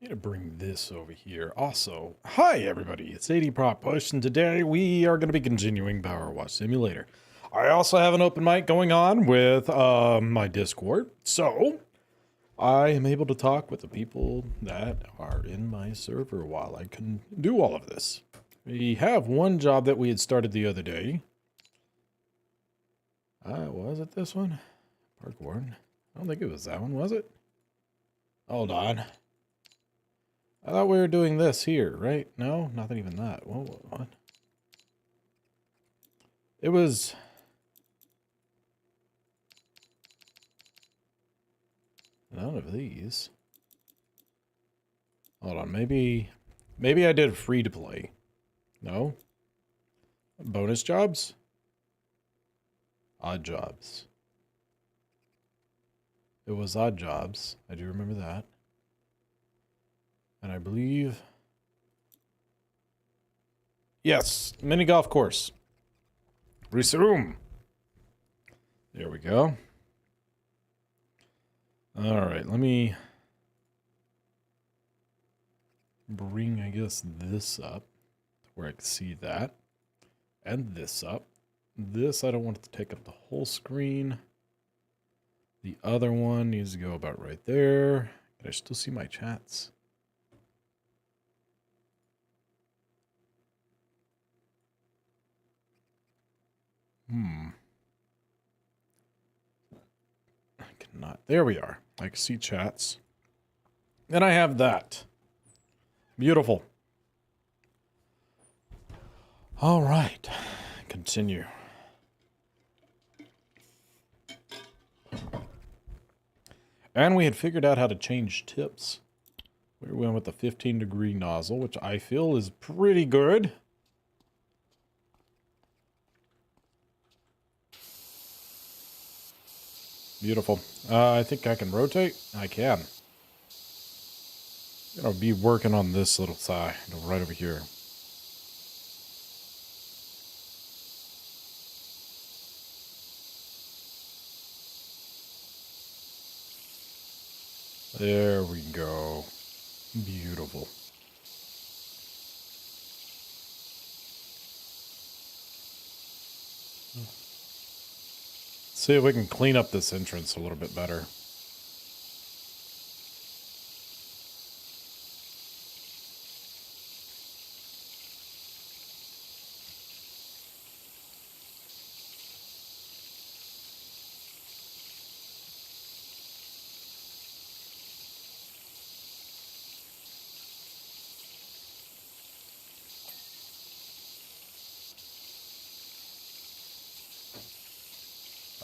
Need to bring this over here. Also, hi everybody, it's 80 Prop Push, and today we are going to be continuing Power Wash Simulator. I also have an open mic going on with my Discord, so I am able to talk with the people that are in my server while I can do all of this. We have one job that we had started the other day. Was it this one? Parkour. I don't think it was that one, was it? Hold on. I thought we were doing this here, right? No, not even that. What? It was... none of these. Hold on, maybe I did free to play. No? Bonus jobs? Odd jobs. It was odd jobs. I do remember that. And I believe... yes, mini golf course. Resume. There we go. All right, let me bring, I guess, this up where I can see that. And this up. This, I don't want it to take up the whole screen. The other one needs to go about right there. Can I still see my chats? I cannot. There we are. I can see chats. And I have that. Beautiful. All right. Continue. And we had figured out how to change tips. We went with the 15-degree nozzle, which I feel is pretty good. Beautiful. I think I can rotate. I can. I'll be working on this little side right over here. There we go. Beautiful. See if we can clean up this entrance a little bit better.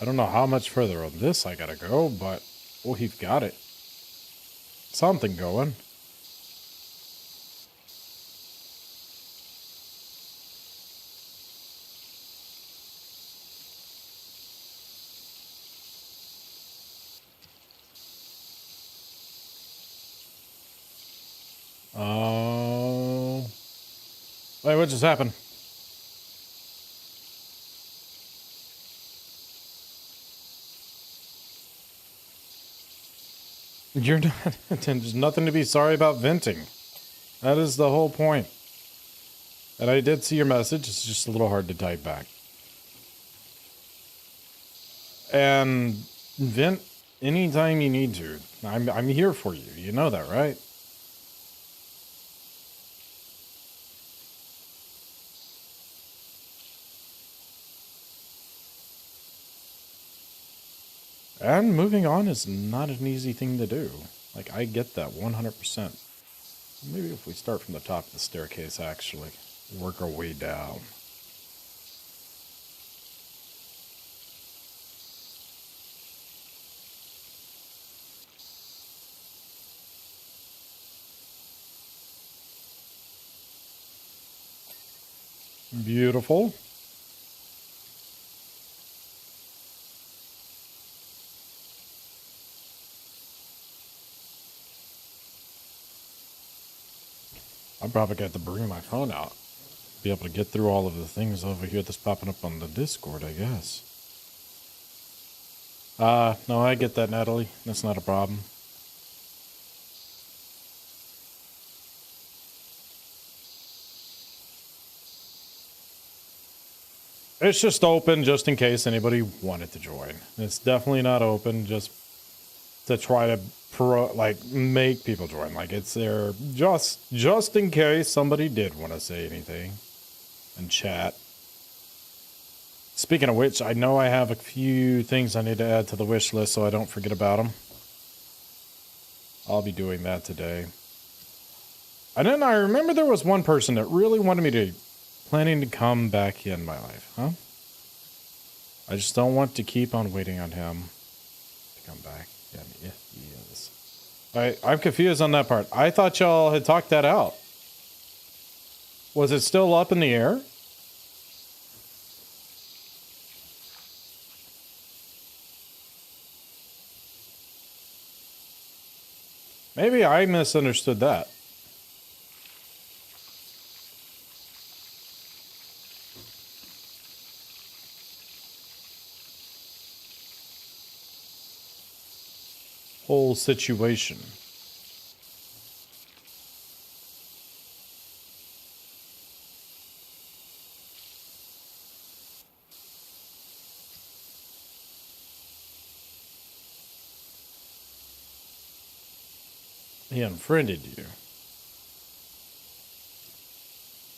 I don't know how much further on this I gotta go, but we've got it. Something going. Oh. Wait, what just happened? You're not... there's nothing to be sorry about venting. That is the whole point. And I did see your message. It's just a little hard to type back. And vent anytime you need to. I'm here for you. You know that, right? And moving on is not an easy thing to do. Like, I get that 100%. Maybe if we start from the top of the staircase, actually. Work our way down. Beautiful. I'm probably going to have to bring my phone out. Be able to get through all of the things over here that's popping up on the Discord, I guess. No, I get that, Natalie. That's not a problem. It's just open just in case anybody wanted to join. It's definitely not open just to try to make people join. Like, it's there just in case somebody did want to say anything and chat. Speaking of which, I know I have a few things I need to add to the wish list so I don't forget about them. I'll be doing that today. And then I remember there was one person that really wanted me to planning to come back in my life, huh? I just don't want to keep on waiting on him to come back. Yeah, he is. I'm confused on that part. I thought y'all had talked that out. Was it still up in the air? Maybe I misunderstood that. Whole situation. He unfriended you.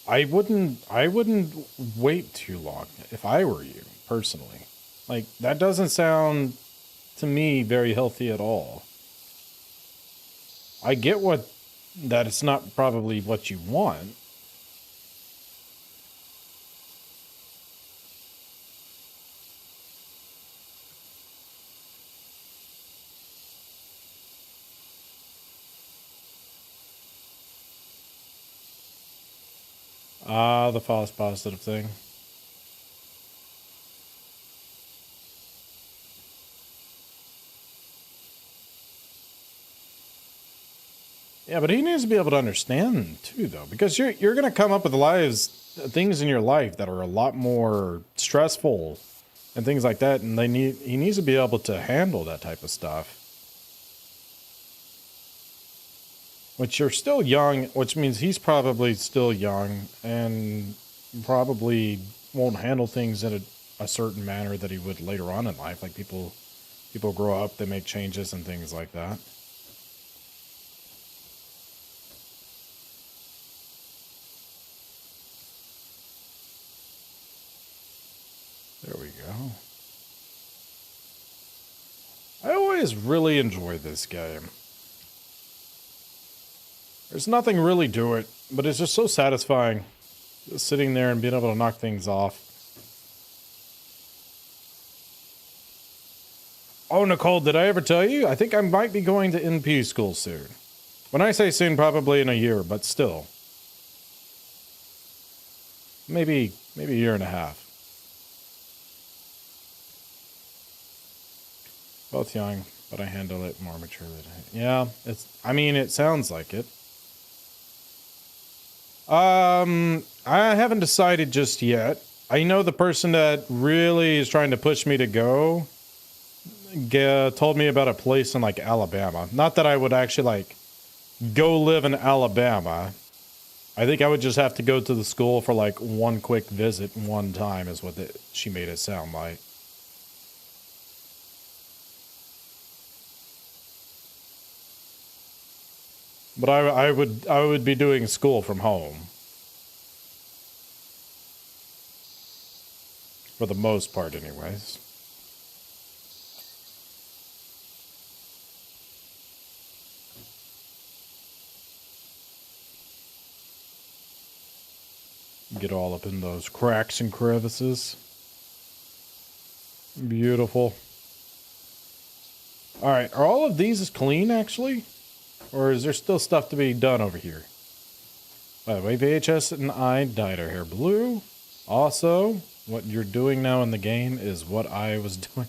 I wouldn't wait too long if I were you, personally. Like, that doesn't sound to me very healthy at all. I get that it's not probably what you want. Ah, the false positive thing. Yeah, but he needs to be able to understand too, though, because you're going to come up with things in your life that are a lot more stressful and things like that, and he needs to be able to handle that type of stuff. Which you're still young, which means he's probably still young and probably won't handle things in a certain manner that he would later on in life. Like people grow up, they make changes and things like that. There we go. I always really enjoy this game. There's nothing really to it, but it's just so satisfying. Just sitting there and being able to knock things off. Oh, Nicole, did I ever tell you? I think I might be going to NP school soon. When I say soon, probably in a year, but still. Maybe a year and a half. Both young, but I handle it more maturely. Yeah, it sounds like it. I haven't decided just yet. I know the person that really is trying to push me to go told me about a place in like Alabama. Not that I would actually like go live in Alabama. I think I would just have to go to the school for like one quick visit one time is what she made it sound like. But I would be doing school from home. For the most part, anyways. Get all up in those cracks and crevices. Beautiful. Alright, are all of these clean, actually? Or is there still stuff to be done over here? By the way, VHS and I dyed our hair blue. Also, what you're doing now in the game is what I was doing.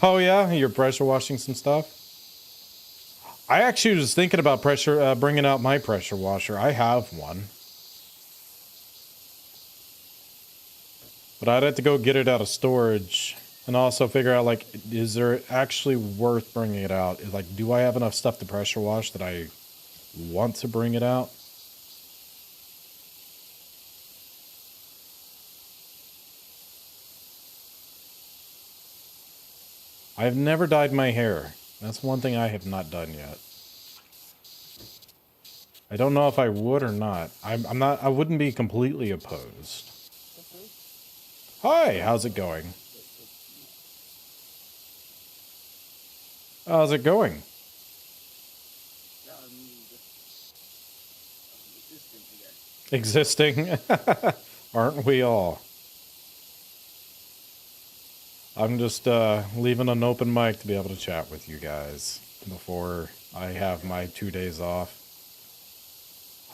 Oh yeah, you're pressure washing some stuff? I actually was thinking about bringing out my pressure washer. I have one. But I'd have to go get it out of storage. And also figure out, like, is there actually worth bringing it out? Like, do I have enough stuff to pressure wash that I want to bring it out? I've never dyed my hair. That's one thing I have not done yet. I don't know if I would or not. I wouldn't be completely opposed. Hi, how's it going? How's it going? Existing? Aren't we all? I'm just leaving an open mic to be able to chat with you guys before I have my 2 days off.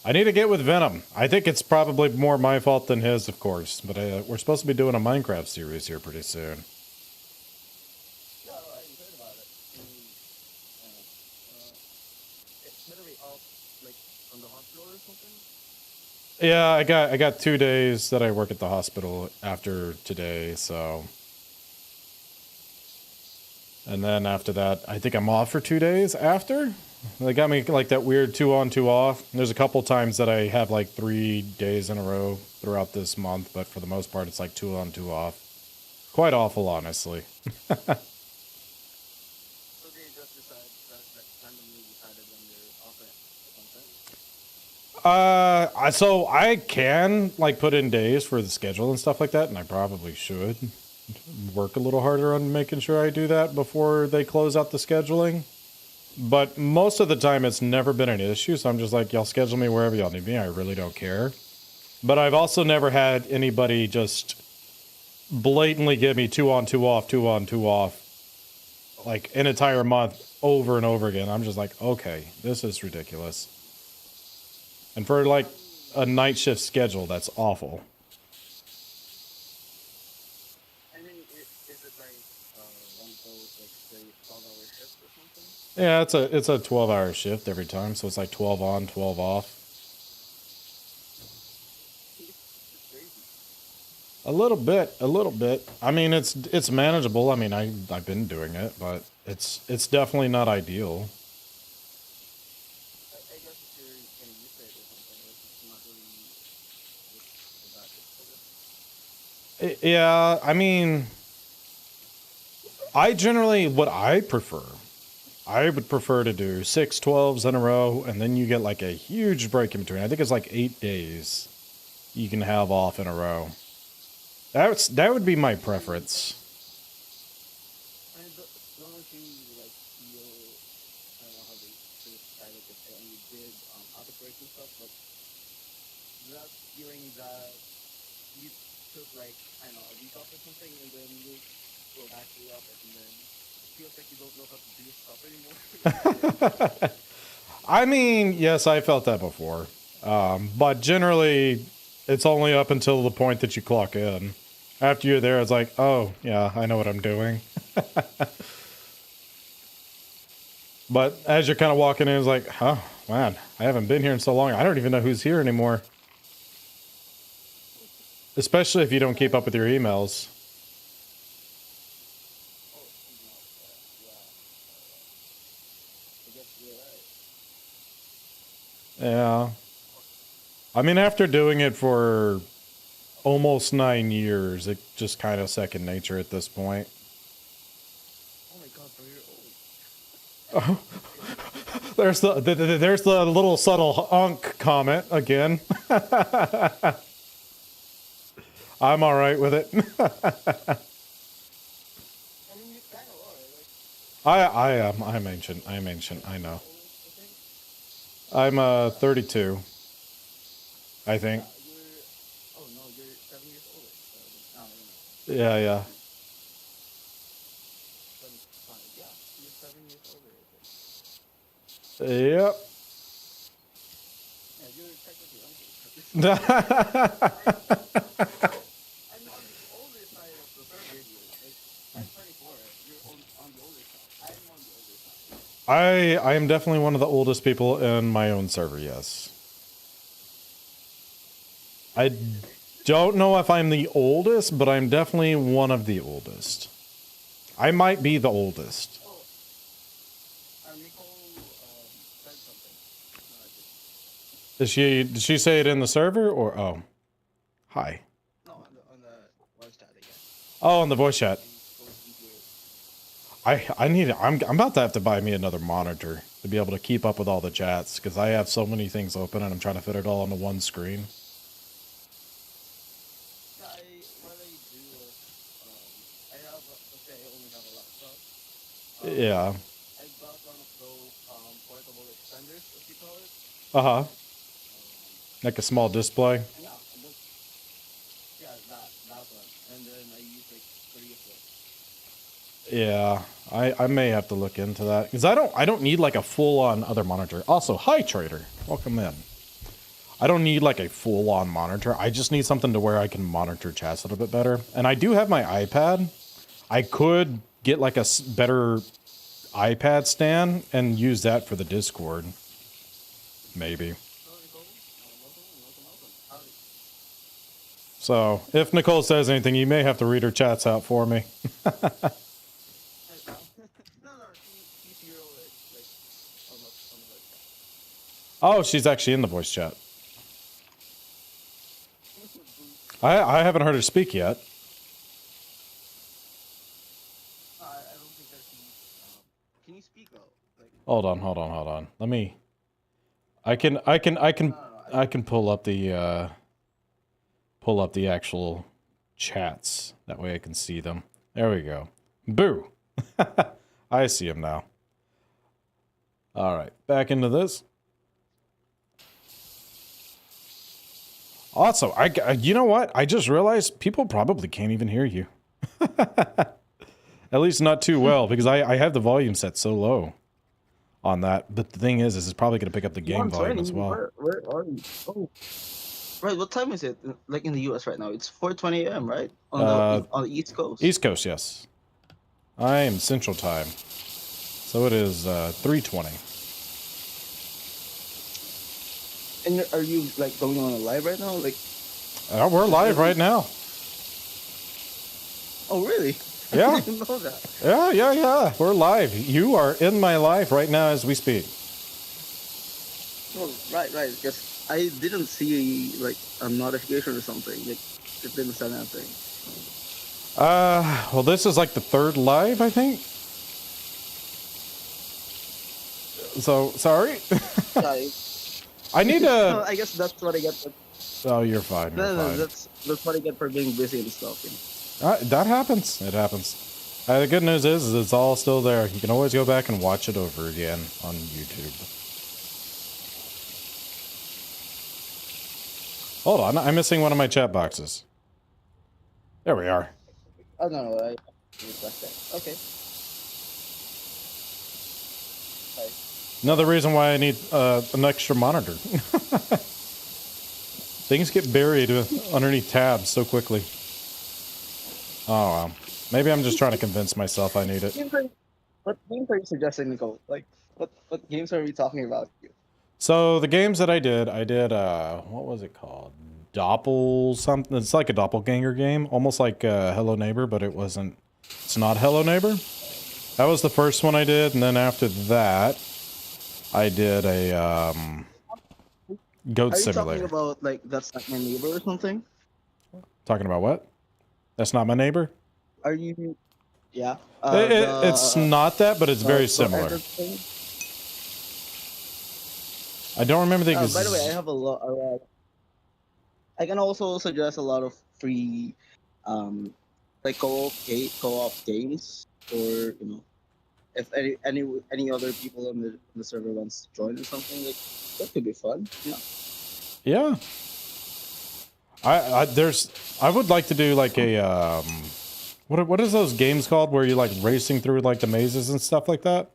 I need to get with Venom. I think it's probably more my fault than his, of course. But we're supposed to be doing a Minecraft series here pretty soon. Yeah, I heard about it. It's literally off, like, from the hospital or something? Yeah, I got 2 days that I work at the hospital after today, so. And then after that, I think I'm off for 2 days after. They got me like that weird 2 on 2 off. There's a couple times that I have like 3 days in a row throughout this month, but for the most part, it's like 2 on 2 off. Quite awful, honestly. So they just decide that randomly decided when you're off at something? So I can like put in days for the schedule and stuff like that, and I probably should work a little harder on making sure I do that before they close out the scheduling. But most of the time, it's never been an issue, so I'm just like, y'all schedule me wherever y'all need me. I really don't care. But I've also never had anybody just blatantly give me 2 on 2 off, 2 on 2 off, like an entire month over and over again. I'm just like, okay, this is ridiculous. And for like a night shift schedule, that's awful. I mean, is it like one of those, like, say, 12-hour shifts or something? Yeah, it's a 12-hour shift every time, so it's like 12 on, 12 off. It's crazy. A little bit. I mean, it's manageable. I mean, I've been doing it, but it's definitely not ideal. I guess if you're getting used to it or something, it's not really the bad. Yeah, I mean, what I prefer, I would prefer to do 6 12s in a row, and then you get like a huge break in between. I think it's like 8 days you can have off in a row. That would be my preference. I mean, don't you, like, feel, I don't know how they should describe it, if they only did auto break and stuff, but that feeling that you took, like, I don't know, a week off or something, and then you go back to the office, and then it feels like you don't know how to do stuff anymore. I mean, yes, I felt that before. But generally, it's only up until the point that you clock in. After you're there, it's like, oh, yeah, I know what I'm doing. But as you're kind of walking in, it's like, oh, man, I haven't been here in so long. I don't even know who's here anymore. Especially if you don't keep up with your emails. Oh, yeah. I guess you're right. Yeah. I mean, after doing it for almost 9 years, it just kind of second nature at this point. Oh my god, bro, you're old. There's the little subtle unk comment again. I'm all right with it. I mean, you kind of are, like, I am. I'm ancient. I'm ancient. I know. old, I think. I'm 32. I think. Oh no, you're 7 years older. So, no, Yeah. 75. Yeah, you're 7 years older, I think. Yep. Yeah, you're technically uncle. I'm on the older side of the server here. Like, I'm 24. You're on the older side. I'm on the older side. I am definitely one of the oldest people in my own server. Yes. I don't know if I'm the oldest, but I'm definitely one of the oldest. I might be the oldest. Oh, Nicole said something. No, I didn't. Did she say it in the server or oh? Hi. No, on the voice chat again. Oh, in the voice chat. And goes into it. I'm about to have to buy me another monitor to be able to keep up with all the chats because I have so many things open and I'm trying to fit it all onto one screen. Yeah, what I do is, I have, let's say I only have a laptop. Yeah. I bought one of those portable extenders, as you call it. Uh-huh. Um, Like a small display. and yeah, yeah, that one. And then I use like three of them. Yeah. I may have to look into that because I don't need like a full-on other monitor. Also, hi Trader. Welcome in. I don't need like a full-on monitor. I just need something to where I can monitor chats a little bit better. And I do have my iPad. I could get like a better iPad stand and use that for the Discord. Maybe. So, if Nicole says anything, you may have to read her chats out for me. No, she's zero, like, on the website. Oh, she's actually in the voice chat. I haven't heard her speak yet. I don't think that she's, can you speak though? Like, Hold on. Let me. I can pull up the actual chats. That way I can see them. There we go. Boo. I see him now. All right, back into this. Also, you know what? I just realized people probably can't even hear you. At least not too well, because I have the volume set so low on that. But the thing is it's probably going to pick up the game volume as well. Where are you? Oh, right. What time is it? Like in the U.S. right now, it's 4:20 a.m. Right on the East Coast. East Coast, yes. I am Central Time, so it is 3:20. And are you like going on a live right now? Like, We're live right now. oh really? Yeah. I didn't know that. Yeah. We're live. You are in my live right now as we speak. Oh, right. Because I didn't see like a notification or something. Like, it didn't send anything. Well, this is like the third live, I think. So, sorry. Yeah, I need no, to... I guess that's what I get. Oh, you're fine. You're fine. That's what I get for being busy and stuff. You know? That happens. It happens. The good news is it's all still there. You can always go back and watch it over again on YouTube. Hold on, I'm missing one of my chat boxes. There we are. Oh no, I request that. Okay. Right. Another reason why I need an extra monitor. Things get buried underneath tabs so quickly. Oh, well. Maybe I'm just trying to convince myself I need it. What games are you suggesting, Nicole? Like, what games are we talking about? So the games that I did, what was it called? Doppel something. It's like a doppelganger game, almost like Hello Neighbor, but it's not Hello Neighbor. That was the first one I did, and then after that, I did a goat simulator. Are you talking about like That's Not My Neighbor or something? Talking about what? That's Not My Neighbor? Are you? Yeah. It's not that, but it's very similar. I don't remember the exact. By the way, I have a lot. I can also suggest a lot of free, like co-op games, or if any other people on the server wants to join or something, like that could be fun. Yeah. I would like to do like a what is those games called where you're like racing through like the mazes and stuff like that?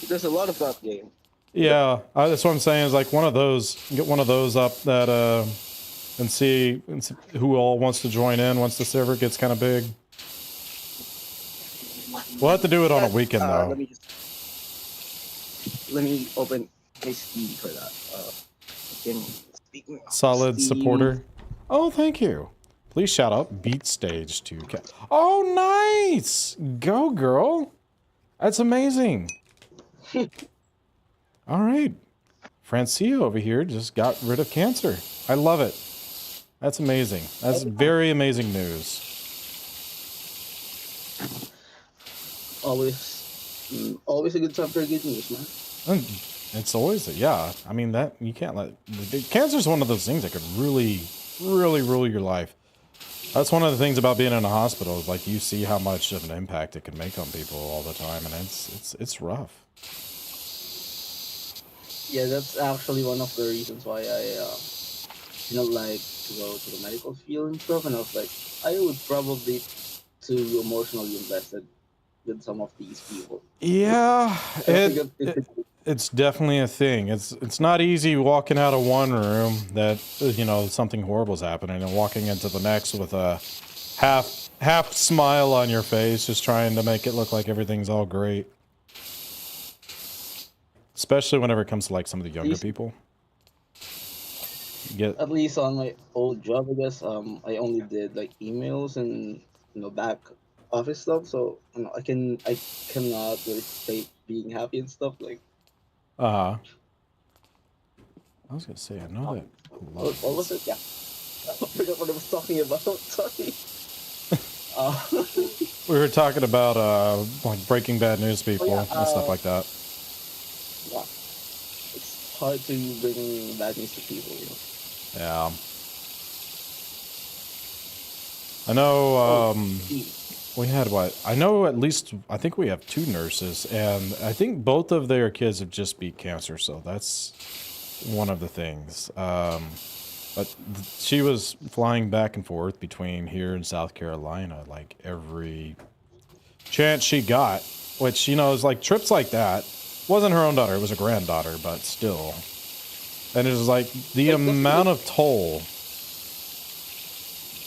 There's a lot of that game. Yeah, that's what I'm saying. Is like one of those. Get one of those up that and see who all wants to join in once the server gets kind of big. We'll have to do it on a weekend though. Let me open my Steam for that. Solid Steam. Supporter. Oh, thank you. Please shout out Beat Stage 2. Oh, nice! Go, girl. That's amazing. All right. Francia over here just got rid of cancer. I love it. That's amazing. That's very amazing news. Always, always a good time for good news, man. And it's always, yeah. I mean, that you can't let cancer is one of those things that could really, really rule your life. That's one of the things about being in a hospital is like you see how much of an impact it can make on people all the time, and it's rough. Yeah, that's actually one of the reasons why I didn't like to go to the medical field and stuff. And I was like, I would probably too emotionally invested with some of these people. Yeah, I don't think it's definitely a thing. It's not easy walking out of one room that something horrible's happening and walking into the next with a half smile on your face, just trying to make it look like everything's all great. Especially whenever it comes to like some of the younger people. At least on my old job, I guess, I only did like emails and back office stuff. So I cannot really state being happy and stuff like. I was gonna say I know that. What was it? Yeah, I forgot what I was talking about. Sorry. We were talking about like Breaking Bad news people and stuff like that. Yeah, it's hard to bring bad news to people, Yeah. I know we had what? I know at least, I think we have 2 nurses, and I think both of their kids have just beat cancer, so that's one of the things. But she was flying back and forth between here and South Carolina, like every chance she got, which, is like trips like that. Wasn't her own daughter, it was a granddaughter, but still. And it was like the amount of toll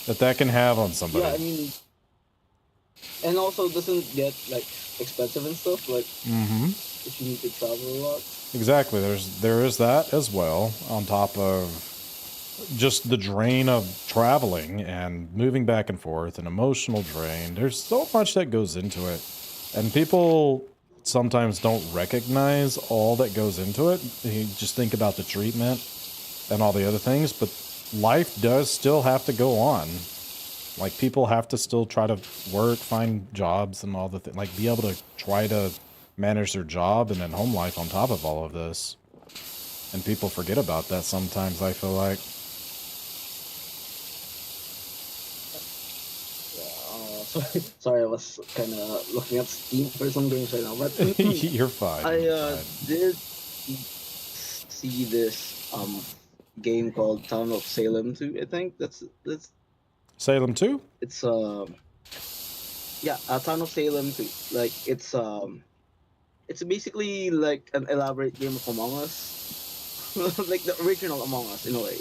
that can have on somebody. Yeah, I mean, and also doesn't get like expensive and stuff. Like, if you need to travel a lot. Exactly. There is that as well, on top of just the drain of traveling and moving back and forth, an emotional drain. There's so much that goes into it, and people sometimes don't recognize all that goes into it. You just think about the treatment and all the other things, but life does still have to go on. Like, people have to still try to work, find jobs and all the things, like be able to try to manage their job and then home life on top of all of this. And people forget about that sometimes, I feel like. Sorry, I was kind of looking at Steam for some games right now, but You're fine. I did see this game called Town of Salem 2. I think that's Salem 2? It's yeah, Town of Salem 2. Like it's basically like an elaborate game of Among Us, like the original Among Us in a way.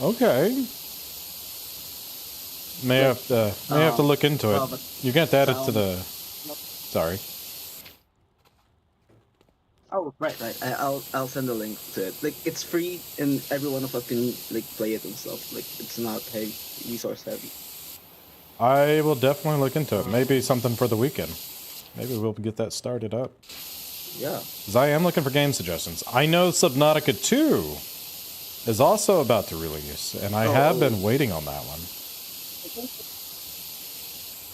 Okay. May have to look into it. You can't add it to the. Sorry. Oh, right. I'll send a link to it. Like, it's free, and every one of us can like play it and stuff. Like, it's not heavy, resource heavy. I will definitely look into it. Maybe something for the weekend. Maybe we'll get that started up. Yeah. Because I am looking for game suggestions. I know Subnautica 2 is also about to release, and I have been waiting on that one.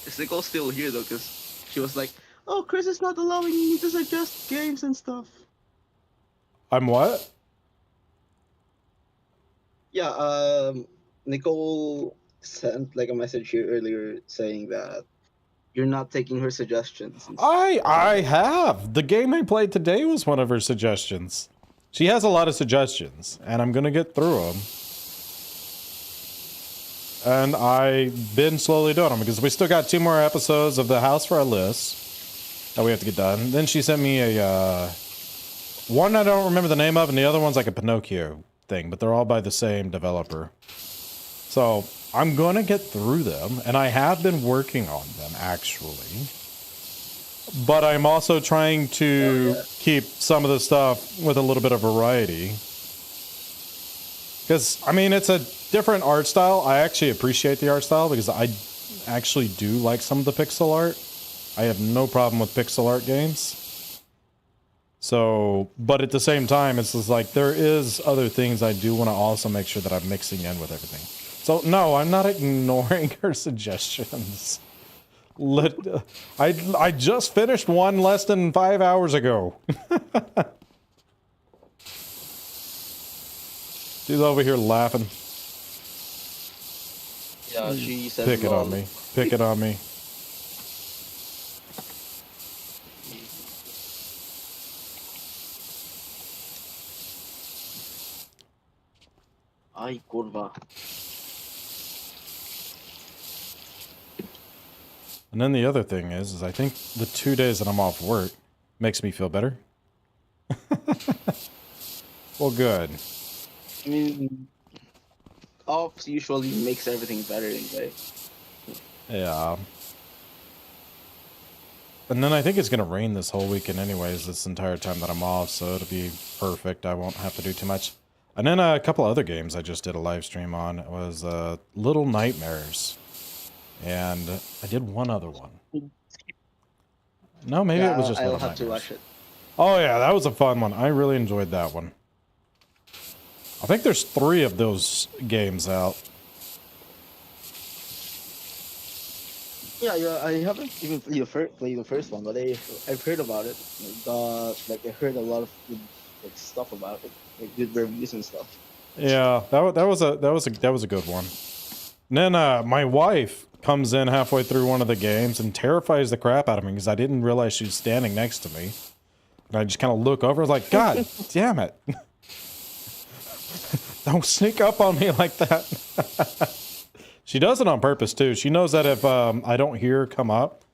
Is Nicole still here though? Because she was like, "Oh, Chris is not allowing me to suggest games and stuff." I'm what? Yeah. Nicole sent like a message here earlier saying that you're not taking her suggestions. I have. The game I played today was one of her suggestions. She has a lot of suggestions, and I'm gonna get through them. And I've been slowly doing them because we still got 2 more episodes of The House for our list that we have to get done. Then she sent me a one I don't remember the name of, and the other one's like a Pinocchio thing, but they're all by the same developer. So I'm going to get through them, and I have been working on them, actually. But I'm also trying to keep some of the stuff with a little bit of variety. Because, I mean, it's a different art style. I actually appreciate the art style because I actually do like some of the pixel art. I have no problem with pixel art games. So, but at the same time, it's just like there is other things I do want to also make sure that I'm mixing in with everything. So, no, I'm not ignoring her suggestions. I just finished one less than 5 hours ago. She's over here laughing. Yeah, she said Pick it on me. Pick it on me. Ay, kurva. And then the other thing is I think the 2 days that I'm off work makes me feel better. Well, good. I mean, off usually makes everything better anyway. Yeah. And then I think it's going to rain this whole weekend anyways, this entire time that I'm off, so it'll be perfect. I won't have to do too much. And then a couple other games I just did a live stream on. It was Little Nightmares. And I did one other one. No, maybe it was just I'll Little have to Nightmares. watch it. Oh yeah, that was a fun one. I really enjoyed that one. I think there's 3 of those games out. Yeah, I haven't even played the first one, but I've heard about it. Like I heard a lot of good stuff about it, like good reviews and stuff. Yeah, that was a good one. And then my wife comes in halfway through one of the games and terrifies the crap out of me because I didn't realize she was standing next to me. And I just kind of look over, like, God damn it. Don't sneak up on me like that. She does it on purpose, too. She knows that if I don't hear her come up,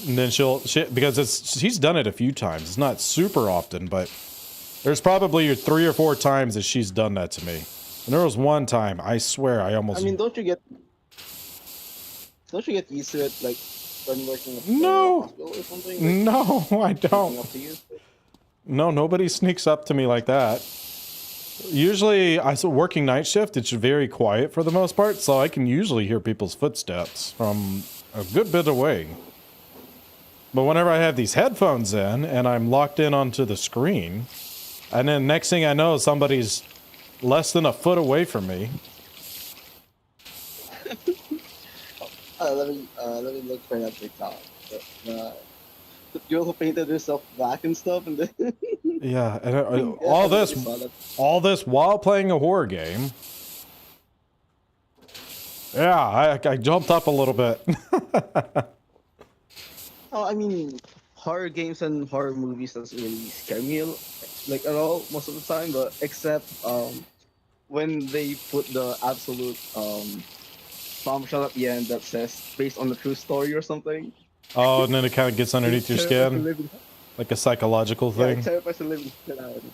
then because she's done it a few times. It's not super often, but there's probably 3 or 4 times that she's done that to me. And there was one time, I swear, I mean, don't you get used to it, like when working at No. hospital or something? Like, No, I don't. up to you? No, nobody sneaks up to me like that. Usually, working night shift, it's very quiet for the most part, so I can usually hear people's footsteps from a good bit away. But whenever I have these headphones in, and I'm locked in onto the screen, and then next thing I know, somebody's less than a foot away from me. Let me look for that TikTok. The girl who painted herself black and stuff, and then Yeah, and all this while playing a horror game. Yeah, I jumped up a little bit. Oh, I mean, horror games and horror movies doesn't really scare me like at all most of the time, but except when they put the absolute bombshell at the end that says based on the true story or something. Oh, and then it kind of gets underneath your skin, like a psychological thing. Yeah, it terrifies the living shit out of me.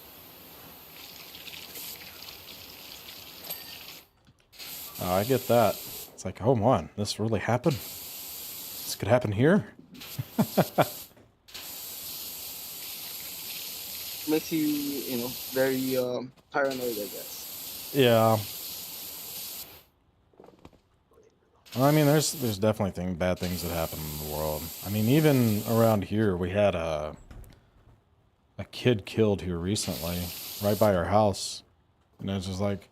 Oh, I get that. It's like, oh man, this really happened? This could happen here? Makes you, very paranoid, I guess. Yeah. Well, I mean, there's definitely bad things that happen in the world. I mean, even around here, we had a kid killed here recently, right by our house. And it's just like,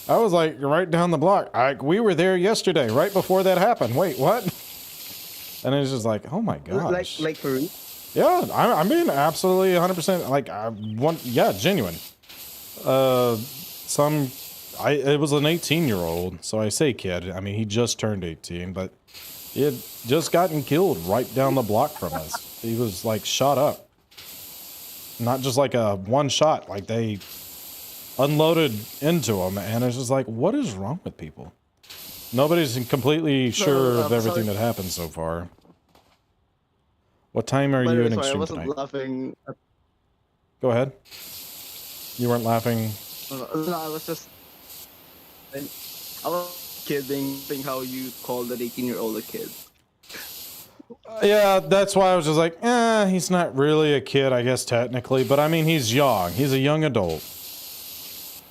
I was like, right down the block. We were there yesterday, right before that happened. Wait, what? And it's just like, oh my gosh. Like for real? Yeah, I'm being absolutely 100%, like, yeah, genuine. It was an 18-year-old, so I say kid. I mean, he just turned 18, but he had just gotten killed right down the block from us. He was, like, shot up. Not just like a one shot, like they unloaded into him, and it's just like, what is wrong with people? Nobody's completely sure of everything that happened so far. What time are you in I extreme wasn't tonight? laughing. Go ahead. You weren't laughing? No, I was just... I was kidding how you called that 18-year-old a kid. Yeah, that's why I was just like, he's not really a kid, I guess, technically. But, I mean, he's young. He's a young adult.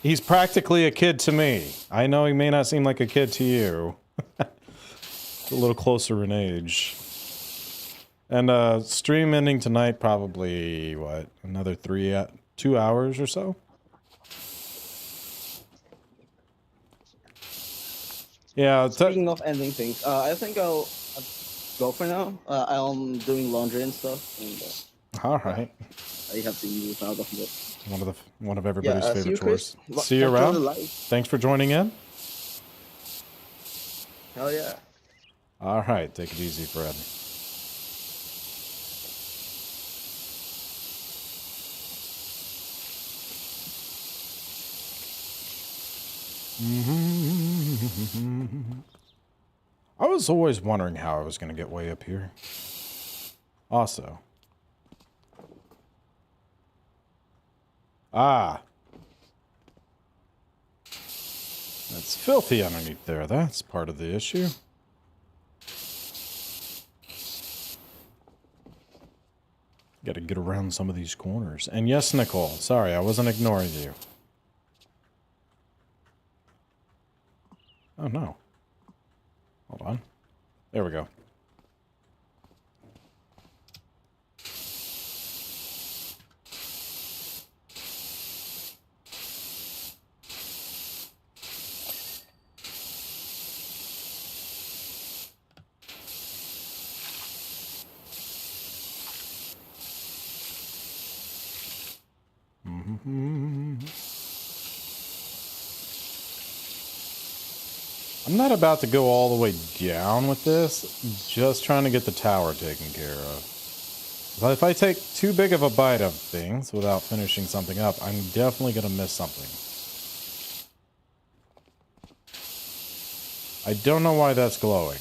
He's practically a kid to me. I know he may not seem like a kid to you. A little closer in age. And stream ending tonight, probably, what, another 2 hours or so? Yeah. Speaking of ending things, I think I'll go for now. I'm doing laundry and stuff, and All yeah, right. I have to use out of it. One of Yeah, everybody's see favorite you, Chris. chores. See you Catch you on around. the live. Thanks for joining in. Hell yeah. All right, take it easy, Fred. I was always wondering how I was going to get way up here. Also. Ah. That's filthy underneath there. That's part of the issue. Got to get around some of these corners. And yes, Nicole. Sorry, I wasn't ignoring you. Oh, no. Hold on. There we go. I'm not about to go all the way down with this, just trying to get the tower taken care of. But if I take too big of a bite of things without finishing something up, I'm definitely going to miss something. I don't know why that's glowing.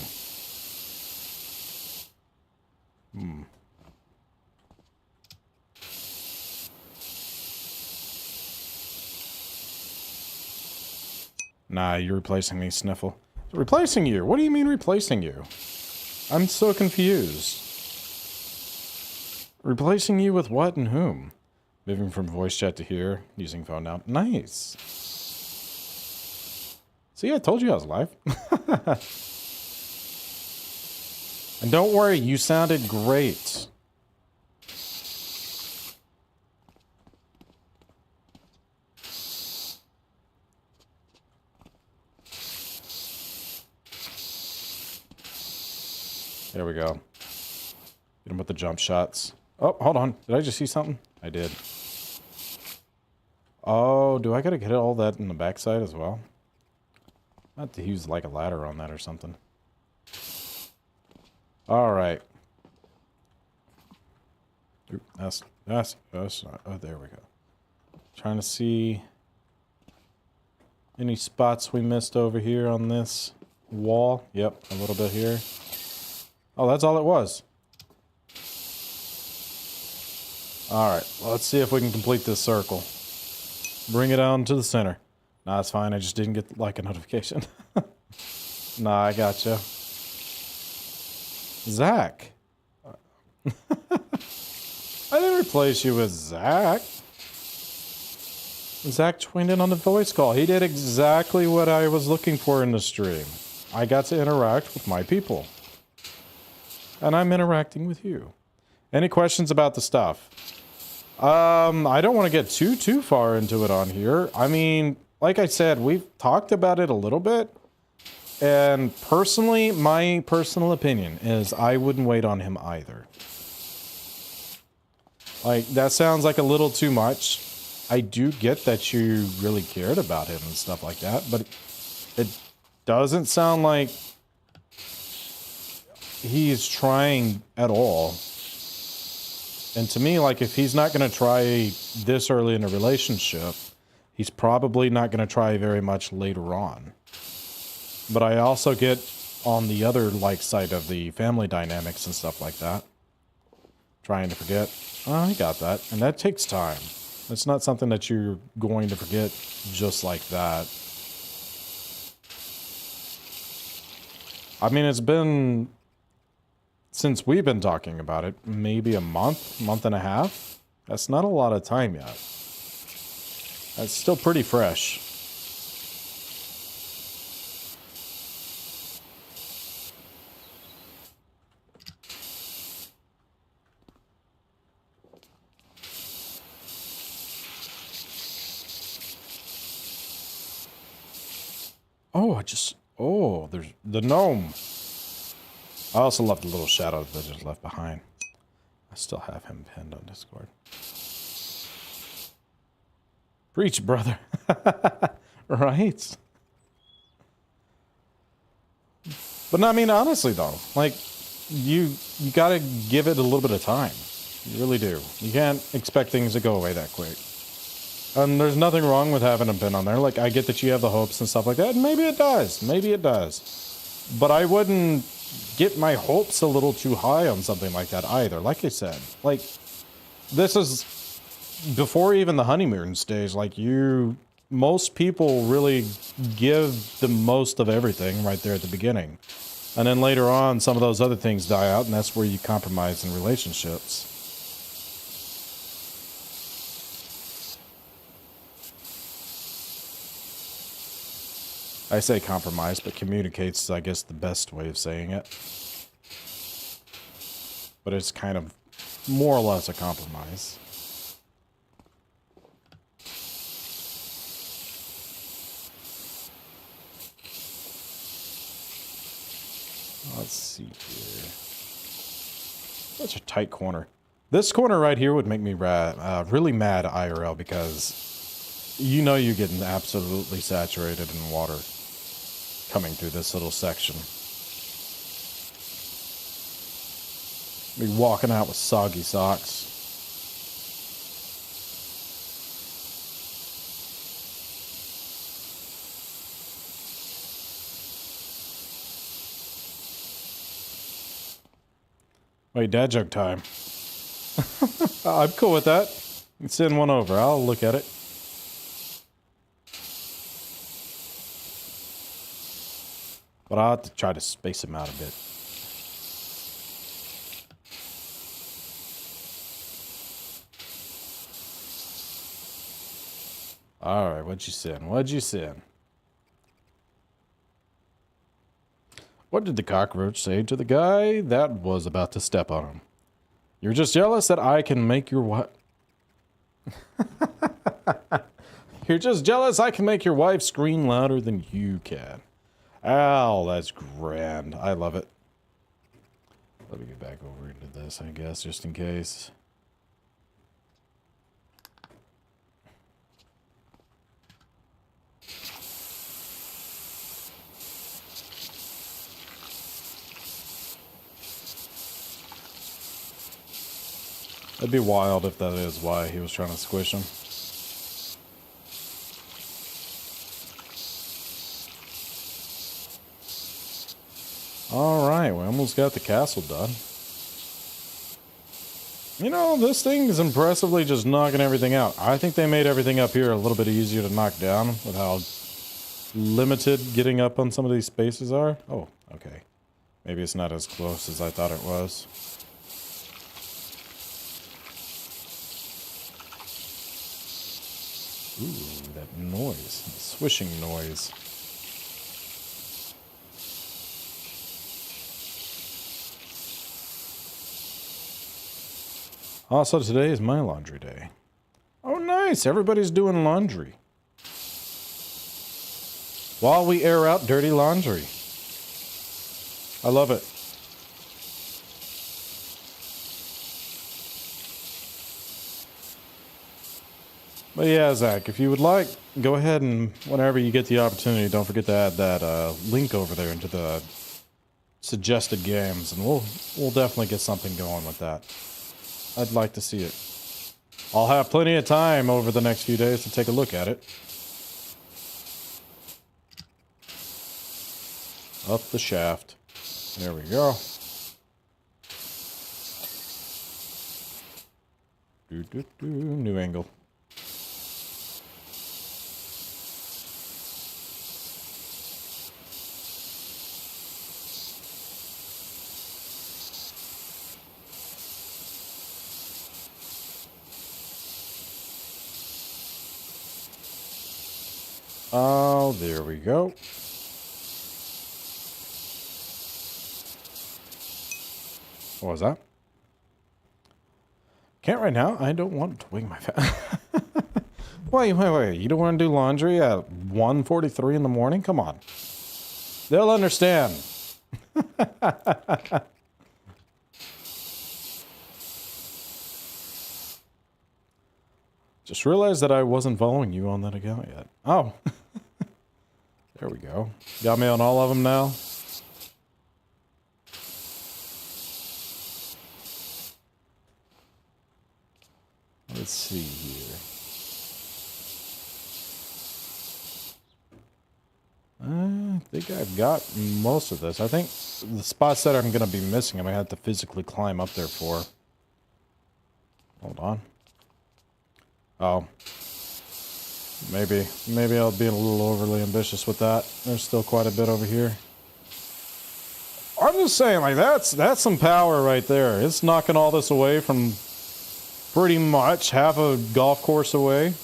Nah, you're replacing me, Sniffle. Replacing you? What do you mean replacing you? I'm so confused. Replacing you with what and whom? Moving from voice chat to here, using phone now. Nice. See, I told you I was live. And don't worry, you sounded great. There we go. Get him with the jump shots. Oh, hold on. Did I just see something? I did. Oh, do I gotta get all that in the backside as well? I have to use like a ladder on that or something. Alright. That's not, oh, there we go. Trying to see any spots we missed over here on this wall. Yep, a little bit here. Oh, that's all it was. Alright, well, let's see if we can complete this circle. Bring it on to the center. Nah, it's fine. I just didn't get, like, a notification. Nah, I gotcha. Zach. I didn't replace you with Zach. Zach joined in on the voice call. He did exactly what I was looking for in the stream. I got to interact with my people. And I'm interacting with you. Any questions about the stuff? I don't want to get too far into it on here. I mean, like I said, we've talked about it a little bit. And personally, my personal opinion is I wouldn't wait on him either. Like, that sounds like a little too much. I do get that you really cared about him and stuff like that, but it doesn't sound like he's trying at all. And to me, like, if he's not going to try this early in a relationship, he's probably not going to try very much later on. But I also get on the other, like, side of the family dynamics and stuff like that. Trying to forget. Oh, I got that. And that takes time. It's not something that you're going to forget just like that. I mean, it's been, since we've been talking about it, maybe a month and a half. That's not a lot of time yet. That's still pretty fresh. Oh, there's the gnome. I also love the little shadow that is left behind. I still have him pinned on Discord. Preach, brother. Right? But no, I mean, honestly, though, like, you gotta give it a little bit of time. You really do. You can't expect things to go away that quick. And there's nothing wrong with having a pin on there. Like, I get that you have the hopes and stuff like that. And maybe it does. Maybe it does. But I wouldn't get my hopes a little too high on something like that either. Like I said, like, this is before even the honeymoon stage. Like, most people really give the most of everything right there at the beginning. And then later on, some of those other things die out, and that's where you compromise in relationships. I say compromise, but communicates, I guess, the best way of saying it. But it's kind of more or less a compromise. Let's see here. Such a tight corner. This corner right here would make me really mad IRL because you know you're getting absolutely saturated in water coming through this little section. Be walking out with soggy socks. Wait, dad joke time. I'm cool with that. You can send one over. I'll look at it. But I'll have to try to space him out a bit. Alright, what'd you send? What'd you send? What did the cockroach say to the guy that was about to step on him? You're just jealous that I can make your what? You're just jealous I can make your wife scream louder than you can. Ow, that's grand. I love it. Let me get back over into this, I guess, just in case. It'd be wild if that is why he was trying to squish him. Alright, we almost got the castle done. You know, this thing is impressively just knocking everything out. I think they made everything up here a little bit easier to knock down with how limited getting up on some of these spaces are. Oh, okay. Maybe it's not as close as I thought it was. Ooh, that noise. The swishing noise. Also, today is my laundry day. Oh, nice. Everybody's doing laundry. While we air out dirty laundry. I love it. But yeah, Zach, if you would like, go ahead and whenever you get the opportunity, don't forget to add that link over there into the suggested games, and we'll definitely get something going with that. I'd like to see it. I'll have plenty of time over the next few days to take a look at it. Up the shaft. There we go. New angle. Oh, there we go. What was that? Can't right now. I don't want to wing my fat. Wait. You don't want to do laundry at 1:43 in the morning? Come on. They'll understand. Just realized that I wasn't following you on that account yet. Oh. There we go. Got me on all of them now? Let's see here. I think I've got most of this. I think the spots that I'm going to be missing, I might have to physically climb up there for. Hold on. Oh. Maybe I'll be a little overly ambitious with that. There's still quite a bit over here. I'm just saying, like, that's some power right there. It's knocking all this away from pretty much half a golf course away.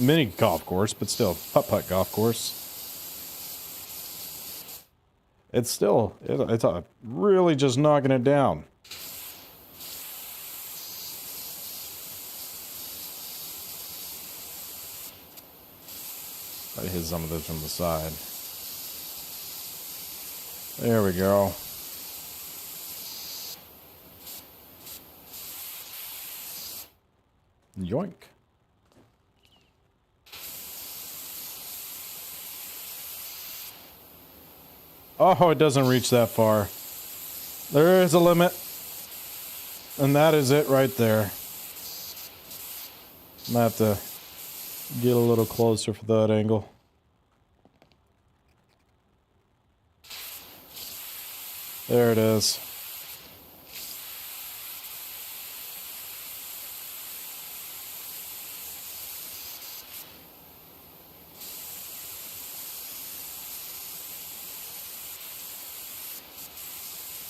Mini golf course, but still, putt-putt golf course. It's still, it's really just knocking it down. I hit some of this from the side. There we go. Yoink. Oh, it doesn't reach that far. There is a limit. And that is it right there. I'm gonna have to get a little closer for that angle. There it is.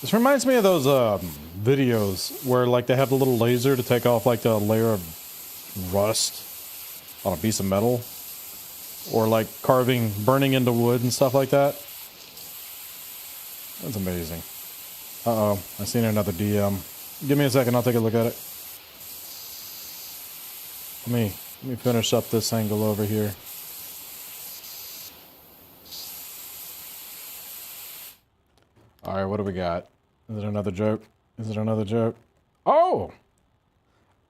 This reminds me of those videos where like they have the little laser to take off like the layer of rust on a piece of metal, or like burning into wood and stuff like that. That's amazing. Uh-oh, I seen another DM. Give me a second, I'll take a look at it. Let me finish up this angle over here. Alright, what do we got? Is it another joke? Is it another joke? Oh!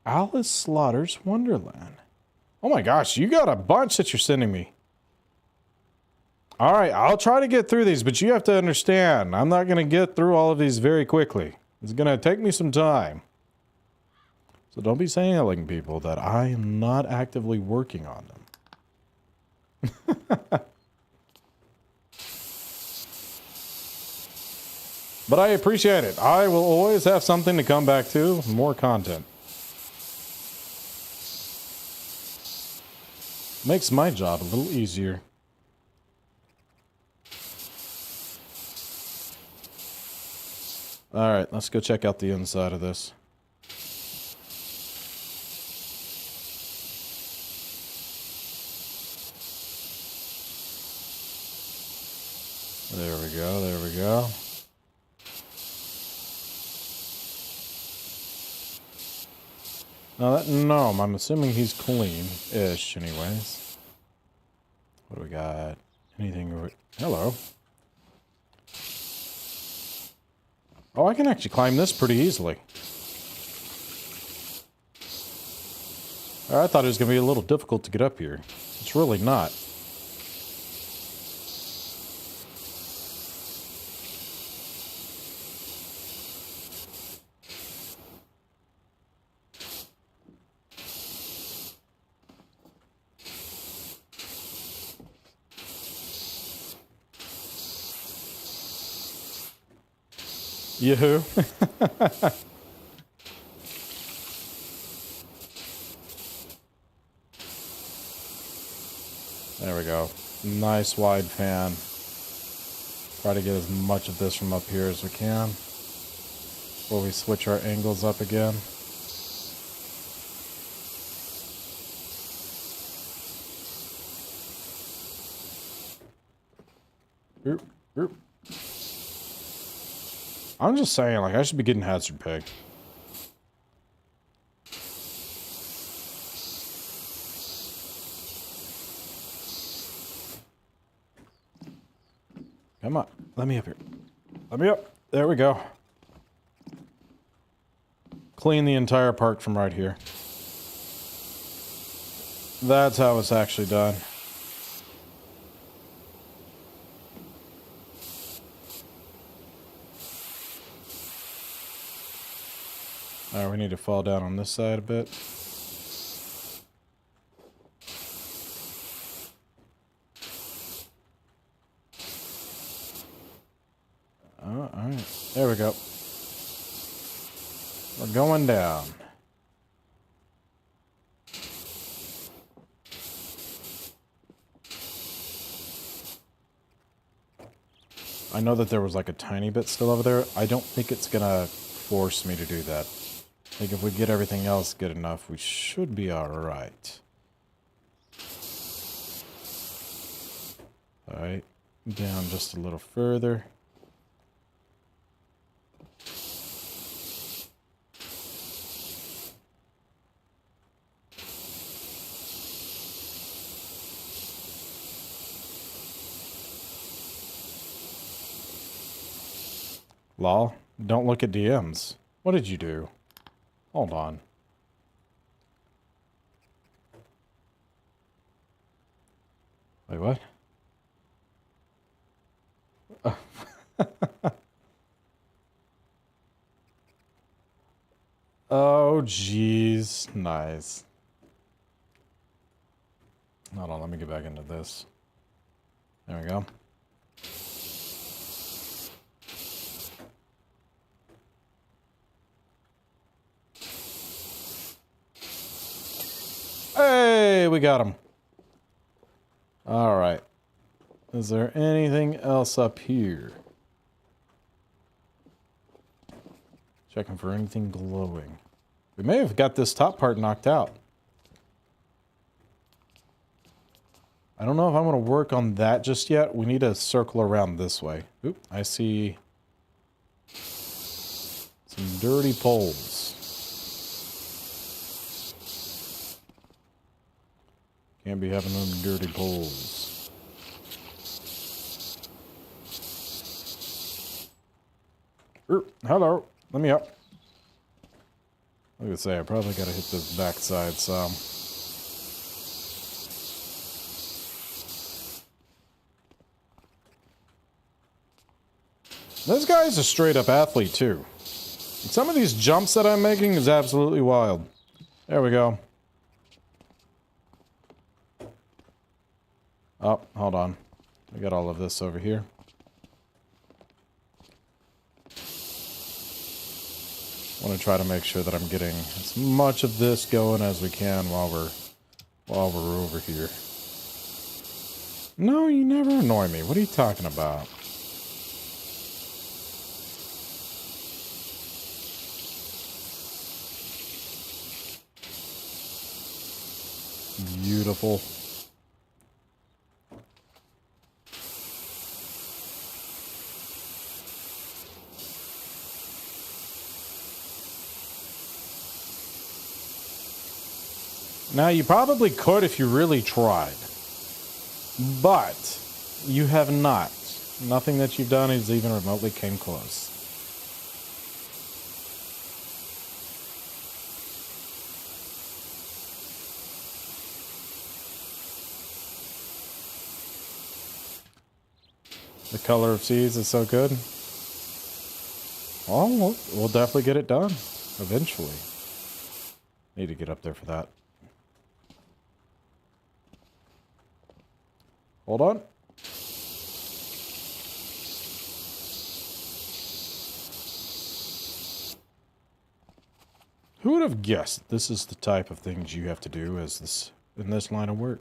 Alice Slaughter's Wonderland. Oh my gosh, you got a bunch that you're sending me. Alright, I'll try to get through these, but you have to understand, I'm not going to get through all of these very quickly. It's going to take me some time. So don't be telling people that I am not actively working on them. But I appreciate it. I will always have something to come back to. More content. Makes my job a little easier. Alright, let's go check out the inside of this. There we go, there we go. Now that gnome, I'm assuming he's clean-ish anyways. What do we got? Anything? Hello. Oh, I can actually climb this pretty easily. I thought it was going to be a little difficult to get up here. It's really not. Yahoo! There we go. Nice wide fan. Try to get as much of this from up here as we can before we switch our angles up again. Oop, oop. I'm just saying, like, I should be getting hazard pay. Come on, let me up here. Let me up. There we go. Clean the entire park from right here. That's how it's actually done. Alright, we need to fall down on this side a bit. Oh, alright. There we go. We're going down. I know that there was like a tiny bit still over there. I don't think it's gonna force me to do that. I think if we get everything else good enough, we should be alright. Alright, down just a little further. Lol, don't look at DMs. What did you do? Hold on. Wait, what? Oh, jeez. Nice. Hold on, let me get back into this. There we go. Hey, we got him. All right. Is there anything else up here? Checking for anything glowing. We may have got this top part knocked out. I don't know if I'm going to work on that just yet. We need to circle around this way. Oop, I see some dirty poles. Can't be having them dirty poles. Hello. Let me up. I was gonna say, I probably gotta hit the backside some. This guy's a straight up athlete too. Some of these jumps that I'm making is absolutely wild. There we go. Oh, hold on. We got all of this over here. I want to try to make sure that I'm getting as much of this going as we can while we're over here. No, you never annoy me. What are you talking about? Beautiful. Now, you probably could if you really tried. But you have not. Nothing that you've done is even remotely came close. The color of seas is so good. Well, we'll definitely get it done. Eventually. Need to get up there for that. Hold on. Who would have guessed this is the type of things you have to do as this in this line of work?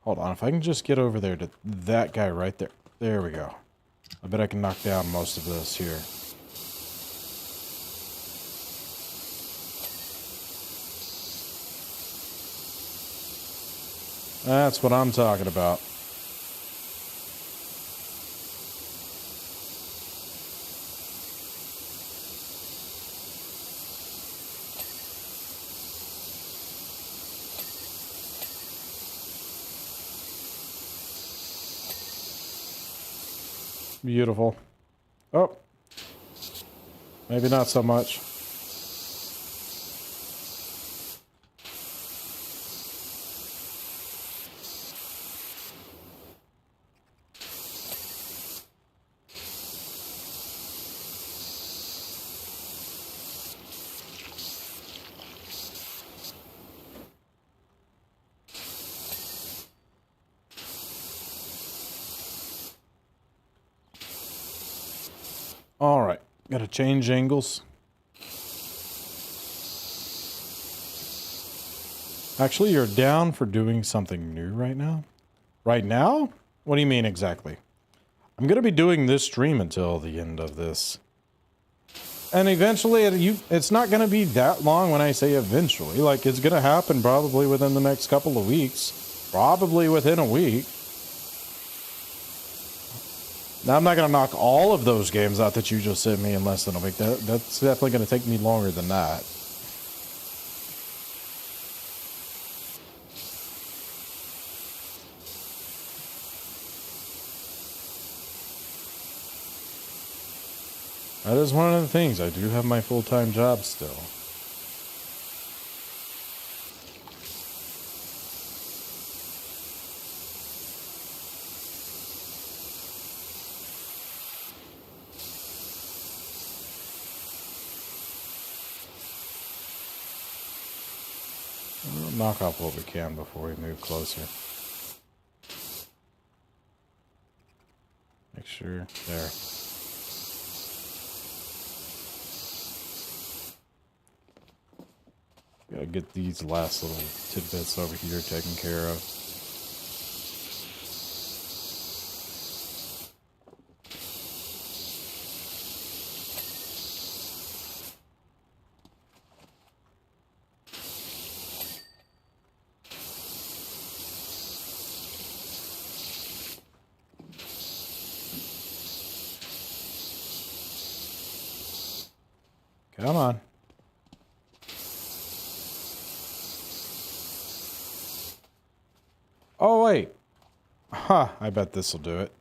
Hold on, if I can just get over there to that guy right there. There we go. I bet I can knock down most of this here. That's what I'm talking about. Beautiful. Oh. Maybe not so much. All right. Got to change angles. Actually, you're down for doing something new right now? Right now? What do you mean exactly? I'm going to be doing this stream until the end of this. And eventually, it's not going to be that long when I say eventually. Like, it's going to happen probably within the next couple of weeks. Probably within a week. Now, I'm not going to knock all of those games out that you just sent me in less than a week. That's definitely going to take me longer than that. That is one of the things. I do have my full-time job still. We'll knock off what we can before we move closer. Make sure. There. Gotta get these last little tidbits over here taken care of. Come on. Oh, wait. Ha, I bet this will do it.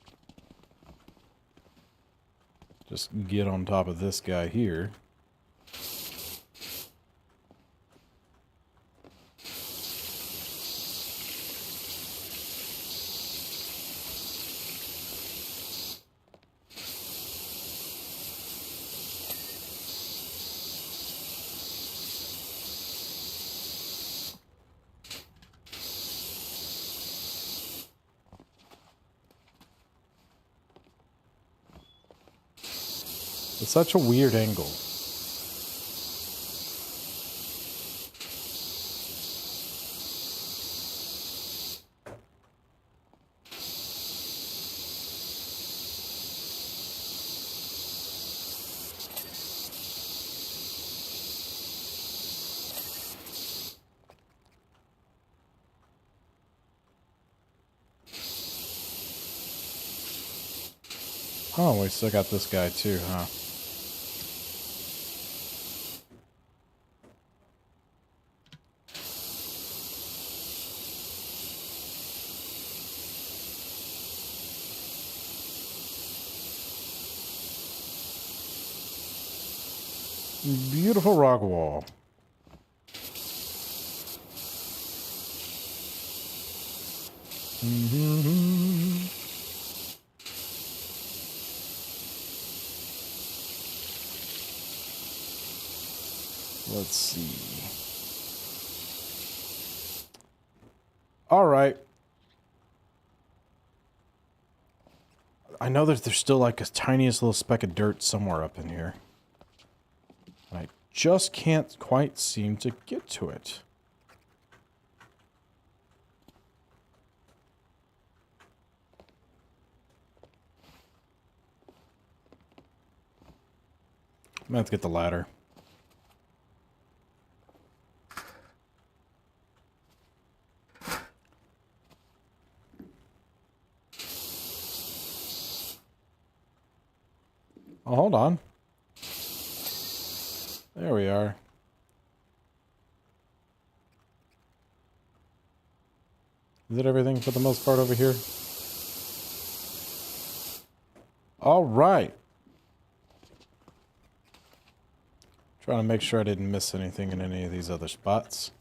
Just get on top of this guy here. It's such a weird angle. Oh, we still got this guy too, huh? Beautiful rock wall. Let's see. All right. I know that there's still like a tiniest little speck of dirt somewhere up in here. I just can't quite seem to get to it. I'm gonna have to get the ladder. Oh, hold on. There we are. Is it everything for the most part over here? All right. Trying to make sure I didn't miss anything in any of these other spots.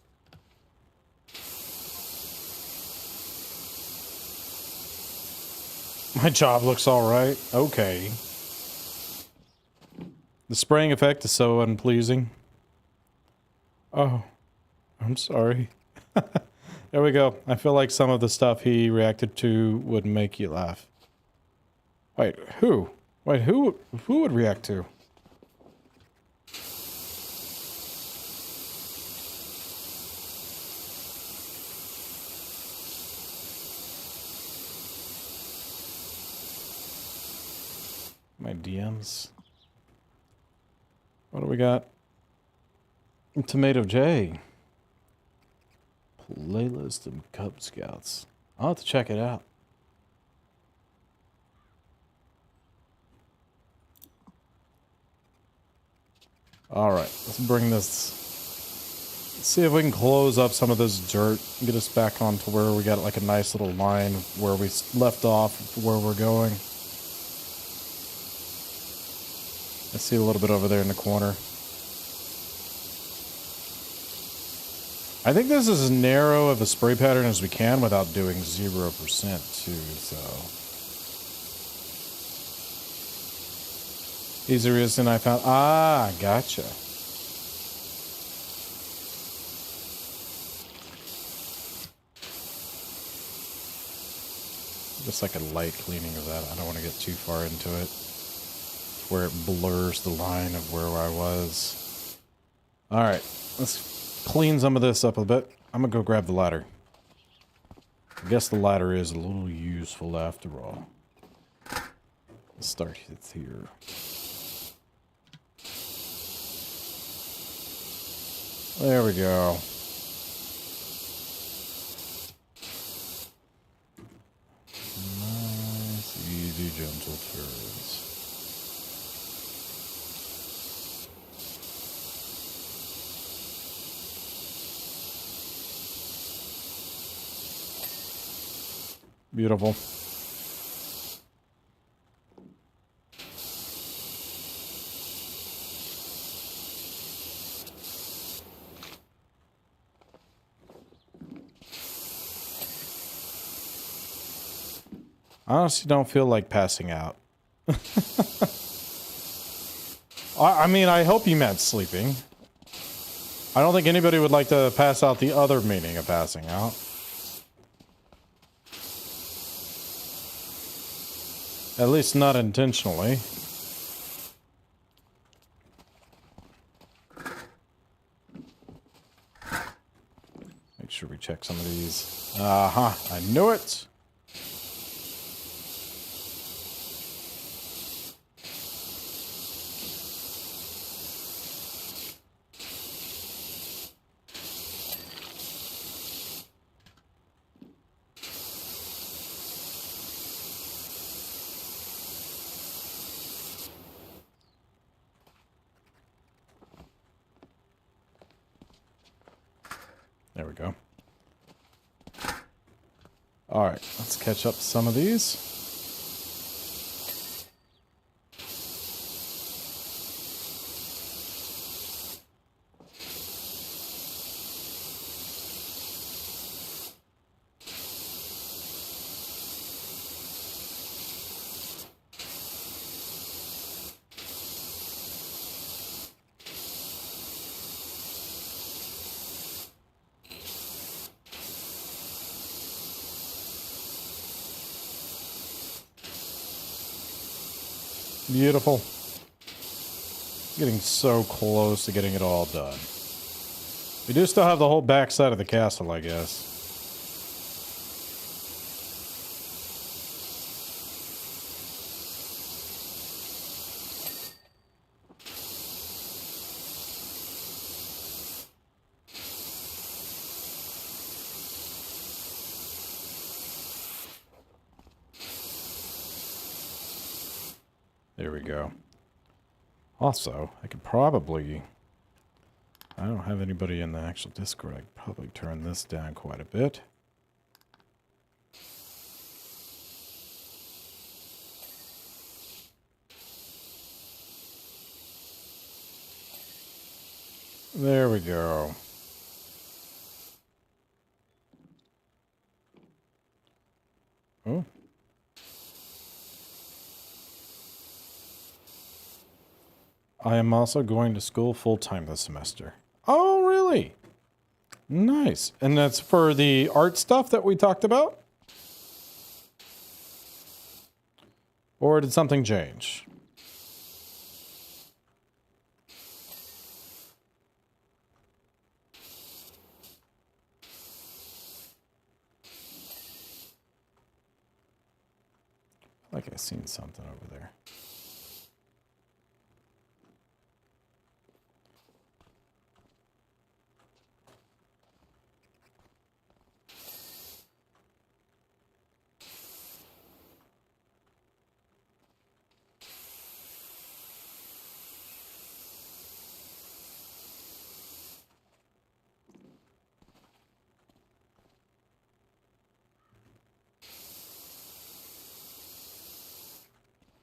My job looks alright. Okay. The spraying effect is so unpleasing. Oh, I'm sorry. There we go. I feel like some of the stuff he reacted to would make you laugh. Wait, who? Wait, who would react to? My DMs. What do we got? Tomato J. Playlist of Cub Scouts. I'll have to check it out. Alright, let's bring this. Let's see if we can close up some of this dirt. Get us back onto where we got like a nice little line where we left off, where we're going. I see a little bit over there in the corner. I think this is as narrow of a spray pattern as we can without doing 0% too, so. Easier than I found. Ah, gotcha. Just like a light cleaning of that. I don't want to get too far into it. Where it blurs the line of where I was. Alright, let's clean some of this up a bit. I'm gonna go grab the ladder. I guess the ladder is a little useful after all. Let's start it here. There we go. Nice, easy, gentle turns. Beautiful. I honestly don't feel like passing out. I mean, I hope you meant sleeping. I don't think anybody would like to pass out the other meaning of passing out. At least not intentionally. Make sure we check some of these. Uh-huh, I knew it! There we go. Alright, let's catch up some of these. Beautiful. Getting so close to getting it all done. We do still have the whole back side of the castle, I guess. There we go. Also, I could probably... I don't have anybody in the actual Discord. I could probably turn this down quite a bit. There we go. Oh. I am also going to school full-time this semester. Oh, really? Nice. And that's for the art stuff that we talked about? Or did something change? Like I seen something over there.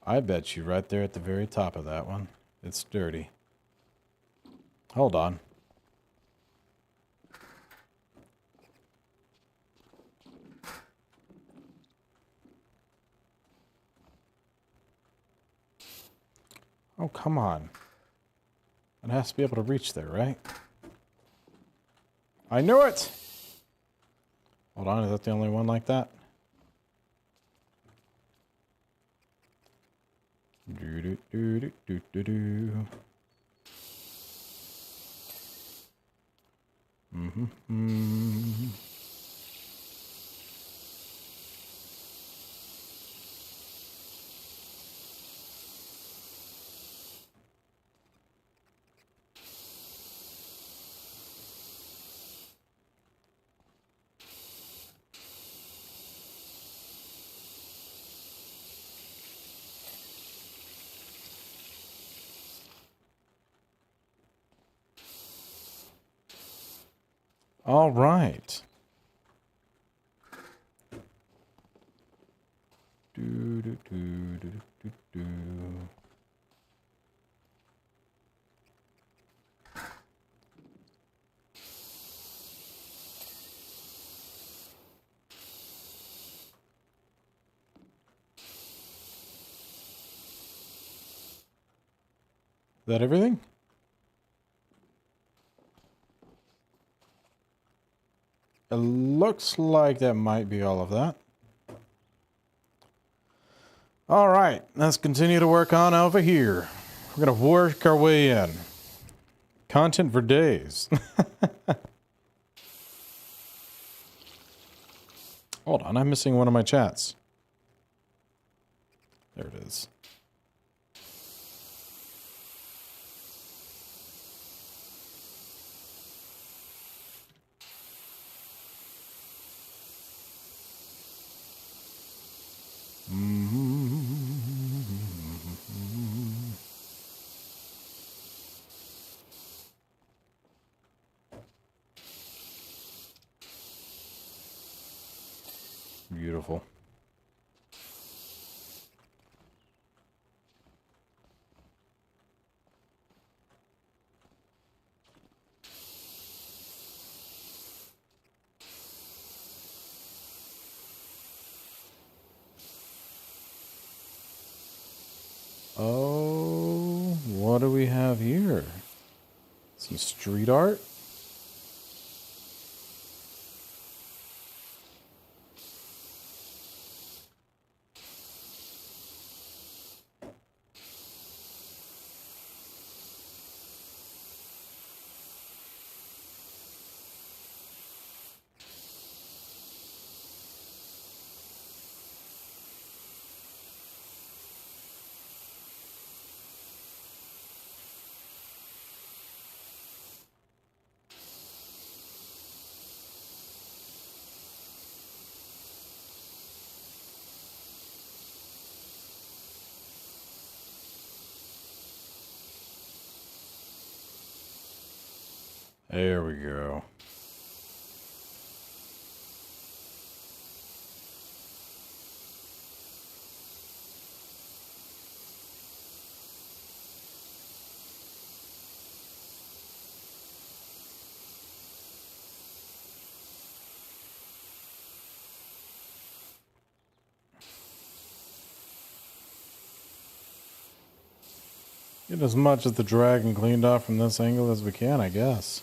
I bet you right there at the very top of that one. It's dirty. Hold on. Oh, come on. It has to be able to reach there, right? I knew it! Hold on, is that the only one like that? Do do do do do do do. Mm-hmm. All right. Do do do do do do. Is that everything? It looks like that might be all of that. All right, let's continue to work on over here. We're going to work our way in. Content for days. Hold on, I'm missing one of my chats. There it is. Beautiful. Oh, what do we have here? Some street art? There we go. Get as much of the dragon cleaned off from this angle as we can, I guess.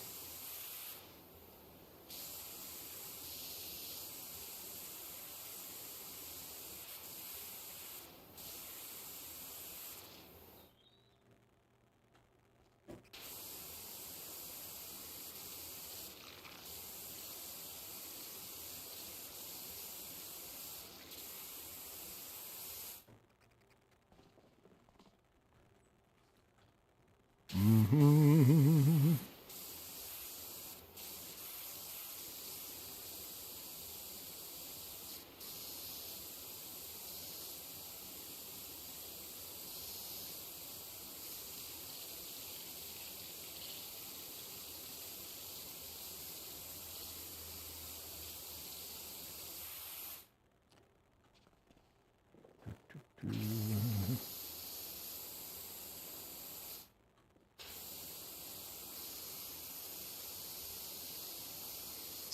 Mm-hmm.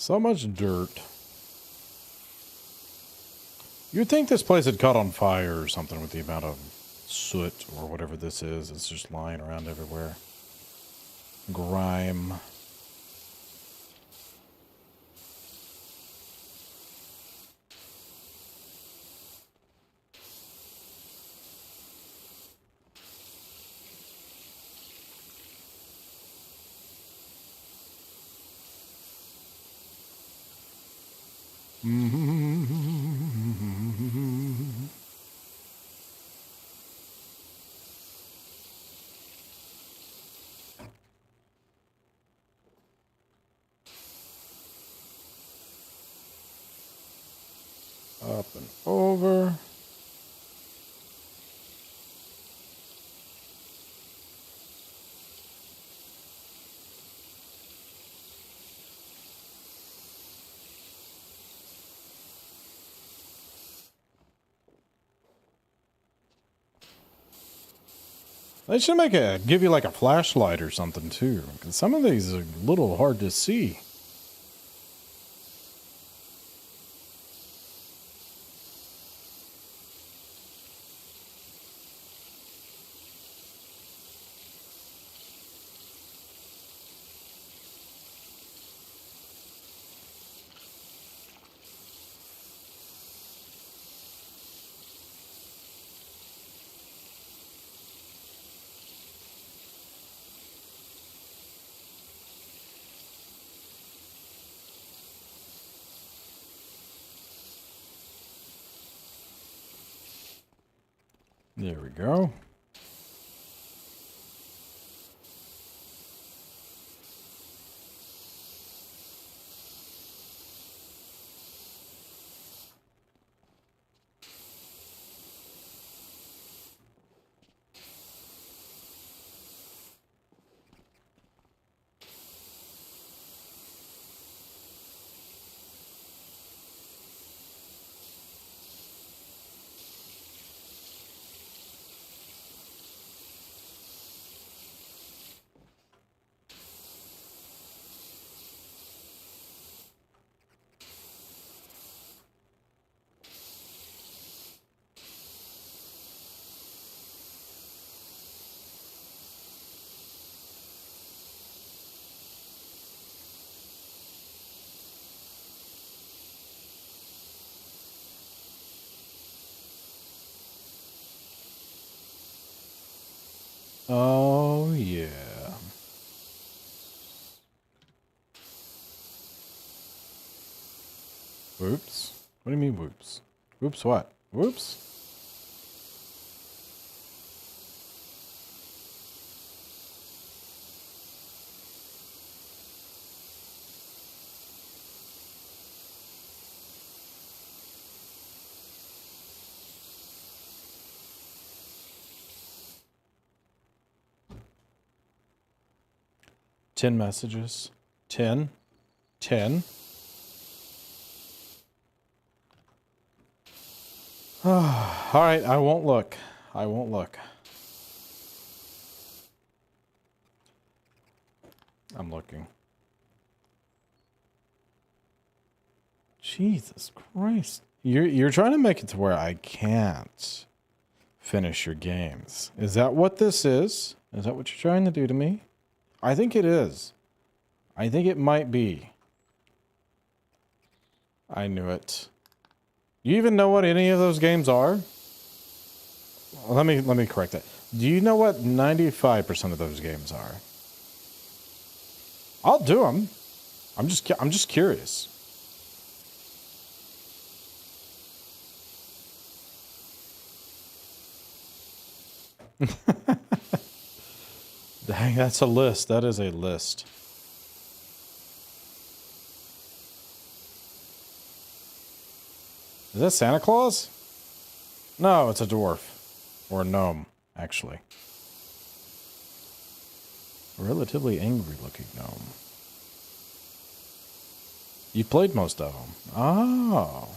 So much dirt. You'd think this place had caught on fire or something with the amount of soot or whatever this is. It's just lying around everywhere. Grime. Up and over. They should give you like a flashlight or something too, because some of these are a little hard to see. There we go. Oh, yeah. Whoops. What do you mean, whoops? Whoops what? Whoops? Ten messages. 10. 10. All right, I won't look. I won't look. I'm looking. Jesus Christ. You're trying to make it to where I can't finish your games. Is that what this is? Is that what you're trying to do to me? I think it is. I think it might be. I knew it. You even know what any of those games are? Well, let me correct that. Do you know what 95% of those games are? I'll do them. I'm just curious. Dang, that's a list. That is a list. Is that Santa Claus? No, it's a dwarf. Or a gnome, actually. A relatively angry looking gnome. You played most of them. Oh.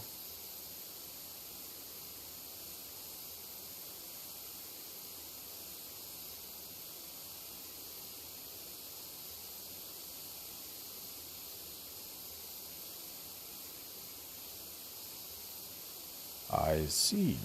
I see.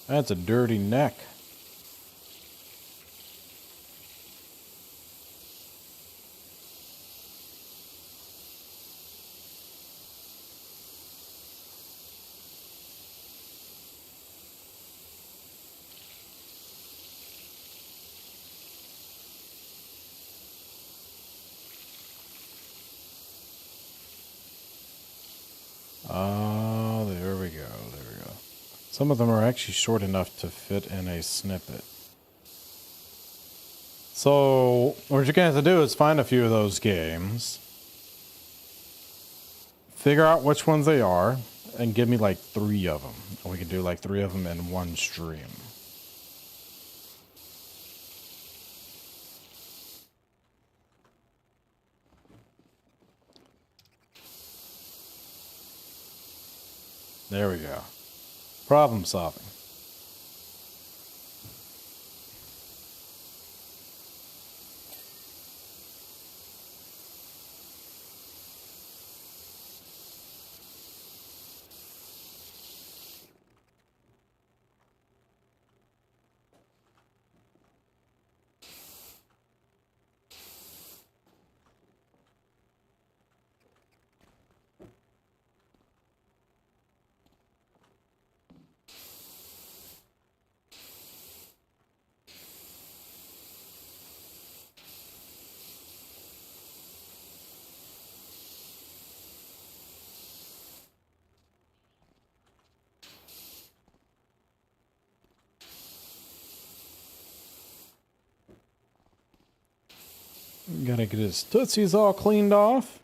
That's a dirty neck. Oh, there we go. There we go. Some of them are actually short enough to fit in a snippet. So, what you're going to have to do is find a few of those games, figure out which ones they are, and give me like 3 of them. And we can do like 3 of them in one stream. There we go. Problem solving. Gotta get his tootsies all cleaned off.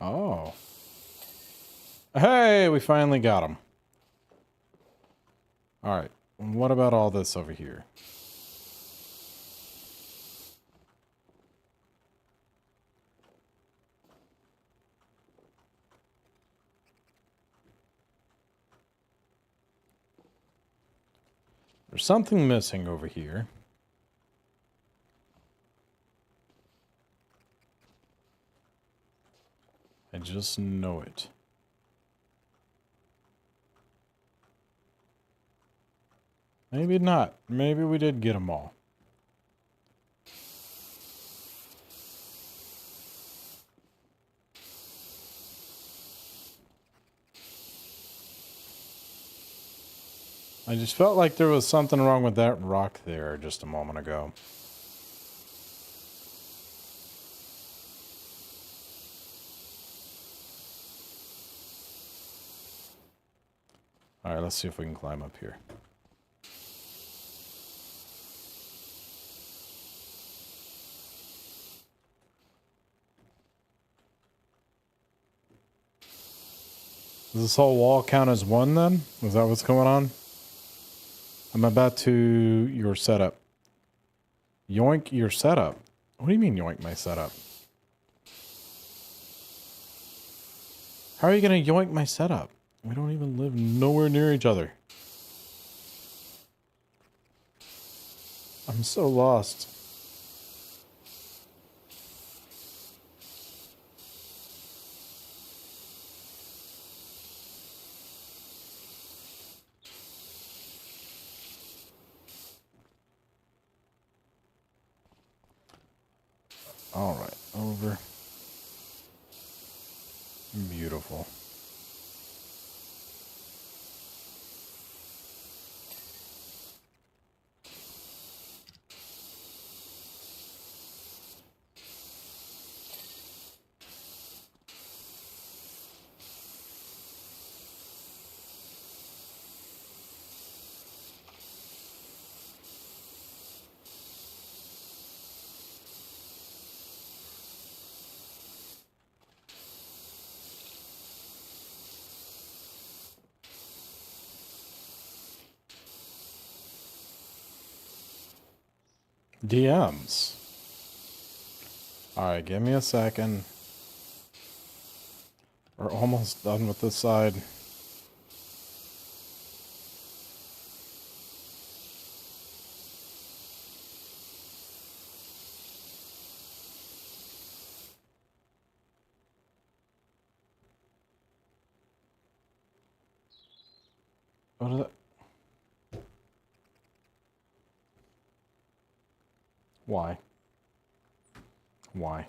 Oh. Hey, we finally got him. All right. What about all this over here? There's something missing over here. just know it. Maybe not. Maybe we did get them all. I just felt like there was something wrong with that rock there just a moment ago. Alright, let's see if we can climb up here. Does this whole wall count as one then? Is that what's going on? I'm about to your setup. Yoink your setup. What do you mean yoink my setup? How are you going to yoink my setup? We don't even live nowhere near each other. I'm so lost. All right, over. Beautiful. DMs. Alright, give me a second. We're almost done with this side. What is it? Why? Why?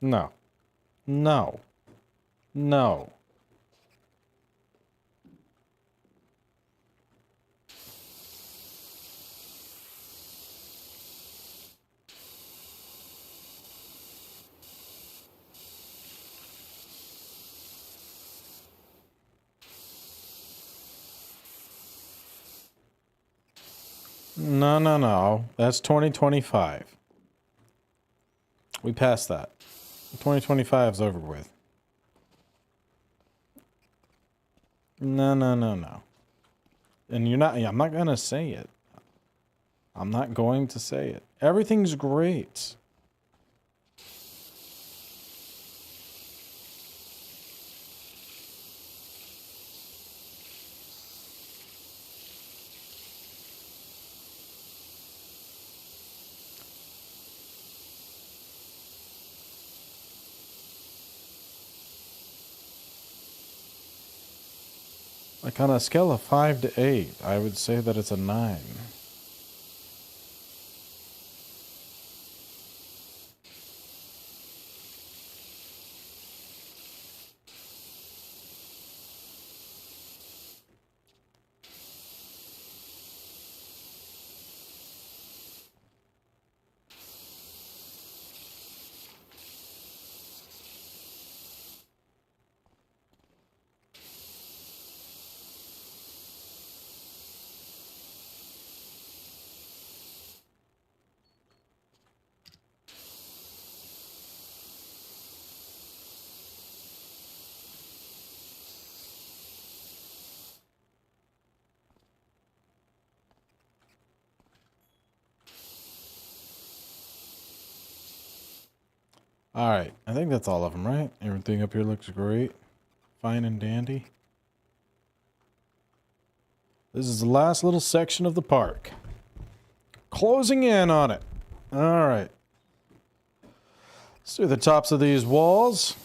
No. No. No. No, no, no. That's 2025. We passed that. 2025 is over with. No, no, no, no. And you're not, I'm not going to say it. I'm not going to say it. Everything's great. Like on a scale of 5 to 8, I would say that it's a 9. Alright, I think that's all of them, right? Everything up here looks great. Fine and dandy. This is the last little section of the park. Closing in on it. Alright. Let's do the tops of these walls.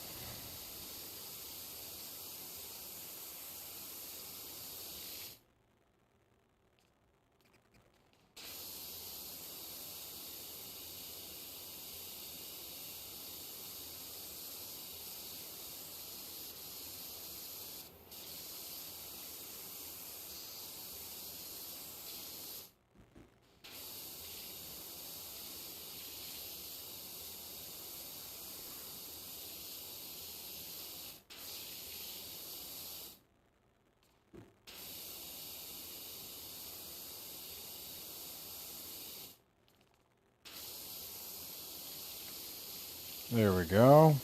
There we go.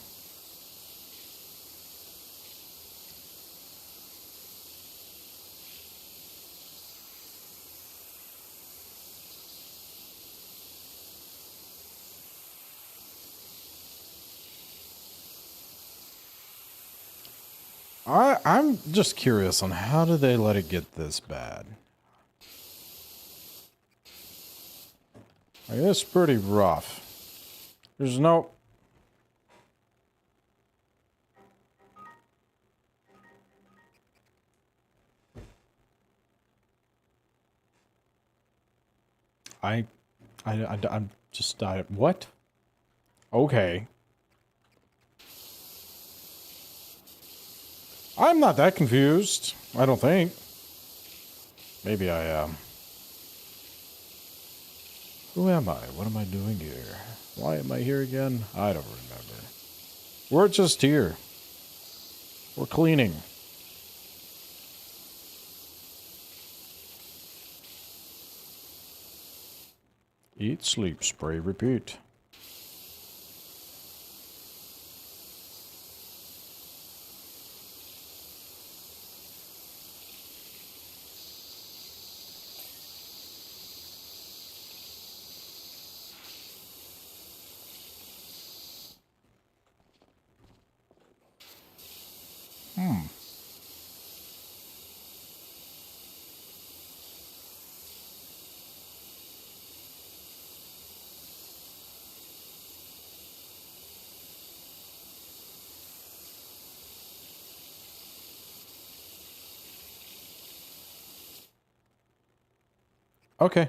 I'm just curious on how do they let it get this bad? Like, it's pretty rough. There's no... I'm just... what? Okay. I'm not that confused. I don't think. Maybe I am. Who am I? What am I doing here? Why am I here again? I don't remember. We're just here. We're cleaning. Eat, sleep, spray, repeat. Okay.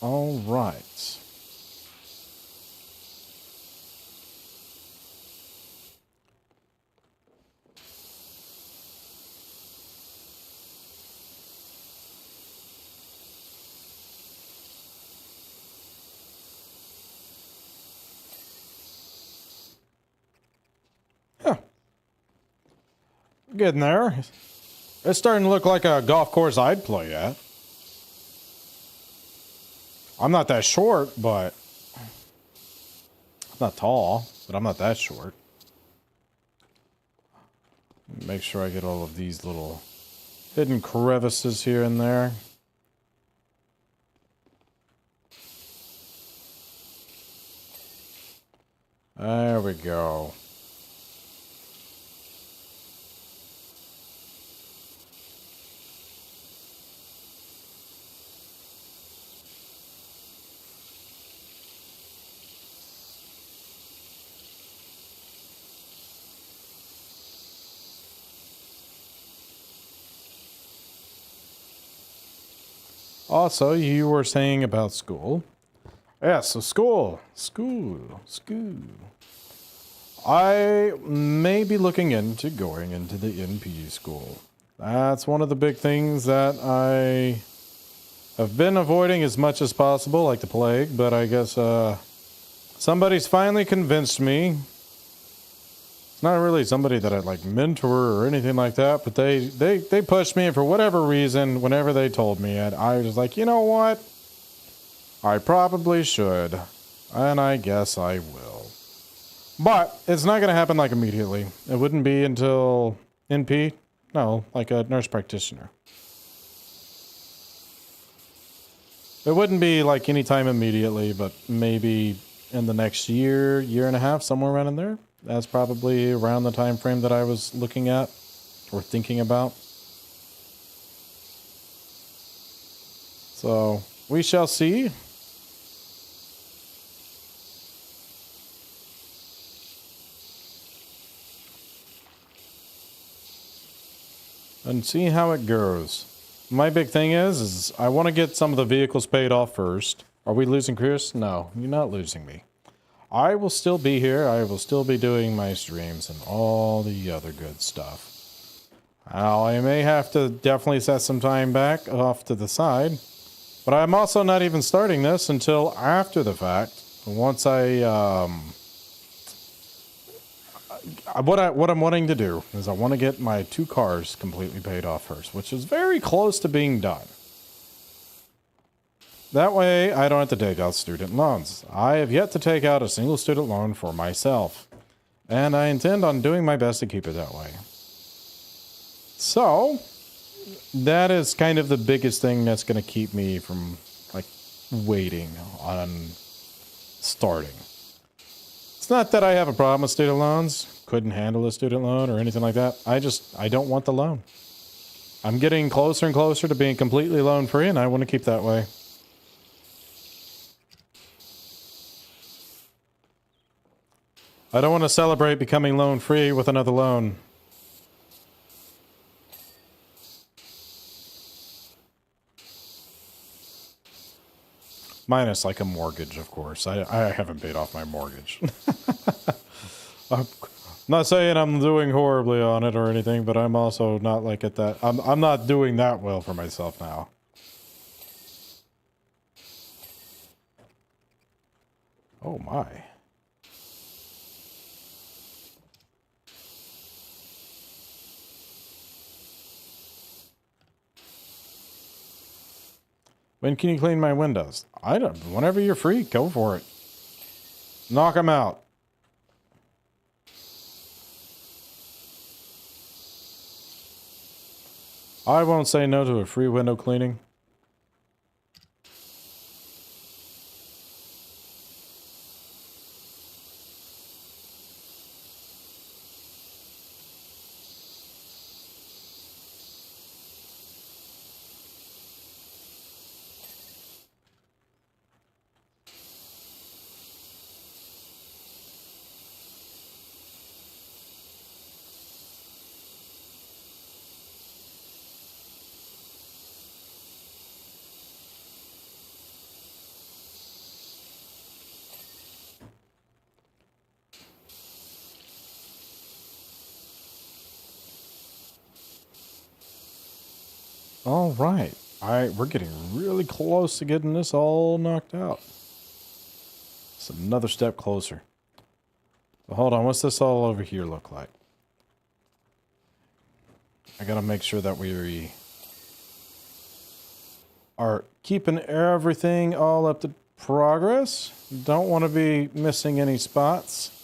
All right. Huh. Getting there. It's starting to look like a golf course I'd play at. I'm not that short, but... I'm not tall, but I'm not that short. Make sure I get all of these little hidden crevices here and there. There we go. Also, you were saying about school. Yeah, so school. I may be looking into going into the NP school. That's one of the big things that I have been avoiding as much as possible, like the plague, but I guess somebody's finally convinced me. It's not really somebody that I'd like mentor or anything like that, but they pushed me, and for whatever reason, whenever they told me it, I was like, you know what? I probably should, and I guess I will. But it's not going to happen like immediately. It wouldn't be until NP, no, like a nurse practitioner. It wouldn't be like anytime immediately, but maybe in the next year, year and a half, somewhere around in there. That's probably around the time frame that I was looking at or thinking about. So we shall see. and see how it goes. My big thing is I want to get some of the vehicles paid off first. Are we losing Chris? No, you're not losing me. I will still be here. I will still be doing my streams and all the other good stuff. Now, I may have to definitely set some time back off to the side, but I'm also not even starting this until after the fact. Once what I'm wanting to do is I want to get my 2 cars completely paid off first, which is very close to being done. That way, I don't have to take out student loans. I have yet to take out a single student loan for myself, and I intend on doing my best to keep it that way. So, that is kind of the biggest thing that's going to keep me from, like, waiting on starting. It's not that I have a problem with student loans, couldn't handle a student loan or anything like that. I don't want the loan. I'm getting closer and closer to being completely loan free, and I want to keep that way. I don't want to celebrate becoming loan free with another loan. Minus like a mortgage, of course. I haven't paid off my mortgage. I'm not saying I'm doing horribly on it or anything, but I'm also not like at that. I'm not doing that well for myself now. Oh my. When can you clean my windows? I don't. Whenever you're free, go for it. Knock them out. I won't say no to a free window cleaning. All right. We're getting really close to getting this all knocked out. It's another step closer. But hold on, what's this all over here look like? I gotta make sure that we are keeping everything all up to progress. Don't want to be missing any spots.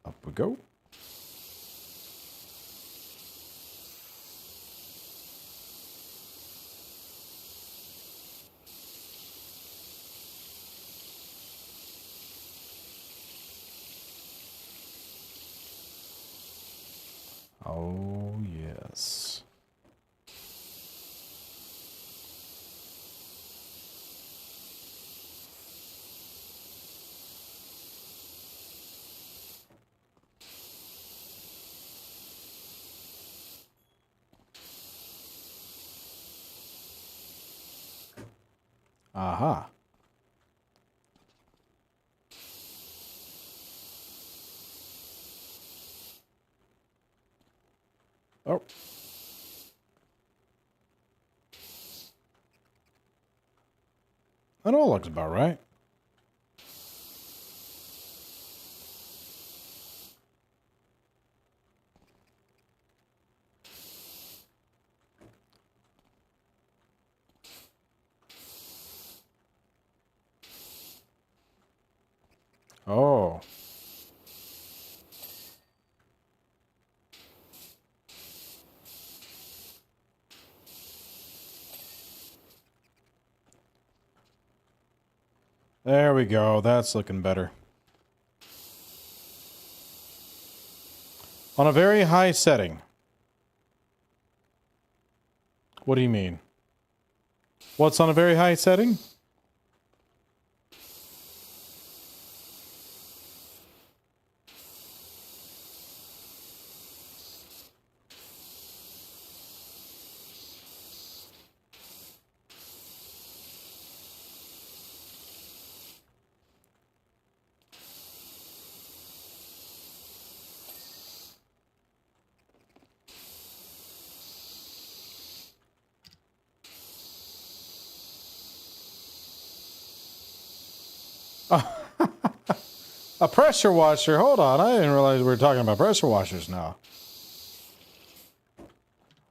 Up we go. Oh, yes. Aha. Oh. That all looks about right. Oh. There we go. That's looking better. On a very high setting. What do you mean? What's on a very high setting? A pressure washer. Hold on. I didn't realize we were talking about pressure washers now.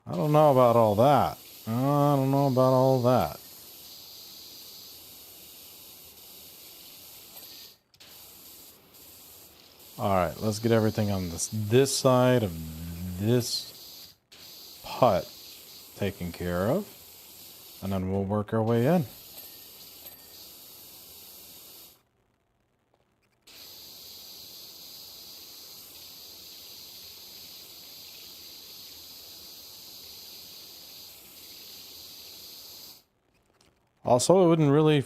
I don't know about all that. I don't know about all that. All right, let's get everything on this side of this putt taken care of. And then we'll work our way in. Also, it wouldn't really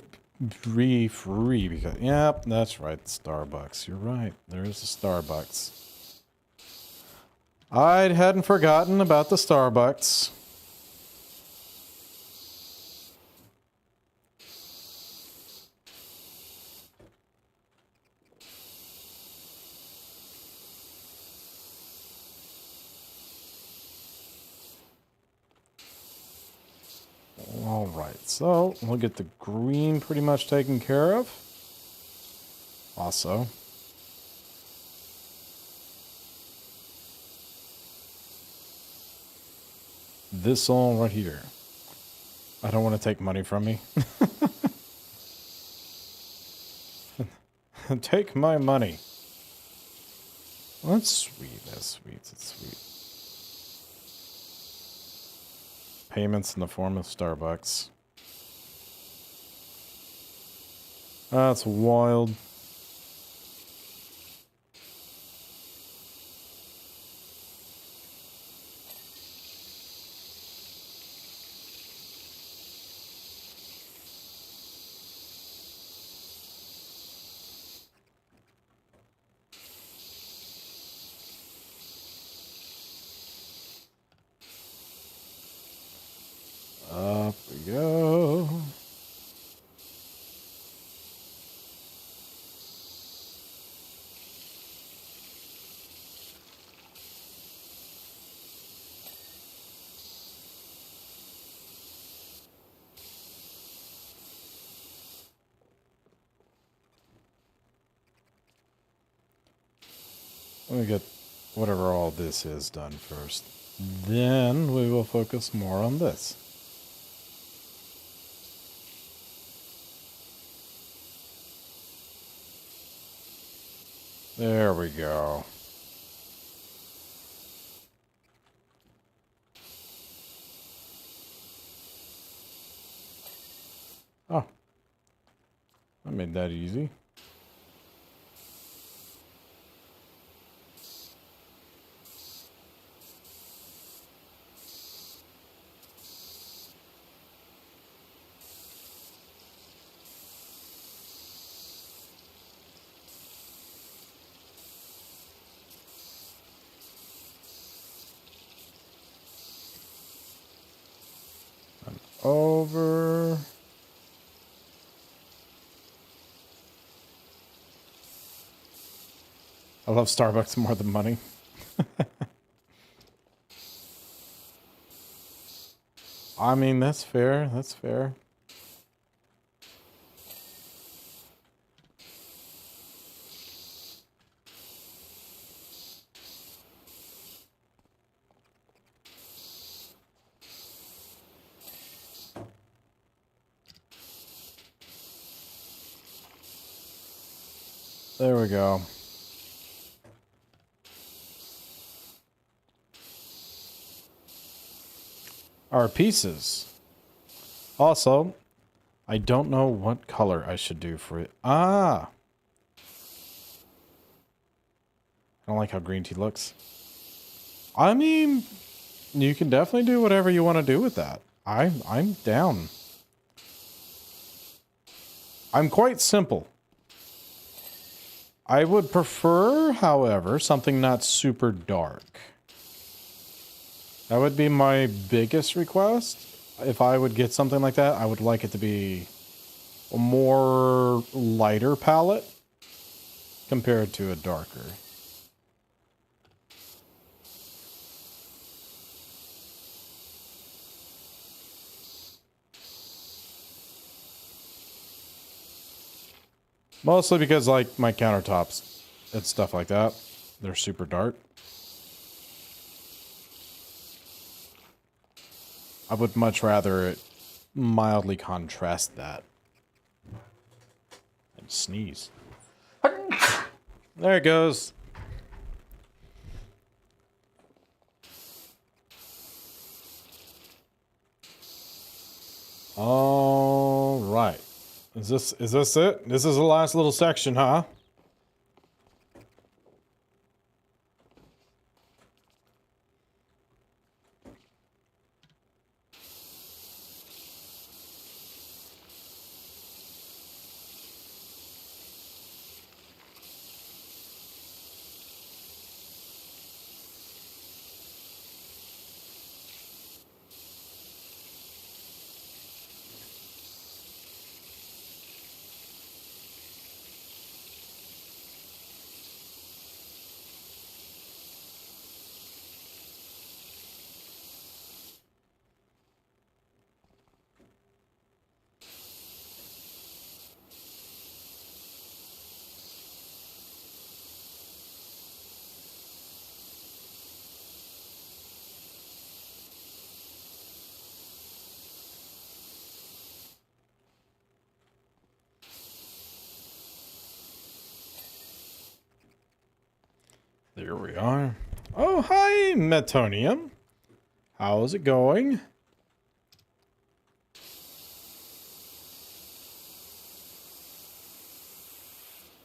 be free because, yep, that's right, Starbucks. You're right. There is a Starbucks. I hadn't forgotten about the Starbucks. All right, so we'll get the green pretty much taken care of. Also, this all right here. I don't want to take money from me. Take my money. That's sweet. That's sweet. That's sweet. Payments in the form of Starbucks. That's wild. Up we go. Let me get whatever all this is done first. Then we will focus more on this. There we go. Oh. I made that easy. Over. I love Starbucks more than money. I mean, that's fair. That's fair. There we go. Our pieces. Also, I don't know what color I should do for it. Ah! I don't like how green tea looks. I mean, you can definitely do whatever you want to do with that. I'm down. I'm quite simple. I would prefer, however, something not super dark. That would be my biggest request. If I would get something like that, I would like it to be a more lighter palette compared to a darker. Mostly because, like, my countertops and stuff like that, they're super dark. I would much rather it mildly contrast that. And sneeze. There it goes. All right. Is this it? This is the last little section, huh? There we are. Oh, hi, Metonium. How's it going?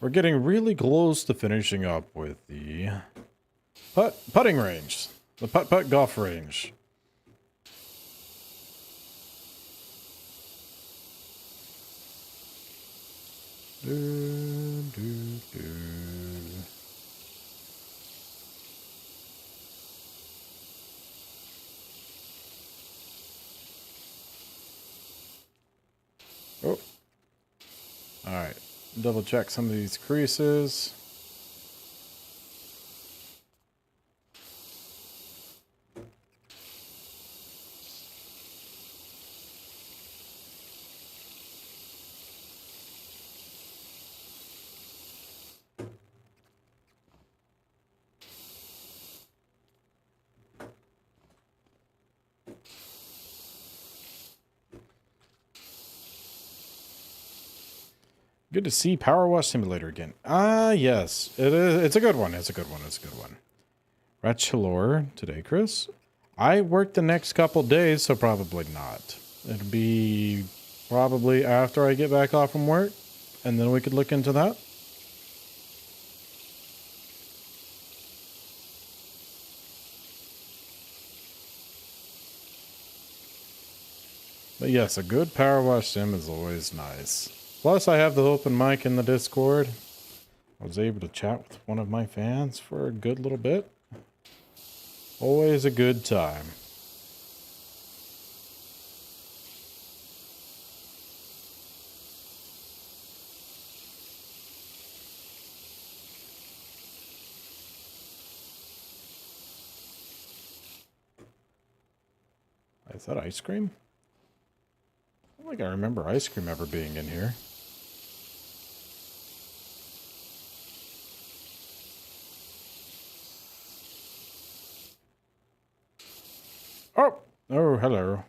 We're getting really close to finishing up with the putting range. The putt golf range. Do, do, do. Oh. Alright. Double check some of these creases. Good to see Power Wash Simulator again. Ah, yes. It is. It's a good one. It's a good one. It's a good one. Ratchalor today, Chris. I work the next couple days, so probably not. It'll be probably after I get back off from work, and then we could look into that. But yes, a good Power Wash sim is always nice. Plus, I have the open mic in the Discord. I was able to chat with one of my fans for a good little bit. Always a good time. Is that ice cream? I don't think I remember ice cream ever being in here. Oh! Oh, hello.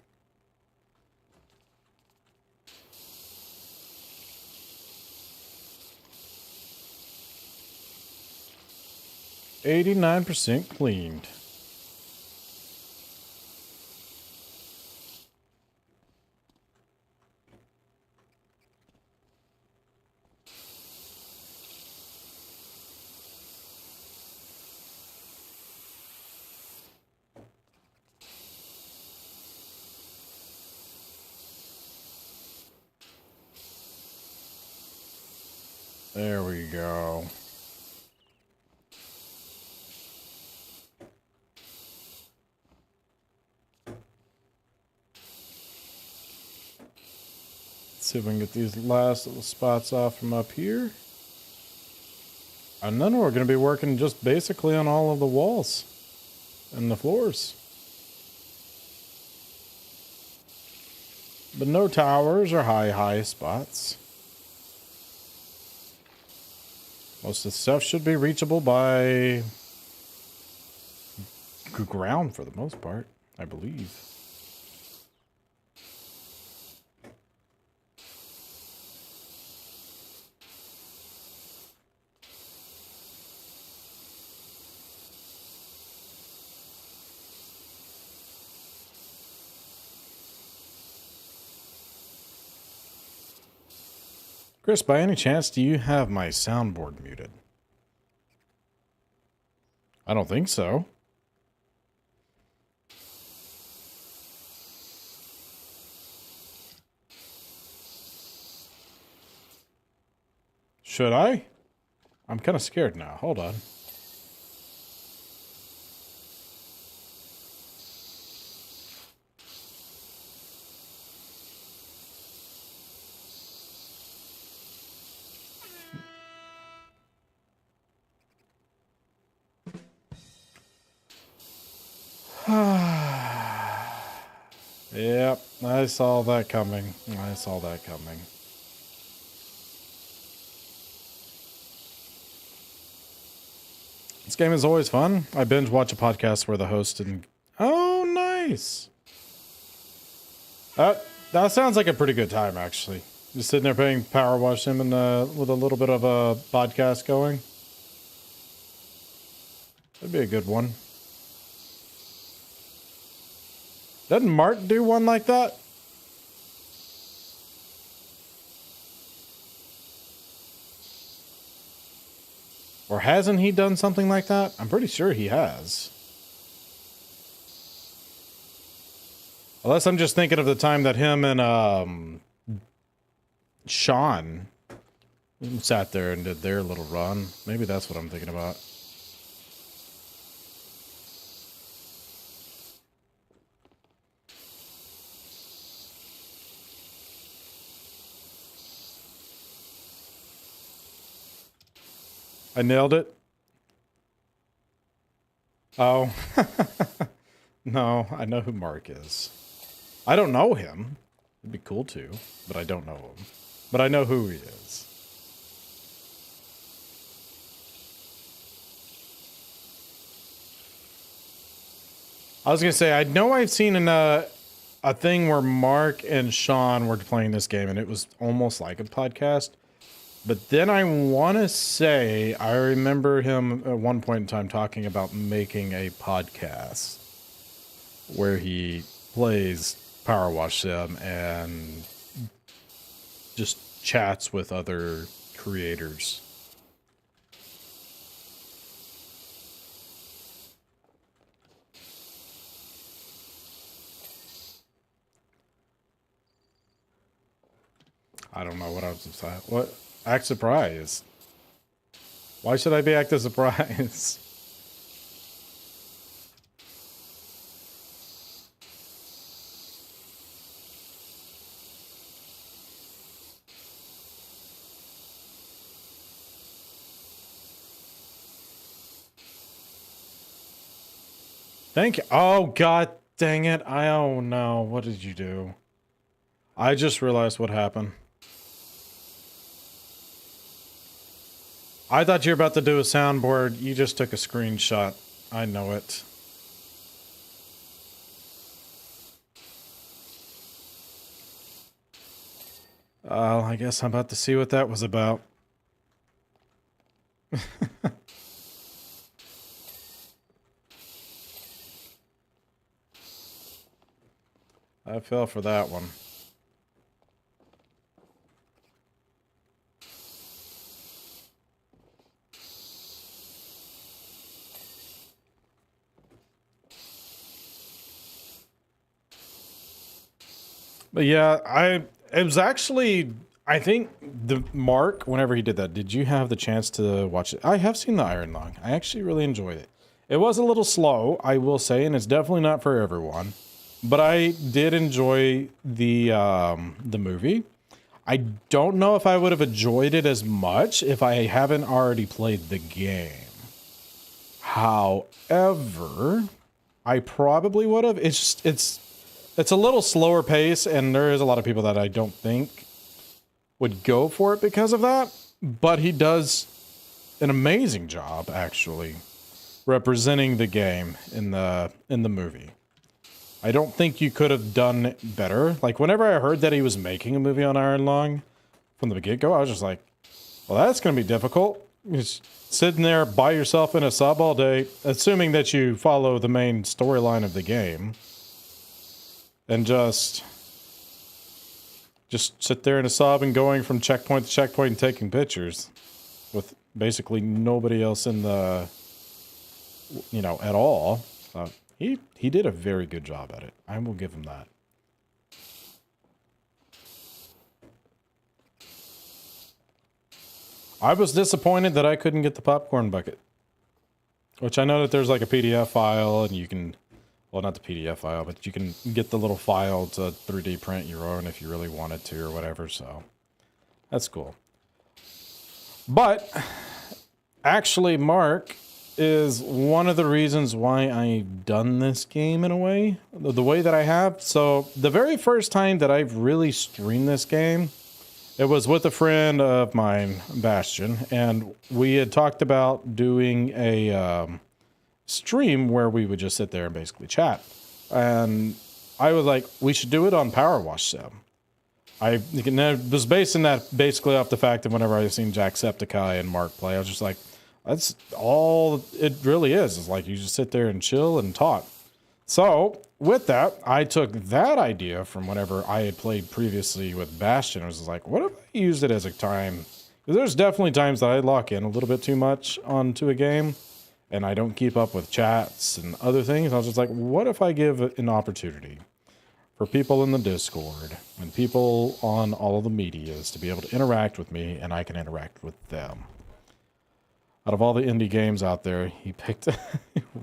"89% cleaned." There we go. Let's see if we can get these last little spots off from up here. And then we're going to be working just basically on all of the walls and the floors. But no towers or high spots. Most of the stuff should be reachable by ground for the most part, I believe. Chris, by any chance, do you have my soundboard muted? I don't think so. Should I? I'm kind of scared now. Hold on. Yep, I saw that coming. I saw that coming. This game is always fun. I binge watch a podcast where the host and... Oh, nice! That sounds like a pretty good time, actually. Just sitting there playing Powerwash Sim and with a little bit of a podcast going. That'd be a good one. Doesn't Mark do one like that? Or hasn't he done something like that? I'm pretty sure he has. Unless I'm just thinking of the time that him and Sean sat there and did their little run. Maybe that's what I'm thinking about. I nailed it. Oh. No, I know who Mark is. I don't know him. It'd be cool to, but I don't know him. But I know who he is. I was going to say, I know I've seen a thing where Mark and Sean were playing this game, and it was almost like a podcast. But then I want to say, I remember him at one point in time talking about making a podcast where he plays Powerwash Sim and just chats with other creators. I don't know what I was saying. What? Act surprised. Why should I be acting surprised? Thank you. Oh, God dang it. Oh, no. What did you do? I just realized what happened. I thought you were about to do a soundboard. You just took a screenshot. I know it. I guess I'm about to see what that was about. I fell for that one. But yeah, it was actually, I think the Mark, whenever he did that, did you have the chance to watch it? I have seen the Iron Lung. I actually really enjoyed it. It was a little slow, I will say, and it's definitely not for everyone. But I did enjoy the movie. I don't know if I would have enjoyed it as much if I haven't already played the game. However, I probably would have. It's a little slower pace, and there is a lot of people that I don't think would go for it because of that. But he does an amazing job, actually, representing the game in the movie. I don't think you could have done better. Like, whenever I heard that he was making a movie on Iron Lung from the get-go, I was just like, well, that's going to be difficult. Just sitting there by yourself in a sub all day, assuming that you follow the main storyline of the game, and just sit there in a sub and going from checkpoint to checkpoint and taking pictures with basically nobody else in the, at all. He did a very good job at it. I will give him that. I was disappointed that I couldn't get the popcorn bucket. Which I know that there's like a PDF file and you can, well, not the PDF file, but you can get the little file to 3D print your own if you really wanted to or whatever, so that's cool. But actually, Mark is one of the reasons why I've done this game in a way, the way that I have. So the very first time that I've really streamed this game, it was with a friend of mine, Bastion, and we had talked about doing a stream where we would just sit there and basically chat. And I was like, we should do it on Powerwash Sim. I was basing that basically off the fact that whenever I've seen Jacksepticeye and Mark play, I was just like, that's all it really is. It's like you just sit there and chill and talk. So with that, I took that idea from whenever I had played previously with Bastion. I was like, what if I used it as a time? Because there's definitely times that I lock in a little bit too much onto a game and I don't keep up with chats and other things. I was just like, what if I give it an opportunity for people in the Discord and people on all of the medias to be able to interact with me and I can interact with them? Out of all the indie games out there, he picked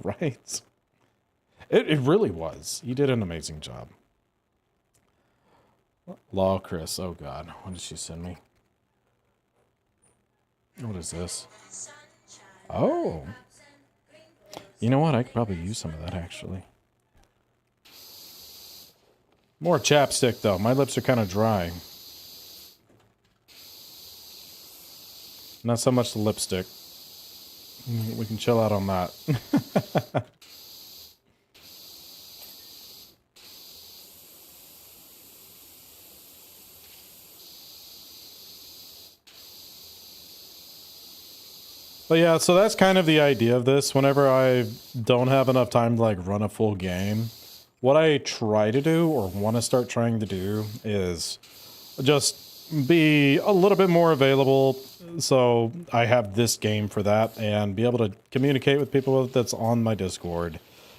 right. It really was. He did an amazing job. Law Chris. Oh, God. What did she send me? What is this? Oh. You know what? I could probably use some of that, actually. More chapstick, though. My lips are kind of dry. Not so much the lipstick. We can chill out on that. But yeah, so that's kind of the idea of this. Whenever I don't have enough time to like run a full game, what I try to do or want to start trying to do is just be a little bit more available. So I have this game for that and be able to communicate with people that's on my Discord,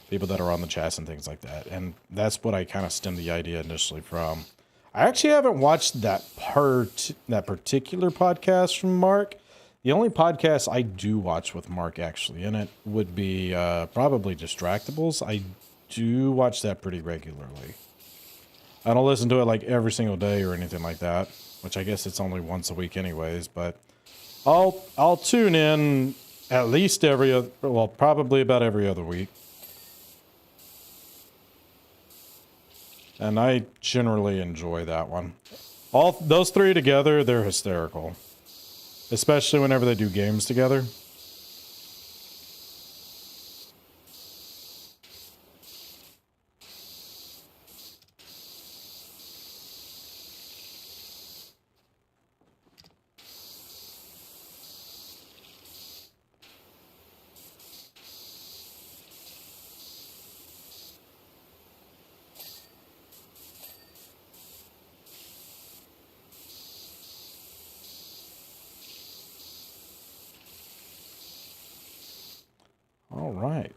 people that are on the chats and things like that. And that's what I kind of stemmed the idea initially from. I actually haven't watched that particular podcast from Mark. The only podcast I do watch with Mark actually in it would be probably Distractables. I do watch that pretty regularly. I don't listen to it like every single day or anything like that, which I guess it's only once a week anyways, but I'll tune in at least probably about every other week. And I generally enjoy that one. All those three together, they're hysterical. Especially whenever they do games together. All right.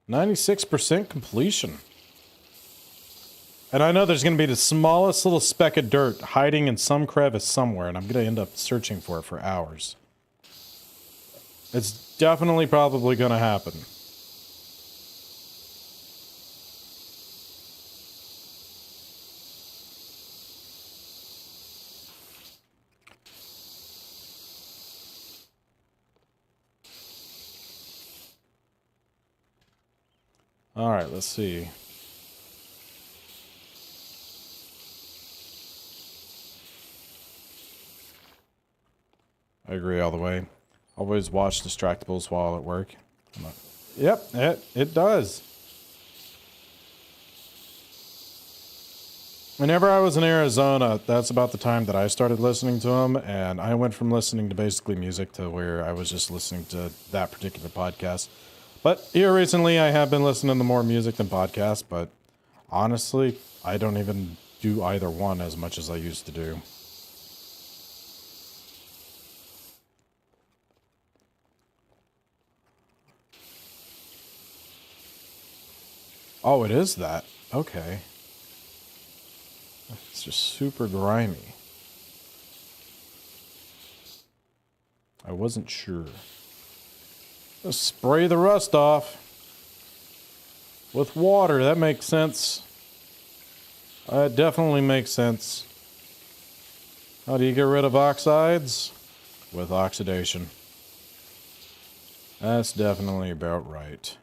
96% completion. And I know there's going to be the smallest little speck of dirt hiding in some crevice somewhere, and I'm going to end up searching for it for hours. It's definitely probably going to happen. Alright, let's see. I agree all the way. Always watch distractables while at work. Yep, it does. Whenever I was in Arizona, that's about the time that I started listening to them, and I went from listening to basically music to where I was just listening to that particular podcast. But here recently, I have been listening to more music than podcasts, but honestly, I don't even do either one as much as I used to do. Oh, it is that. Okay. It's just super grimy. I wasn't sure. Just spray the rust off with water. That makes sense. It definitely makes sense. How do you get rid of oxides? With oxidation. That's definitely about right.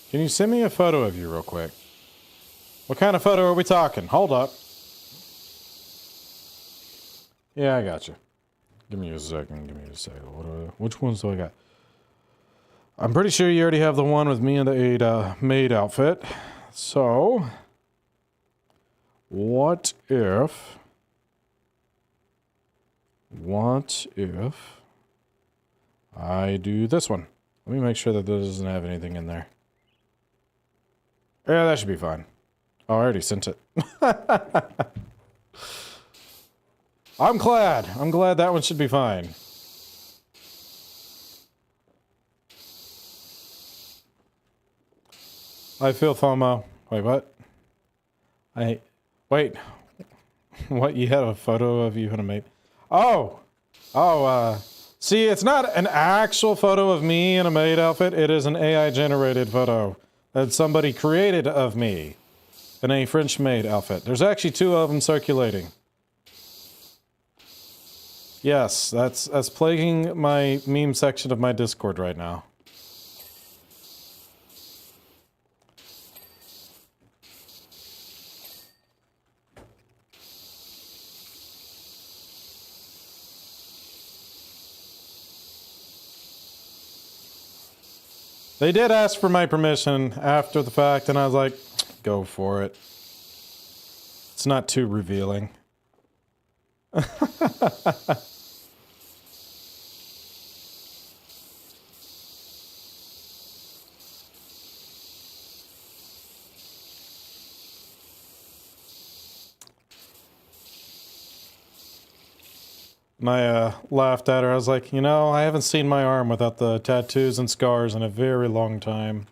Can you send me a photo of you real quick? What kind of photo are we talking? Hold up. Yeah, I got you. Give me a second. Which ones do I got? I'm pretty sure you already have the one with me in the maid outfit. So, what if I do this one? Let me make sure that this doesn't have anything in there. Yeah, that should be fine. Oh, I already sent it. I'm glad. I'm glad that one should be fine. I feel FOMO. Wait, what? Wait. What, you had a photo of you and a mate? Oh! See, it's not an actual photo of me in a maid outfit. It is an AI-generated photo that somebody created of me in a French maid outfit. There's actually 2 of them circulating. Yes, that's plaguing my meme section of my Discord right now. They did ask for my permission after the fact, and I was like, go for it. It's not too revealing. I laughed at her. I was like, you know, I haven't seen my arm without the tattoos and scars in a very long time.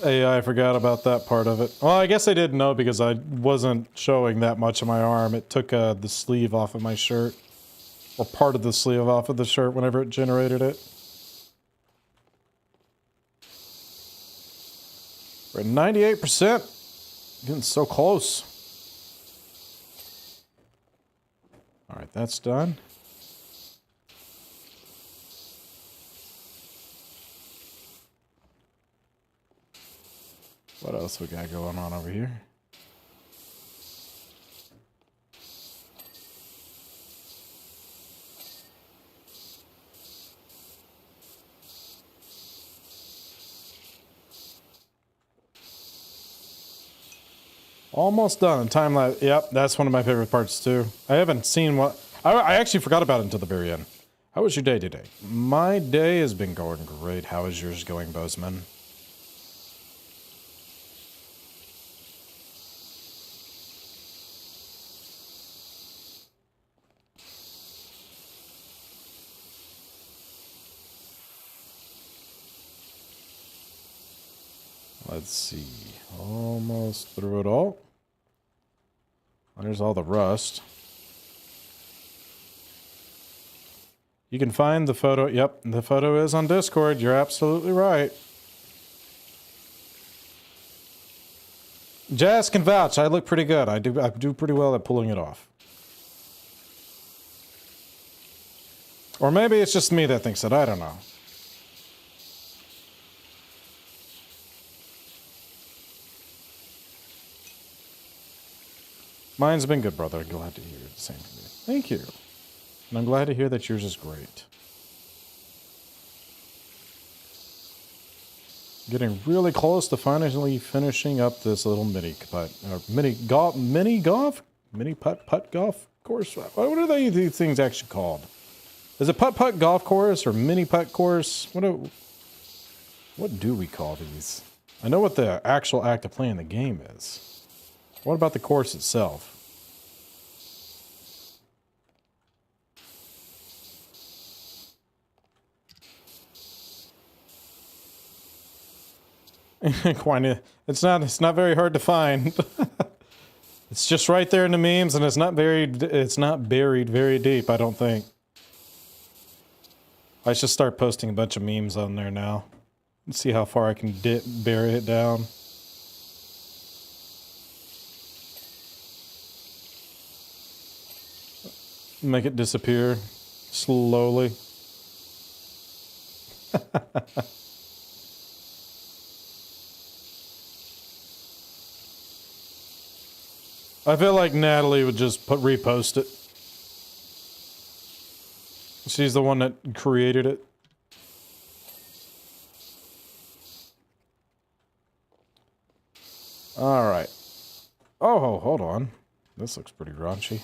AI forgot about that part of it. Well, I guess I didn't know because I wasn't showing that much of my arm. It took the sleeve off of my shirt. Or part of the sleeve off of the shirt whenever it generated it. We're at 98%. Getting so close. Alright, that's done. What else we got going on over here? Almost done. Time lapse. Yep, that's one of my favorite parts too. I haven't seen what... I actually forgot about it until the very end. How was your day today? My day has been going great. How is yours going, Bozeman? Let's see. Almost through it all. There's all the rust. You can find the photo. Yep, the photo is on Discord. You're absolutely right. Jazz can vouch. I look pretty good. I do pretty well at pulling it off. Or maybe it's just me that thinks it. I don't know. Mine's been good, brother. Glad to hear the same from you. Thank you. And I'm glad to hear that yours is great. Getting really close to finally finishing up this little mini putt golf course. What are these things actually called? Is it putt golf course or mini putt course? What do we call these? I know what the actual act of playing the game is. What about the course itself? It's not very hard to find. It's just right there in the memes, and it's not buried very deep, I don't think. I should start posting a bunch of memes on there now. Let's see how far I can bury it down. Make it disappear slowly. I feel like Natalie would just repost it. She's the one that created it. All right. Oh, hold on. This looks pretty raunchy.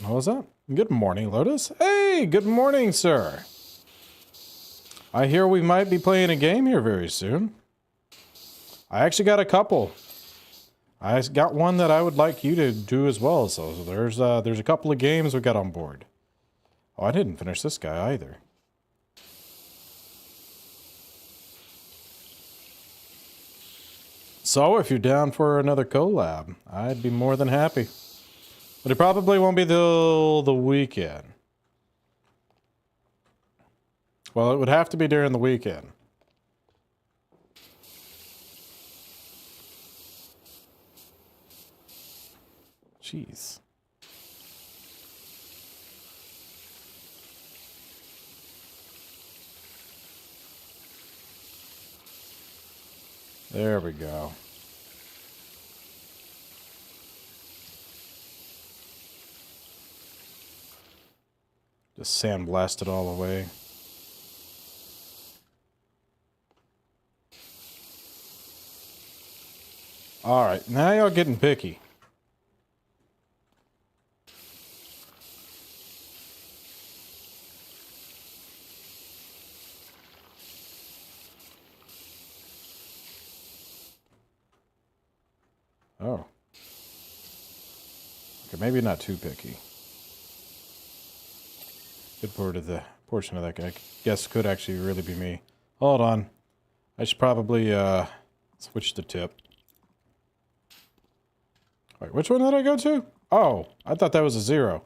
What was that? Good morning, Lotus. Hey, good morning, sir. I hear we might be playing a game here very soon. I actually got a couple. I got one that I would like you to do as well. So there's a couple of games we got on board. Oh, I didn't finish this guy either. So if you're down for another collab, I'd be more than happy. But it probably won't be till the weekend. Well, it would have to be during the weekend. Jeez. There we go. Just sandblast it all away. All right, now y'all getting picky. Oh. Okay, maybe not too picky. Good portion of that guy. I guess could actually really be me. Hold on. I should probably switch the tip. Wait, which one did I go to? Oh, I thought that was a 0.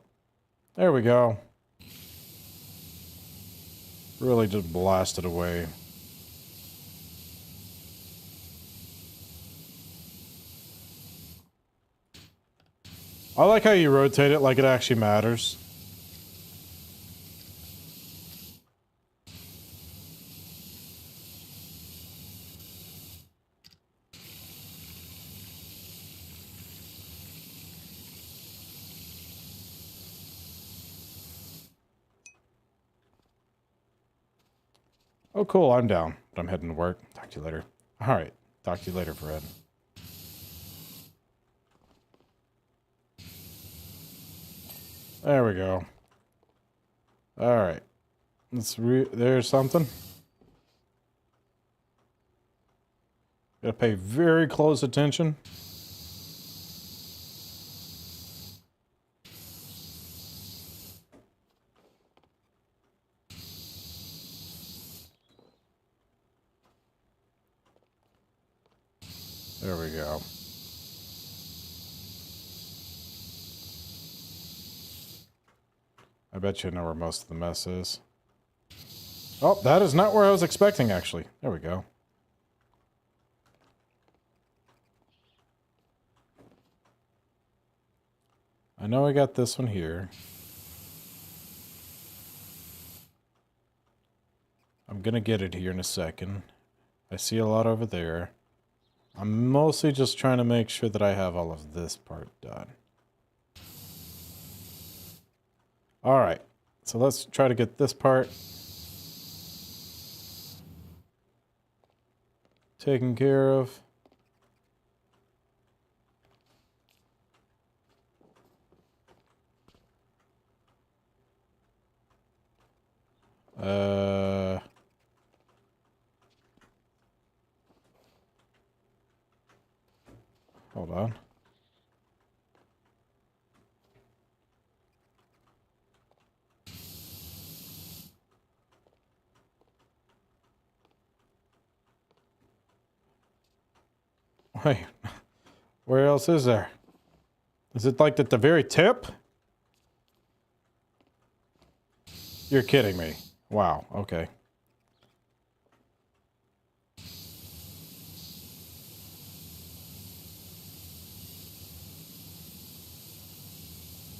There we go. Really just blasted away. I like how you rotate it like it actually matters. Oh, cool. I'm down. But I'm heading to work. Talk to you later. All right. Talk to you later, Fred. There we go. All right. There's something. Gotta pay very close attention. There we go. I bet you know where most of the mess is. Oh, that is not where I was expecting, actually. There we go. I know I got this one here. I'm gonna get it here in a second. I see a lot over there. I'm mostly just trying to make sure that I have all of this part done. Alright, so let's try to get this part taken care of. Hold on. Wait, where else is there? Is it like at the very tip? You're kidding me. Wow, okay.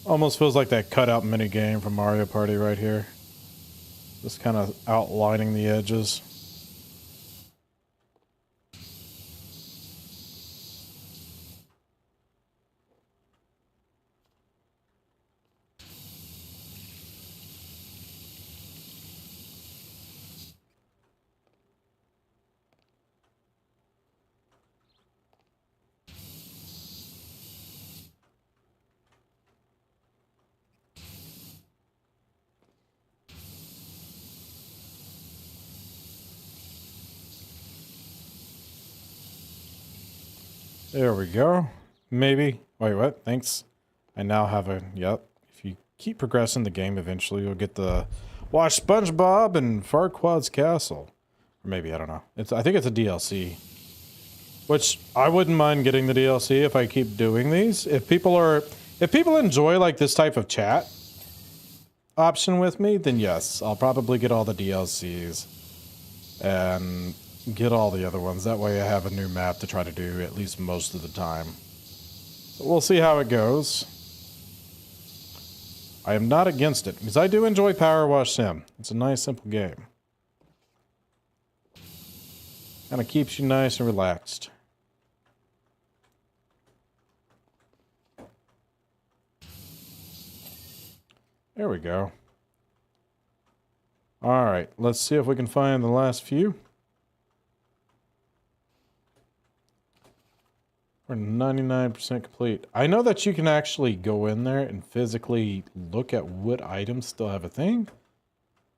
Almost feels like that cutout mini game from Mario Party right here. Just kind of outlining the edges. There we go. Maybe. Wait, what? Thanks. I now have a... Yep. If you keep progressing the game, eventually you'll get the Wash SpongeBob and Farquaad's Castle. Or maybe, I don't know. I think it's a DLC. Which, I wouldn't mind getting the DLC if I keep doing these. If people enjoy, like, this type of chat option with me, then yes. I'll probably get all the DLCs. And... get all the other ones. That way I have a new map to try to do at least most of the time. So we'll see how it goes. I am not against it, because I do enjoy Power Wash Sim. It's a nice, simple game. Kind of keeps you nice and relaxed. There we go. Alright, let's see if we can find the last few. We're 99% complete. I know that you can actually go in there and physically look at what items still have a thing.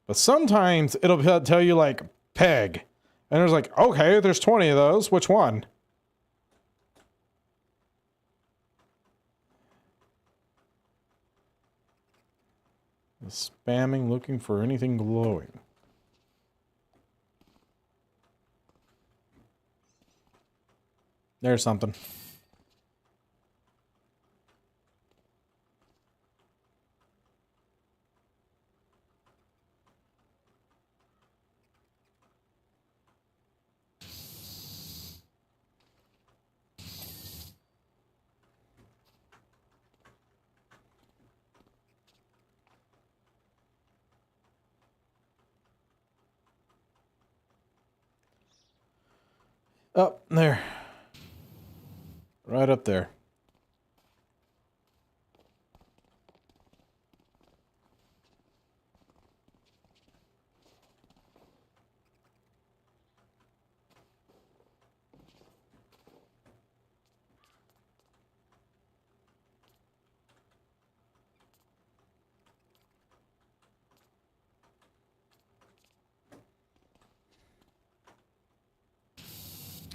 But sometimes it'll tell you like peg. And there's like, okay, there's 20 of those. Which one? Spamming looking for anything glowing. There's something. Up there. Right up there.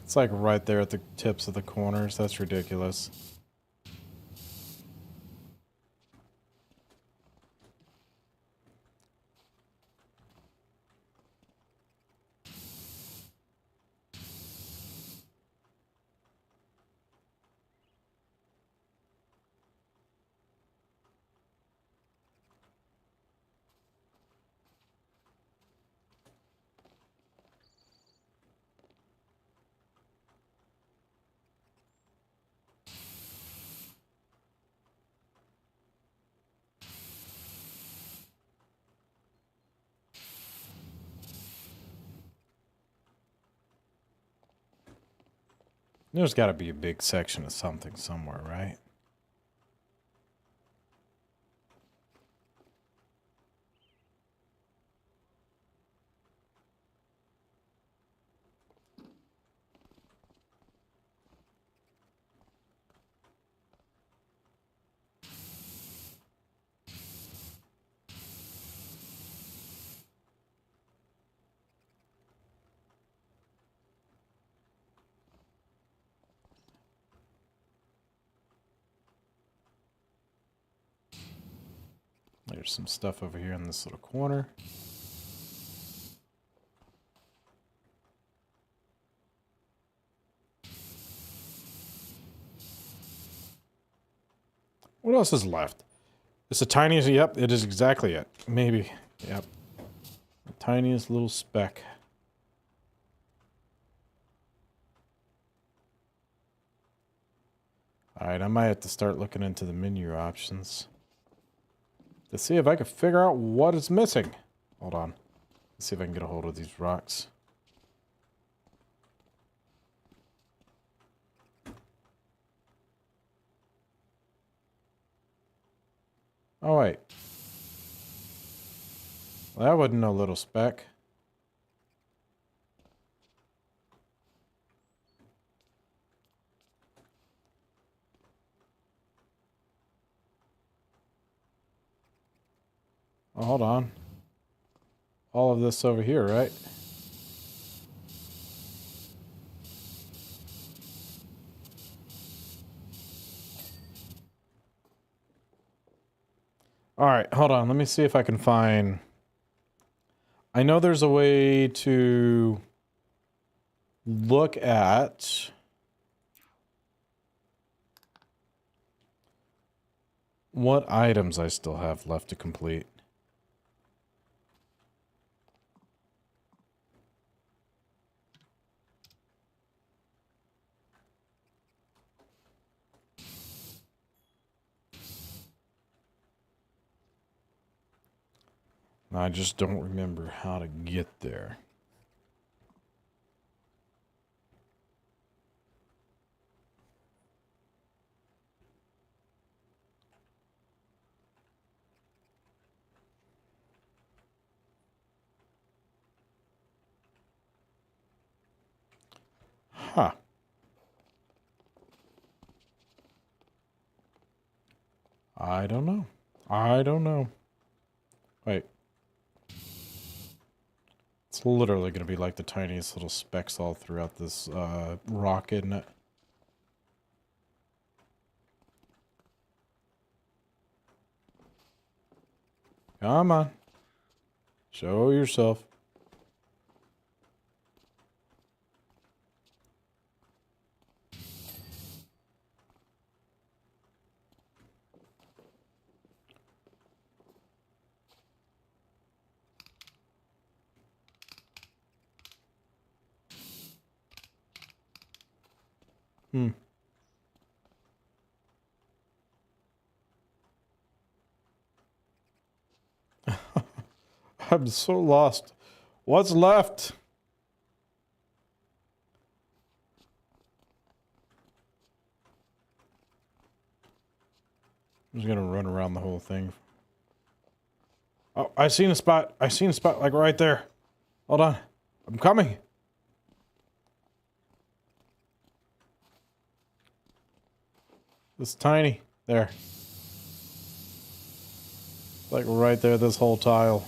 It's like right there at the tips of the corners. That's ridiculous. There's got to be a big section of something somewhere, right? There's some stuff over here in this little corner. What else is left? It's the tiniest. Yep, it is exactly it. Maybe. Yep. The tiniest little speck. Alright, I might have to start looking into the menu options to see if I can figure out what is missing. Hold on. Let's see if I can get a hold of these rocks. Oh, wait. Well, that wasn't no little speck. Oh, hold on. All of this over here, right? Alright, hold on. Let me see if I can find... I know there's a way to look at... what items I still have left to complete. I just don't remember how to get there. Huh. I don't know. I don't know. Wait. It's literally going to be like the tiniest little specks all throughout this rock, isn't it? Come on. Show yourself. Hmm. I'm so lost. What's left? I'm just gonna run around the whole thing. Oh, I seen a spot. I seen a spot like right there. Hold on. I'm coming. It's tiny. There. Like right there, this whole tile.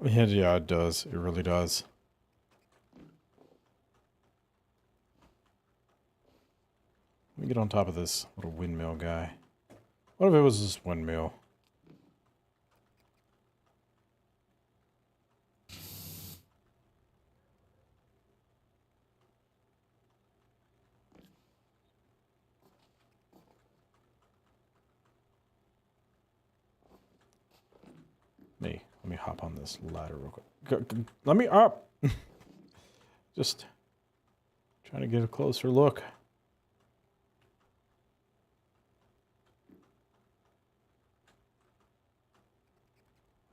Yeah, it does. It really does. Let me get on top of this little windmill guy. What if it was this windmill? Let me hop on this ladder real quick. Let me up! Just trying to get a closer look.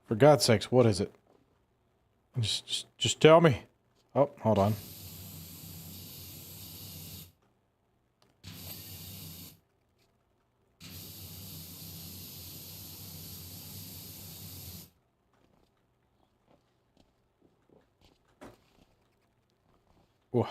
For God's sakes, what is it? Just tell me. Oh, hold on. Ooh.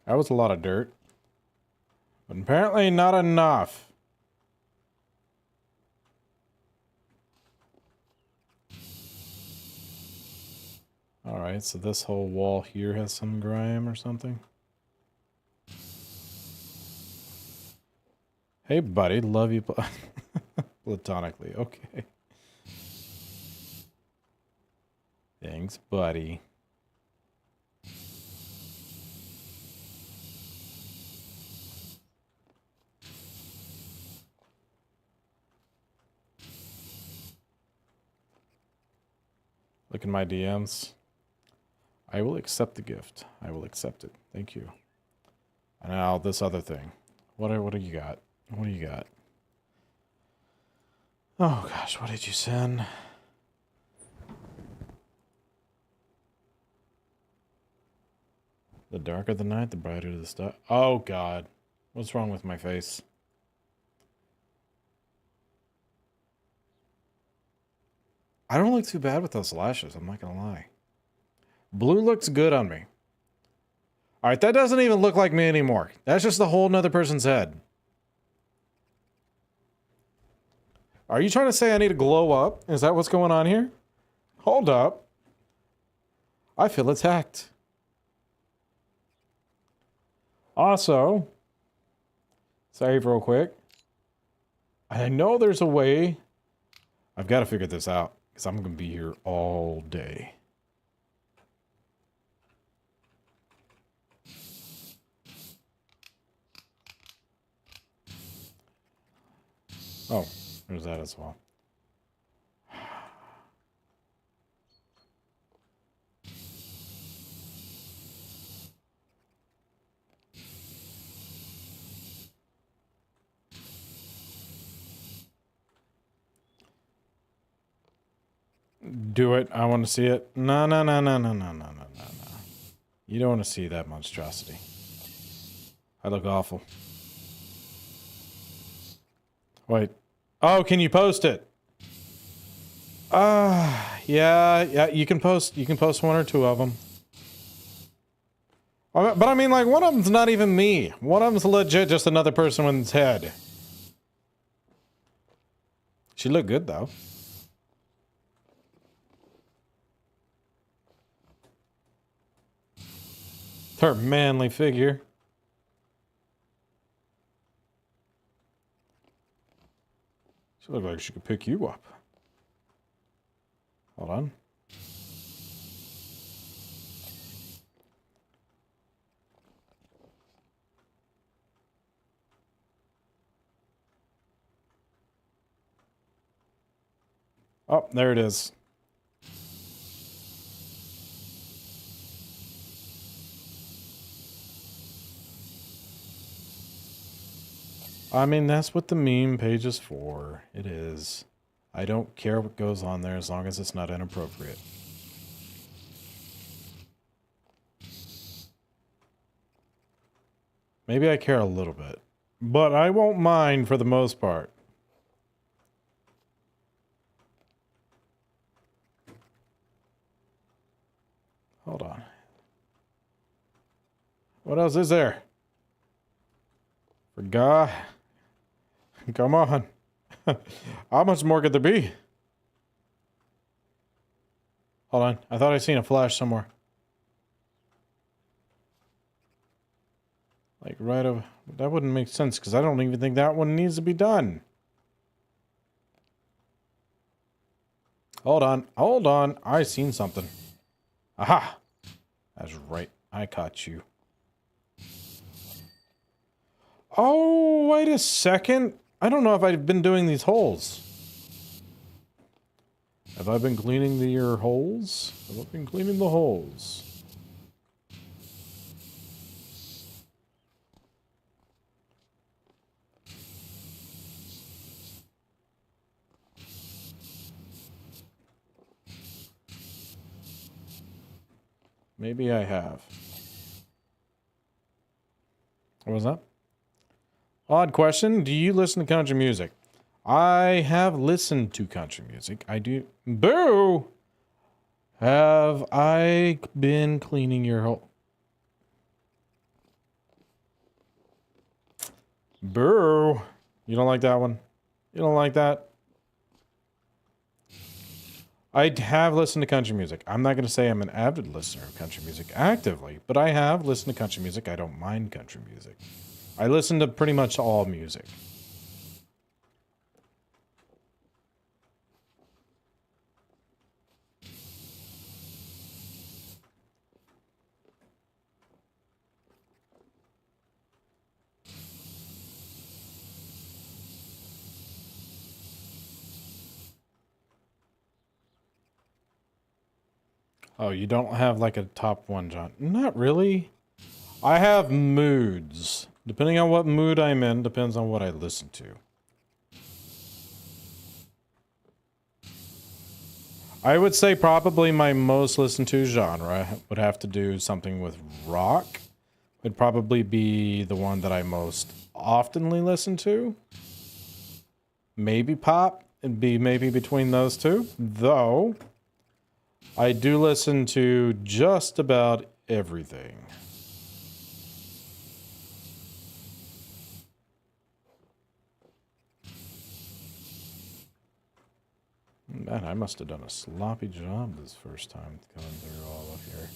That was a lot of dirt. But apparently not enough. Alright, so this whole wall here has some grime or something. Hey, buddy. Love you platonically. Okay. Thanks, buddy. Look in my DMs. I will accept the gift. I will accept it. Thank you. And now this other thing. What do you got? What do you got? Oh gosh, what did you send? The darker the night, the brighter the star. Oh god. What's wrong with my face? I don't look too bad with those lashes, I'm not gonna lie. Blue looks good on me. Alright, that doesn't even look like me anymore. That's just a whole nother person's head. Are you trying to say I need to glow up? Is that what's going on here? Hold up. I feel attacked. Also, save real quick. I know there's a way. I've got to figure this out because I'm going to be here all day. Oh, there's that as well. Do it. I want to see it. No. You don't want to see that monstrosity. I look awful. Wait. Oh, can you post it? Yeah, you can post one or two of them. But I mean, like, one of them's not even me. One of them's legit just another person with his head. She looked good, though. Her manly figure. She looked like she could pick you up. Hold on. Oh, there it is. I mean, that's what the meme page is for. It is. I don't care what goes on there as long as it's not inappropriate. Maybe I care a little bit, but I won't mind for the most part. Hold on. What else is there? For God. Come on. How much more could there be? Hold on. I thought I seen a flash somewhere. Like right over... That wouldn't make sense because I don't even think that one needs to be done. Hold on. Hold on. I seen something. Aha! That's right. I caught you. Oh, wait a second. I don't know if I've been doing these holes. Have I been cleaning your holes? Have I been cleaning the holes? Maybe I have. What was that? Odd question. Do you listen to country music? I have listened to country music. I do. Boo! Have I been cleaning your hole? Boo! You don't like that one? You don't like that? I have listened to country music. I'm not going to say I'm an avid listener of country music actively, but I have listened to country music. I don't mind country music. I listen to pretty much all music. Oh, you don't have like a top one, John? Not really. I have moods. Depending on what mood I'm in, depends on what I listen to. I would say probably my most listened to genre would have to do something with rock. Would probably be the one that I most oftenly listen to. Maybe pop. It'd be maybe between those two. Though, I do listen to just about everything. Man, I must have done a sloppy job this first time going through all of here.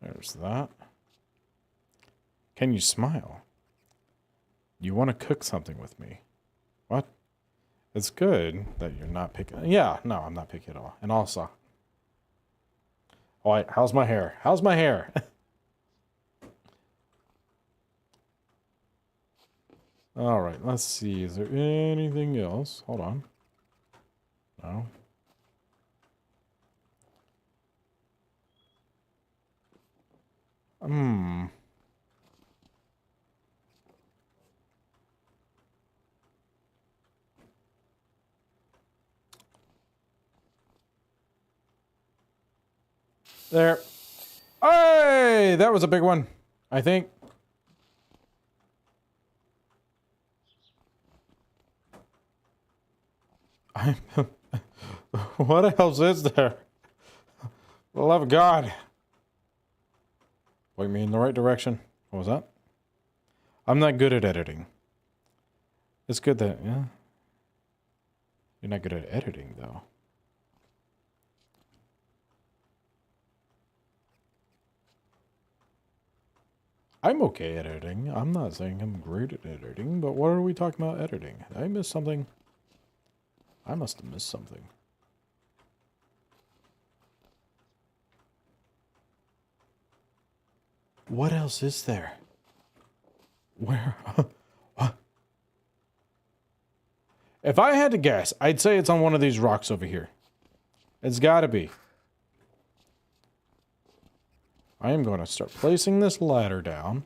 There's that. Can you smile? You want to cook something with me? What? It's good that you're not picking. Yeah, no, I'm not picking at all. And also, all right, how's my hair? How's my hair? All right, let's see. Is there anything else? Hold on. No. Hmm. There. Hey, that was a big one, I think. What else is there? For the love of God. Point me in the right direction. What was that? I'm not good at editing. It's good that, yeah. You're not good at editing, though. I'm okay at editing. I'm not saying I'm great at editing, but what are we talking about editing? Did I miss something? I must have missed something. What else is there? Where? If I had to guess, I'd say it's on one of these rocks over here. It's gotta be. I am going to start placing this ladder down.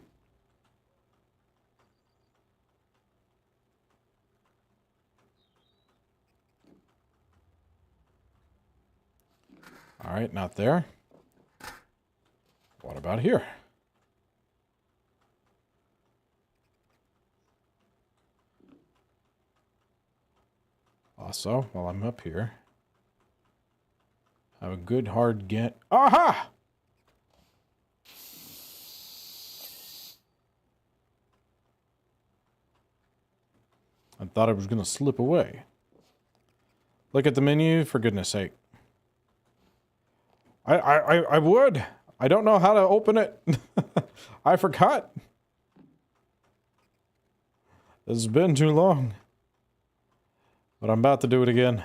All right, not there. What about here? Also, while I'm up here, have a good hard get. Aha! I thought it was going to slip away. Look at the menu, for goodness sake. I would. I don't know how to open it. I forgot. It's been too long. But I'm about to do it again.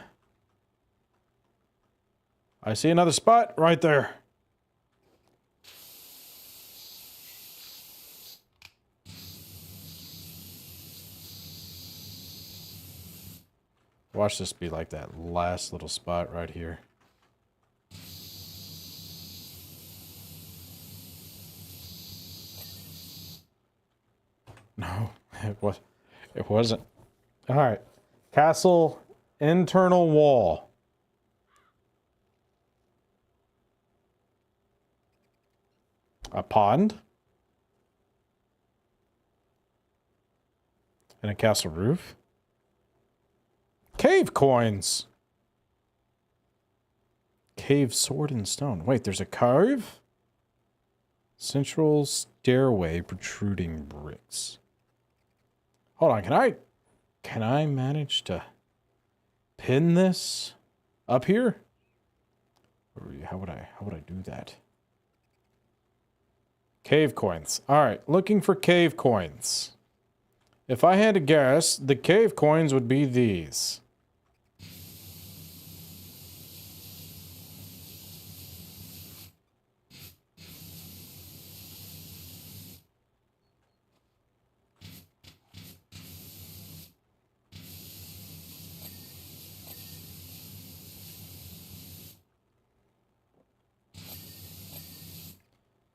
I see another spot right there. Watch this be like that last little spot right here. No, it wasn't. All right. Castle internal wall. A pond. And a castle roof. Cave coins. Cave sword and stone. Wait, there's a cave? Central stairway protruding bricks. Hold on, can I manage to pin this up here? Or how would I do that? Cave coins. All right, looking for cave coins. If I had to guess, the cave coins would be these.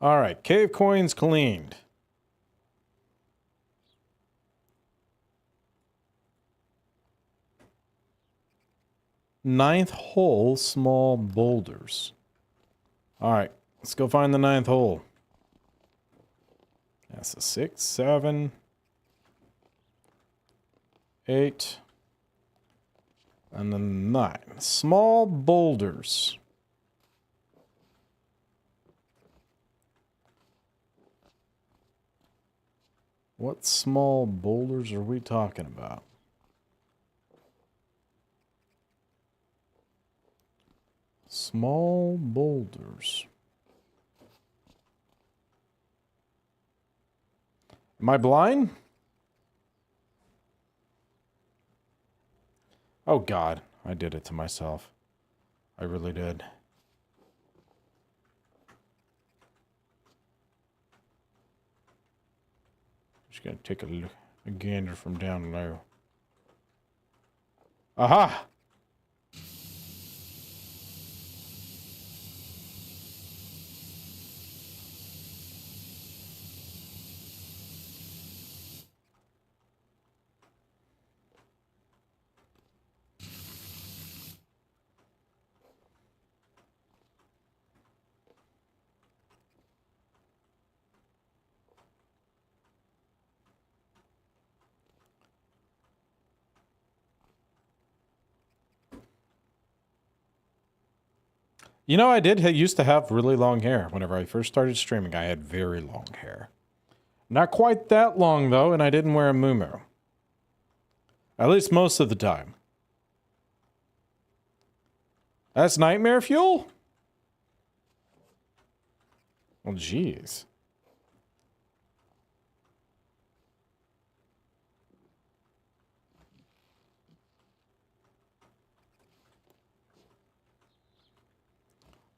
All right, cave coins cleaned. Ninth hole, small boulders. All right, let's go find the ninth hole. That's a 6, 7, 8, and then 9. Small boulders. What small boulders are we talking about? Small boulders. Am I blind? Oh God, I did it to myself. I really did. Just gonna take a gander from down low. Aha! You know, I used to have really long hair. Whenever I first started streaming, I had very long hair. Not quite that long, though, and I didn't wear a muumuu. At least most of the time. That's nightmare fuel? Well, jeez.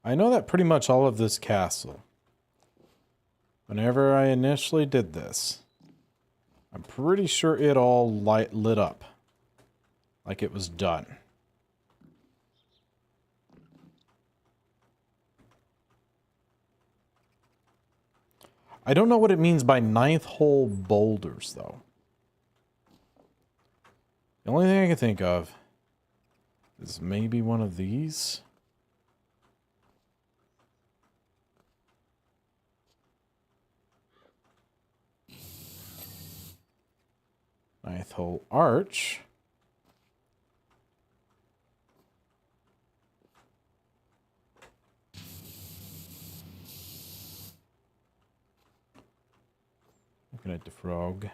I know that pretty much all of this castle. Whenever I initially did this, I'm pretty sure it all lit up. Like it was done. I don't know what it means by ninth hole boulders, though. The only thing I can think of is maybe one of these. Ninth hole arch. Looking at the frog.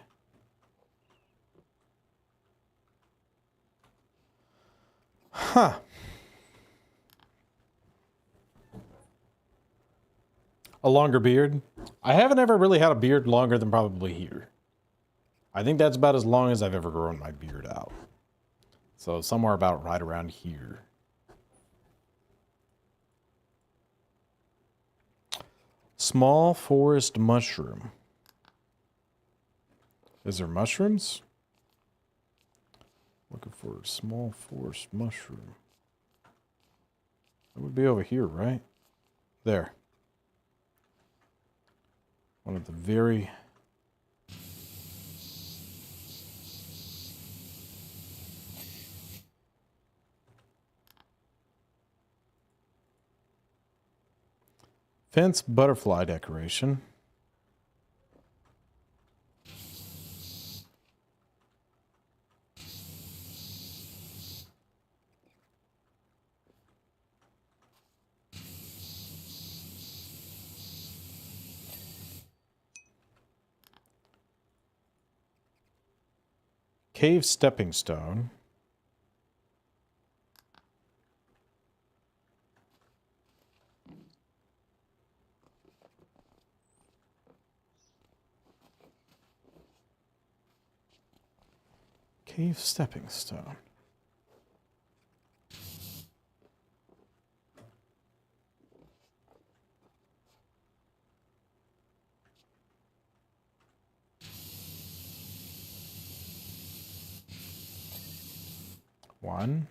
Huh. A longer beard? I haven't ever really had a beard longer than probably here. I think that's about as long as I've ever grown my beard out. So somewhere about right around here. Small forest mushroom. Is there mushrooms? Looking for a small forest mushroom. That would be over here, right? There. One of the very... Fence butterfly decoration. Cave stepping stone. Cave stepping stone. One.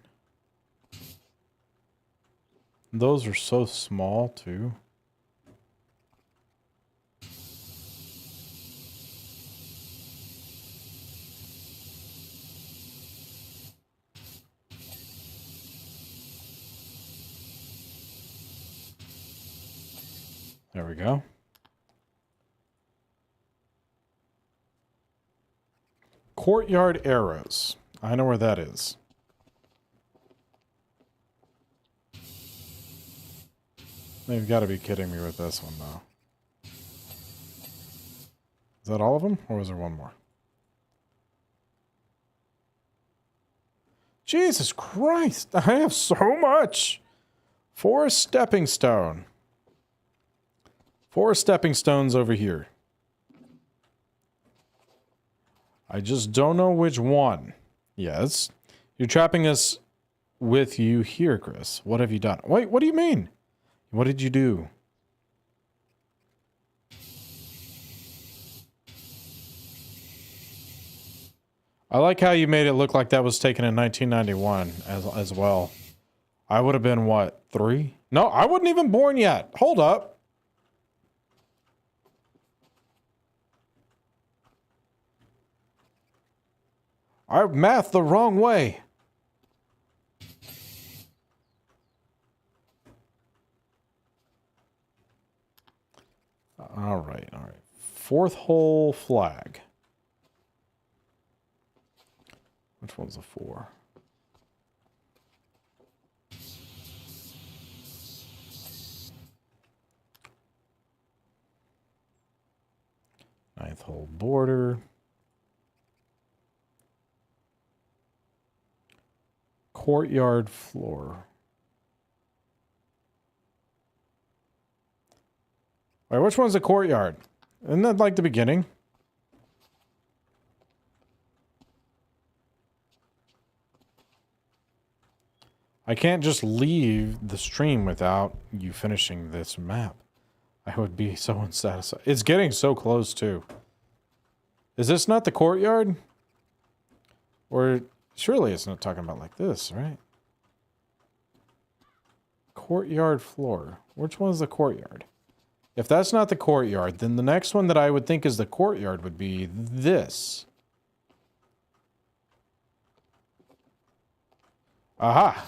Those are so small, too. There we go. Courtyard arrows. I know where that is. They've got to be kidding me with this one, though. Is that all of them? Or was there one more? Jesus Christ! I have so much! 4 stepping stone. 4 stepping stones over here. I just don't know which one. Yes. You're trapping us with you here, Chris. What have you done? Wait, what do you mean? What did you do? I like how you made it look like that was taken in 1991 as well. I would have been, what, 3? No, I wasn't even born yet. Hold up. I mathed the wrong way. All right, all right. 4th hole flag. Which one's a 4? Ninth hole border. Courtyard floor. Wait, which one's the courtyard? Isn't that like the beginning? I can't just leave the stream without you finishing this map. I would be so unsatisfied. It's getting so close, too. Is this not the courtyard? Or surely it's not talking about like this, right? Courtyard floor. Which one is the courtyard? If that's not the courtyard, then the next one that I would think is the courtyard would be this. Aha!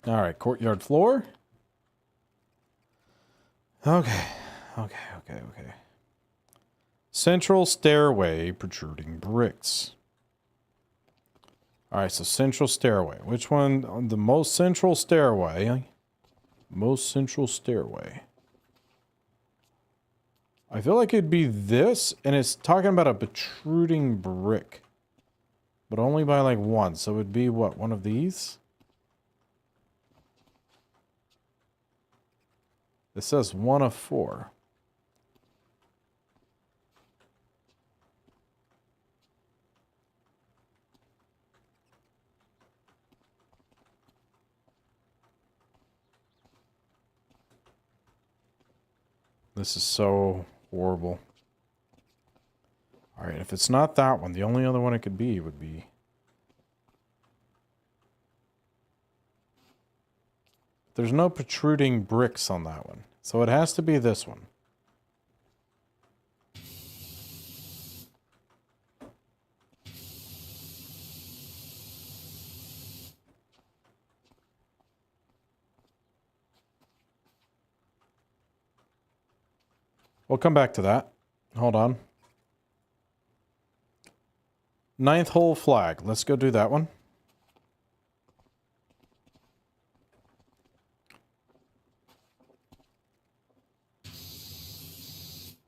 All right, courtyard floor. Okay. Central stairway, protruding bricks. All right, so central stairway. Which one? The most central stairway. Most central stairway. I feel like it'd be this, and it's talking about a protruding brick. But only by like one, so it would be what? One of these? It says 1 of 4. This is so horrible. Alright, if it's not that one, the only other one it could be would be... There's no protruding bricks on that one. So it has to be this one. We'll come back to that. Hold on. 9th hole flag. Let's go do that one.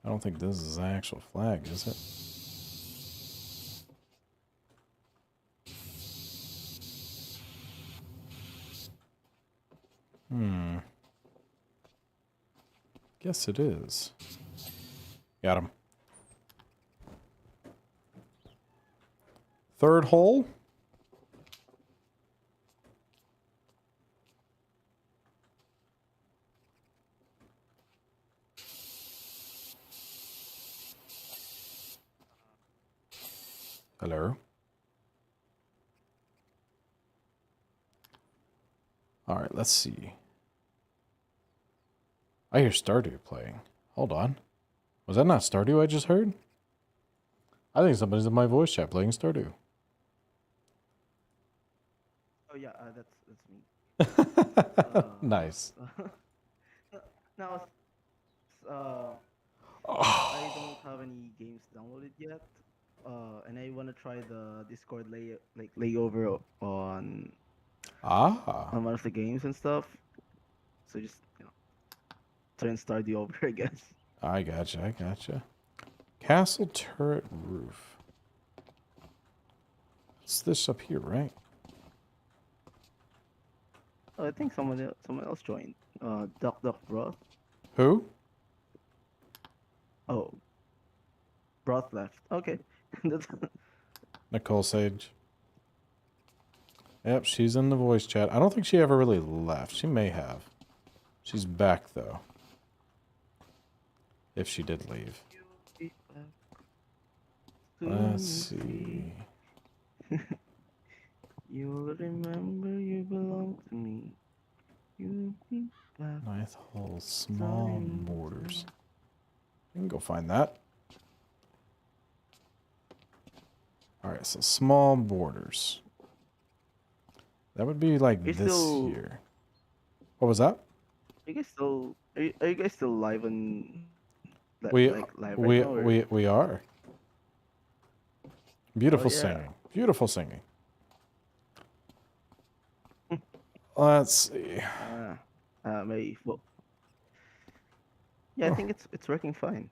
I don't think this is an actual flag, is it? Guess it is. Got him. 3rd hole. Hello. All right, let's see. I hear Stardew playing. Hold on. Was that not Stardew I just heard? I think somebody's in my voice chat playing Stardew. Oh yeah, that's me. Nice. Now, I don't have any games downloaded yet, and I want to try the Discord layover on Ah. one of the games and stuff. So just try and start the over, I guess. I gotcha. Castle turret roof. It's this up here, right? Oh, I think someone else joined. Duck Broth. Who? Oh, Broth left. Okay, that's Nicole Sage. Yep, she's in the voice chat. I don't think she ever really left. She may have. She's back, though. If she did leave. Let's see. You'll remember you belong to me. You'll be back. 9th hole, small borders. You can go find that. Alright, so small borders. That would be like You're this still- here. What was that? Are you guys still live on? We live right now, or- we are. Beautiful Oh, yeah. singing. Beautiful singing. Let's see. Maybe. Well, yeah, I think it's working fine.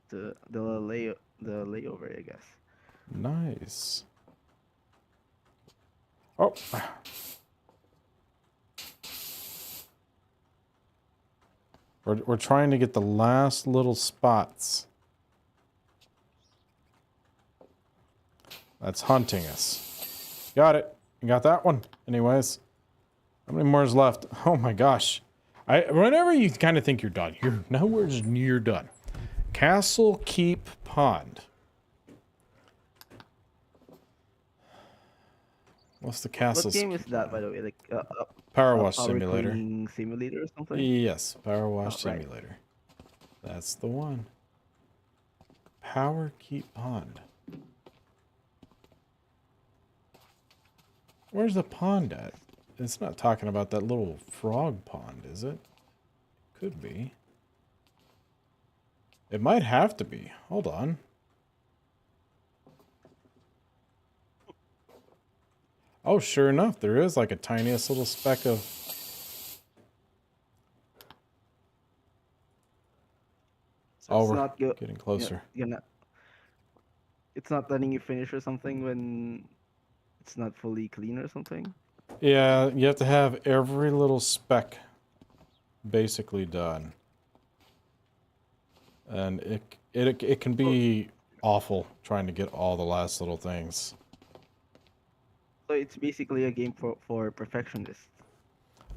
The layover, I guess. Nice. Oh. We're trying to get the last little spots That's hunting us. Got it. You got that one. Anyways. How many more is left? Oh my gosh. Whenever you kind of think you're done, you're nowhere near done. Castle Keep Pond. What's the castle? What game is that, by the way? Like Power Wash power Simulator. cleaning simulator or something? Yes, Power Wash Right. Simulator. That's the one. Power Keep Pond. Where's the pond at? It's not talking about that little frog pond, is it? Could be. It might have to be. Hold on. Oh, sure enough, there is like a tiniest little speck of... So Oh, it's we're not good. getting closer. It's not letting you finish or something when it's not fully clean or something. Yeah, you have to have every little speck basically done. And it can be awful trying to get all the last little things. So it's basically a game for perfectionists.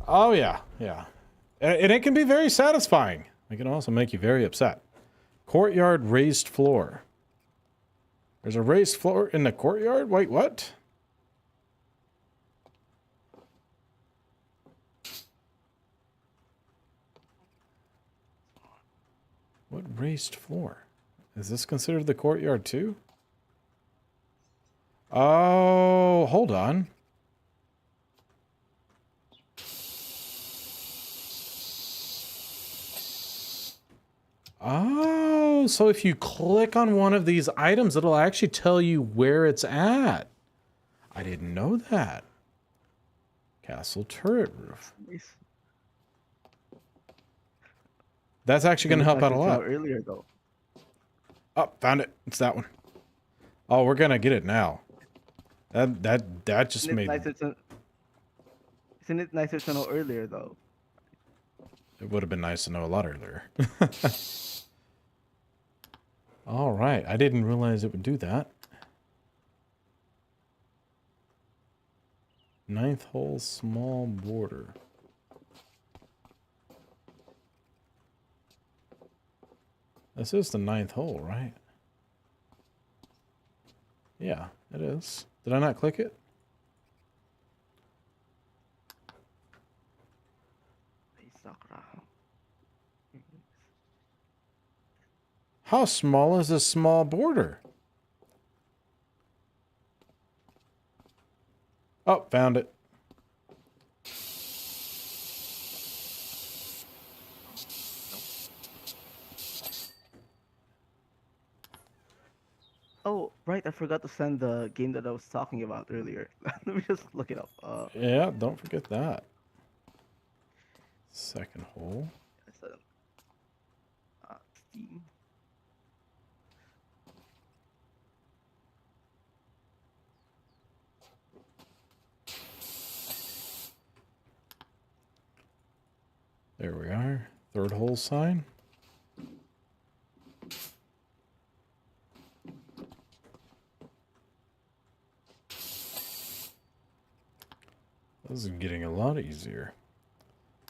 Oh yeah, yeah. And it can be very satisfying. It can also make you very upset. Courtyard raised floor. There's a raised floor in the courtyard? Wait, what? What raised floor? Is this considered the courtyard too? Oh, hold on. Oh, so if you click on one of these items, it'll actually tell you where it's at. I didn't know that. Castle turret roof. Nice. That's actually going to help out a lot. Earlier though. Oh, found it. It's that one. Oh, we're going to get it now. That just made... Isn't it nicer to know earlier though? It would have been nice to know a lot earlier. All right. I didn't realize it would do that. Ninth hole, small border. This is the ninth hole, right? Yeah, it is. Did I not click it? How small is this small border? Oh, found it. Oh, right. I forgot to send the game that I was talking about earlier. Let me just look it up. Yeah, don't forget that. Second hole. It's, Steam. There we are. Third hole sign. This is getting a lot easier.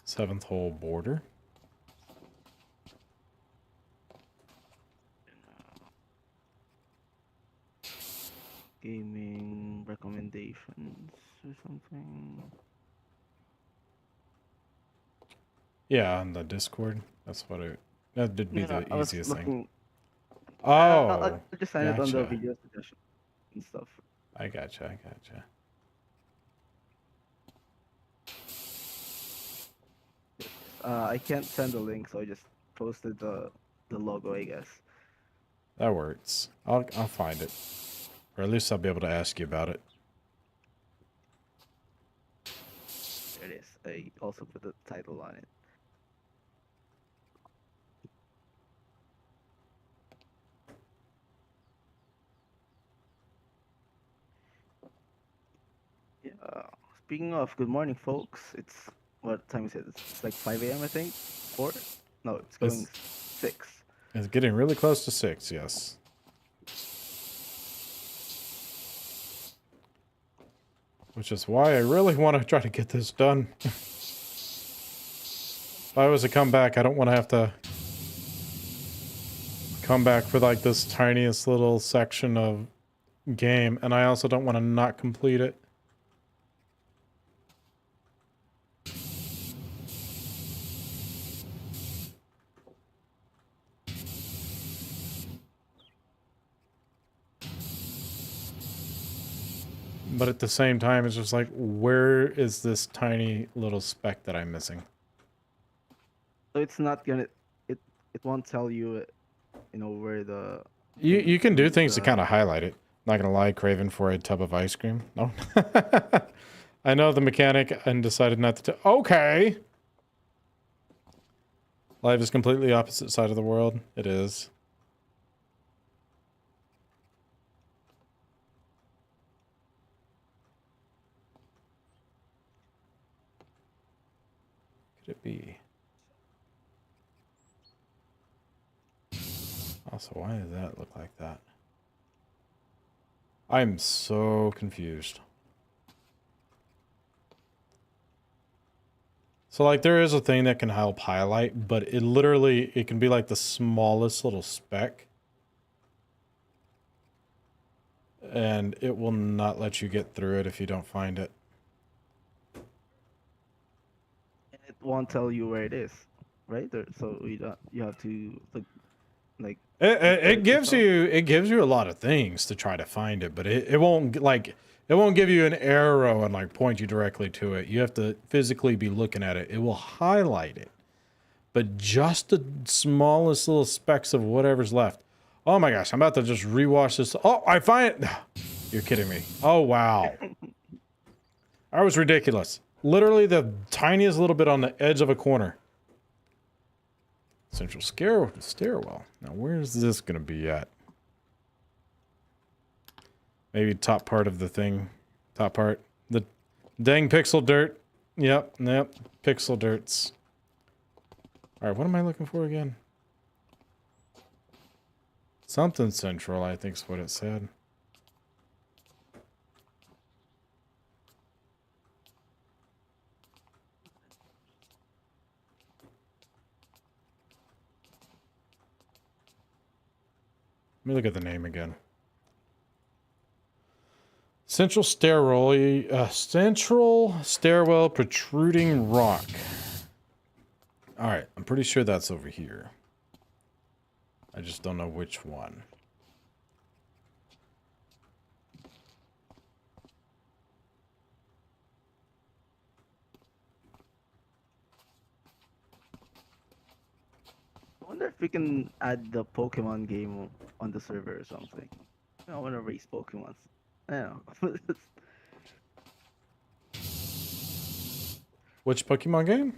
Seventh hole border. Gaming recommendations or something. Yeah, on the Discord. That's what that did be the I was easiest thing. looking. Oh, I'll just sign it on the gotcha. video suggestion and stuff. I gotcha. I can't send the link, so I just posted the logo, I guess. That works. I'll find it, or at least I'll be able to ask you about it. There it is. I also put the title on it. Yeah. Speaking of, good morning, folks. It's what time is it? It's like 5 a.m. I think. 4? No, it's going 6. It's getting really close to 6. Yes. Which is why I really want to try to get this done. If I was to come back, I don't want to have to come back for like this tiniest little section of game, and I also don't want to not complete it. But at the same time, it's just like, where is this tiny little speck that I'm missing? So it's not gonna it it won't tell you, you know, where the You can do things to kind of highlight it. Not gonna lie, craving for a tub of ice cream. No. I know the mechanic and decided not to. Okay. Life is completely opposite side of the world. It is. Could it be? Also, why does that look like that? I'm so confused. So, like, there is a thing that can help highlight, but it literally, it can be like the smallest little speck. And it will not let you get through it if you don't find it. it won't tell you where it is, right? So you have to look, like It gives yourself. you a lot of things to try to find it, but it won't like it won't give you an arrow and like point you directly to it. You have to physically be looking at it. It will highlight it, but just the smallest little specks of whatever's left. Oh my gosh, I'm about to just rewash this. Oh, I find it. You're kidding me. Oh wow, that was ridiculous. Literally the tiniest little bit on the edge of a corner. Central stairwell. Now, where's this going to be at? Maybe top part of the thing. Top part. The dang pixel dirt. Yep. Pixel dirts. All right, what am I looking for again? Something central, I think is what it said. Let me look at the name again. Central stairwell protruding rock. All right, I'm pretty sure that's over here. I just don't know which one. I wonder if we can add the Pokemon game on the server or something. I want to race Pokemons. I don't know. Which Pokemon game?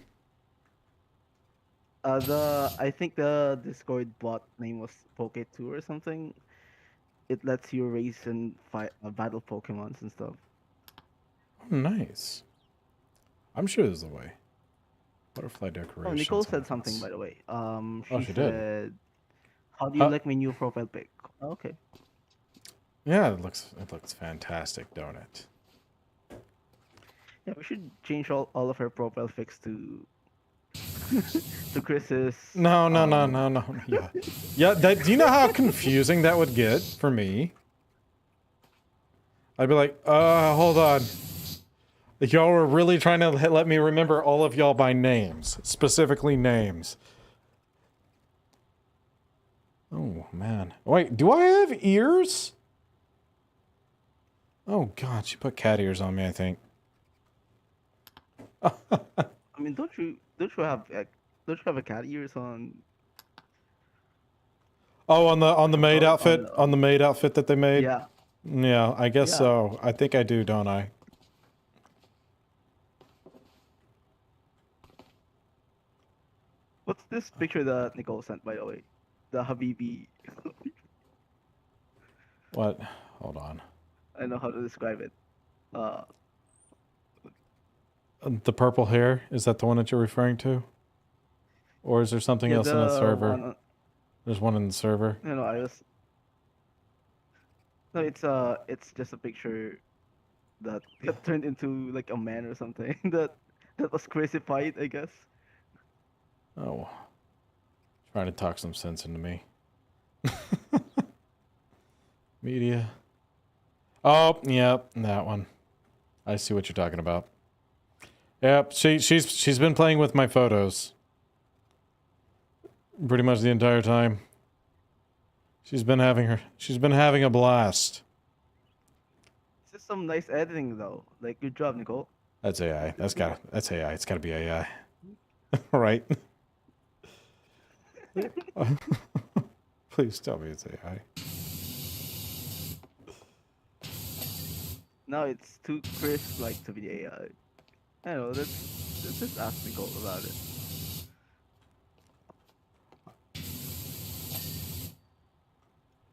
I think the Discord bot name was Poke2 or something. It lets you race and fight battle Pokemons and stuff. Oh, nice. I'm sure there's a way. Butterfly Oh, decorations. Nicole said something, by the way. Oh, She she did. said, "How do you Huh? like my new profile pic?" Okay. Yeah, it looks fantastic, don't it? Yeah, we should change all of her profile pics to to Chris's. No. Yeah. Yeah, do you know how confusing that would get for me? I'd be like, hold on. Y'all were really trying to let me remember all of y'all by names. Specifically names. Oh, man. Wait, do I have ears? Oh, God, she put cat ears on me, I think. I mean, don't you have a cat ears on? Oh, on the maid outfit? On the maid outfit that they made? Yeah. Yeah, I guess Yeah. so. I think I do, don't I? What's this picture that Nicole sent, by the way? The Habibi. What? Hold on. I know how to describe it. Uh, The purple hair? Is that the one that you're referring to? Or is there something yeah, else in that the server? one. There's one in the server. I was. No, it's just a picture. that got turned into like a man or something. That was crazified, I guess. Oh, trying to talk some sense into me. Media. Oh, yep, that one. I see what you're talking about. Yep, she's been playing with my photos pretty much the entire time. She's been having a blast. It's just some nice editing though. Like good job, Nicole. That's AI. That's AI. It's gotta be AI. Right? Please tell me it's AI. No, it's too crisp like to be AI. I know, let's just ask Nicole about it.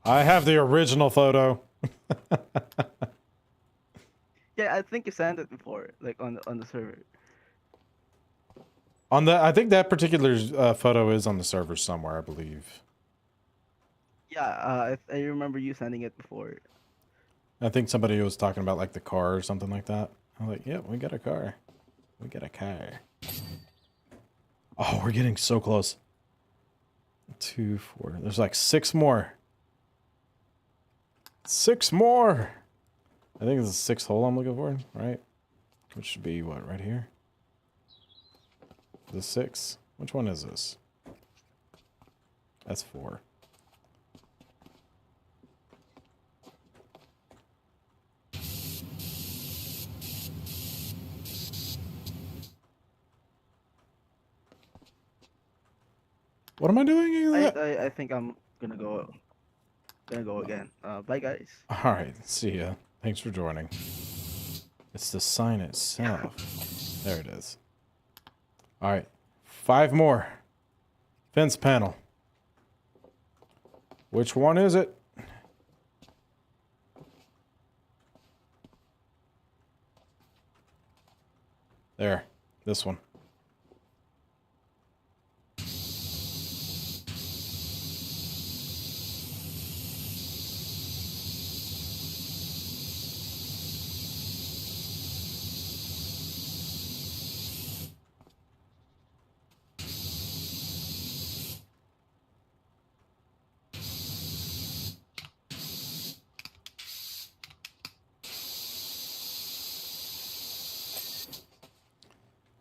I have the original photo. Yeah, I think you sent it before, like on the server. On the, I think that particular photo is on the server somewhere, I believe. Yeah, I remember you sending it before. I think somebody was talking about like the car or something like that. I'm like, yeah, we got a car. We got a car. Oh, we're getting so close. 2, 4. There's like 6 more. 6 more. I think it's the 6th hole I'm looking for, right? Which should be what, right here? The 6. Which one is this? That's 4. What am I doing? I think I'm gonna go again. Bye guys. Alright, see ya. Thanks for joining. It's the sign itself. There it is. Alright. 5 more. Fence panel. Which one is it? There. This one.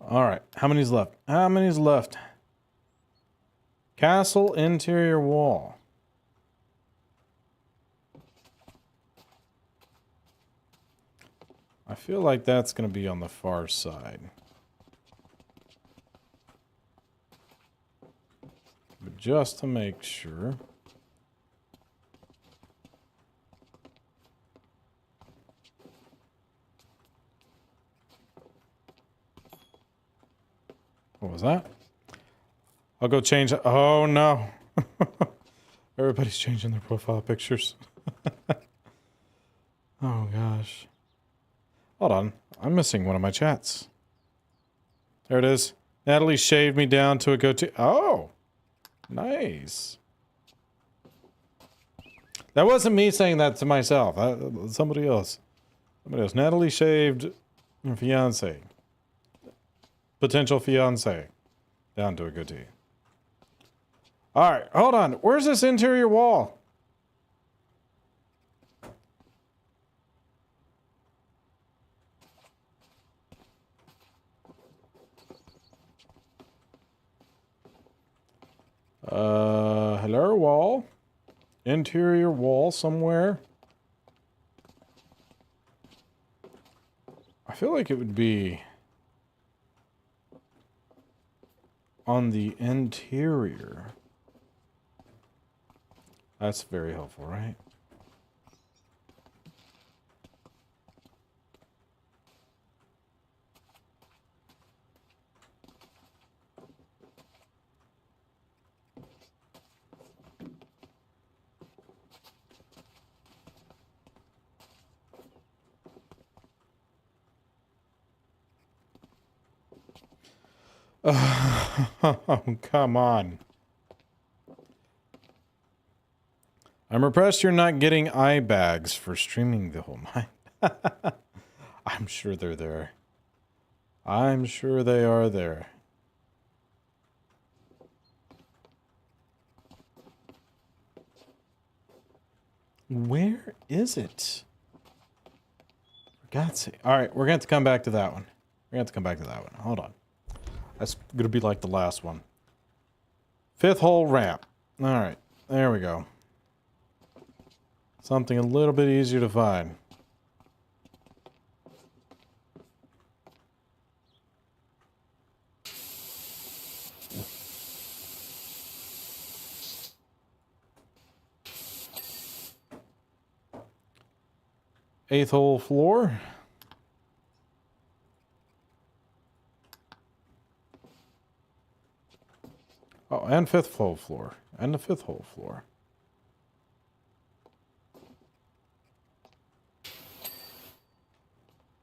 Alright. How many's left? How many's left? Castle interior wall. I feel like that's going to be on the far side. But just to make sure. What was that? I'll go change. Oh no. Everybody's changing their profile pictures. Oh gosh. Hold on. I'm missing one of my chats. There it is. Natalie shaved me down to a goatee. Oh. Nice. That wasn't me saying that to myself. Somebody else. Somebody else. Natalie shaved her fiance. Potential fiance. Down to a goatee. Alright, hold on. Where's this interior wall? Hello, wall. Interior wall somewhere. I feel like it would be on the interior. That's very helpful, right? Oh, come on. I'm impressed you're not getting eye bags for streaming the whole night. I'm sure they're there. I'm sure they are there. Where is it? For God's sake. Alright, we're going to have to come back to that one. We're going to have to come back to that one. Hold on. That's going to be like the last one. 5th hole ramp. Alright, there we go. Something a little bit easier to find. Eighth hole floor. Oh, and 5th hole floor. And the 5th hole floor.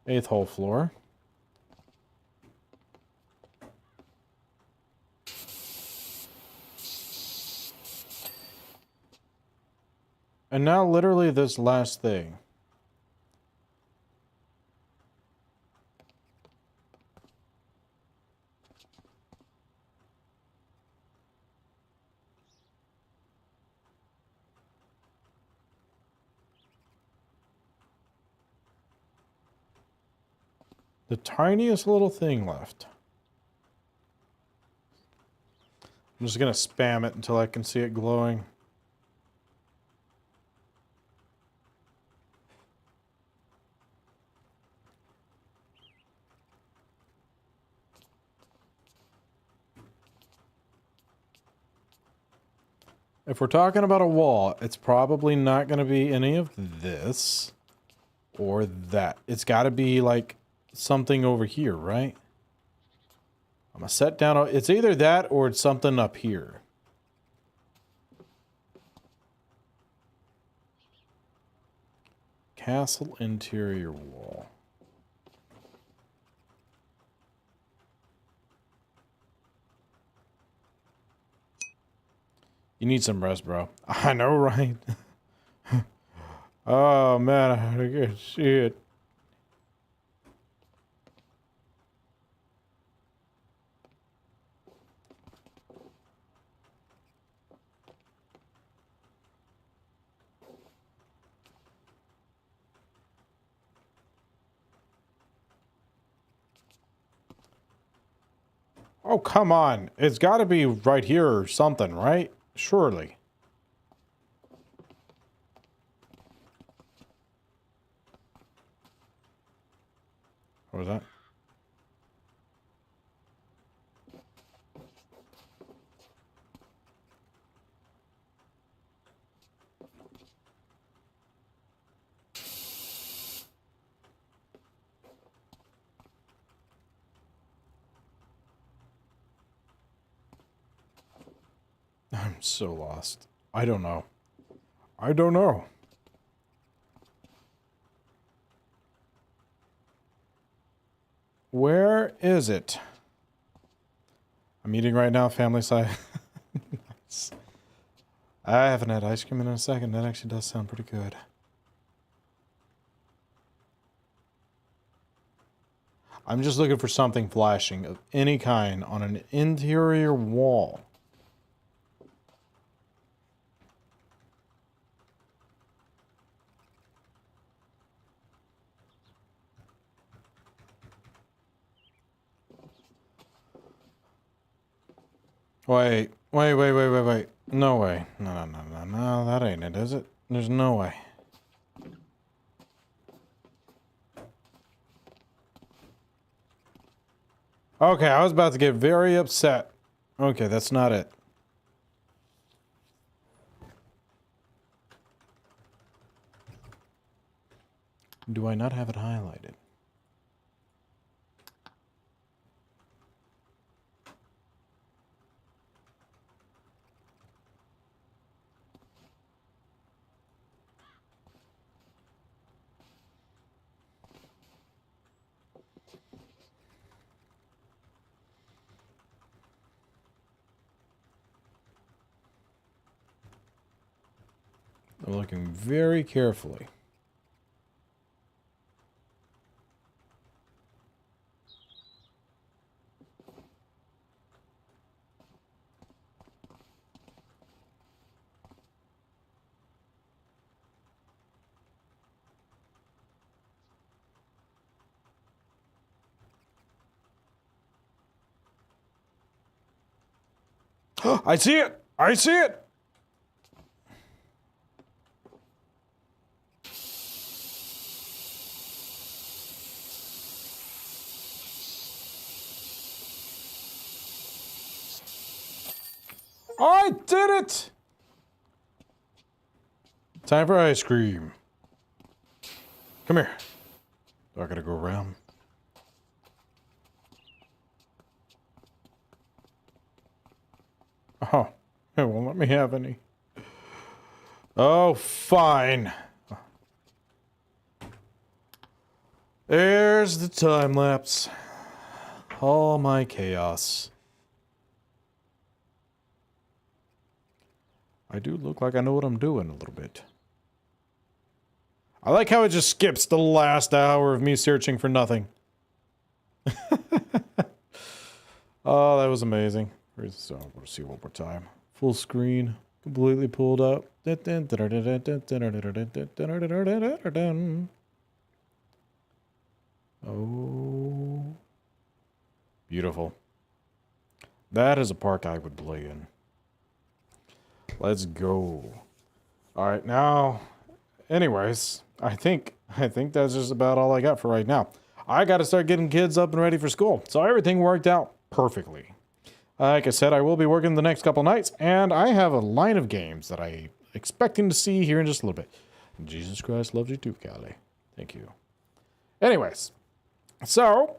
Eighth hole floor. And now literally this last thing. The tiniest little thing left. I'm just gonna spam it until I can see it glowing. If we're talking about a wall, it's probably not going to be any of this or that. It's got to be like something over here, right? I'm going to set down. It's either that or it's something up here. Castle interior wall. You need some rest, bro. I know, right? Oh, man, I can see it. Oh, come on. It's got to be right here or something, right? Surely. What was that? I'm so lost. I don't know. I don't know. Where is it? I'm eating right now, family side. Nice. I haven't had ice cream in a second. That actually does sound pretty good. I'm just looking for something flashing of any kind on an interior wall. Wait. No way. No, that ain't it, is it? There's no way. Okay, I was about to get very upset. Okay, that's not it. Do I not have it highlighted? I'm looking very carefully. I see it! I see it! I did it! Time for ice cream. Come here. I gotta go around. Oh, it won't let me have any. Oh, fine. There's the time lapse. All my chaos. I do look like I know what I'm doing a little bit. I like how it just skips the last hour of me searching for nothing. Oh, that was amazing. So, let's see one more time. Full screen, completely pulled up. Oh, beautiful. That is a park I would play in. Let's go. All right, now, anyways, I think that's just about all I got for right now. I got to start getting kids up and ready for school. So everything worked out perfectly. Like I said, I will be working the next couple nights, and I have a line of games that I'm expecting to see here in just a little bit. Jesus Christ loves you too, Callie. Thank you. Anyways, so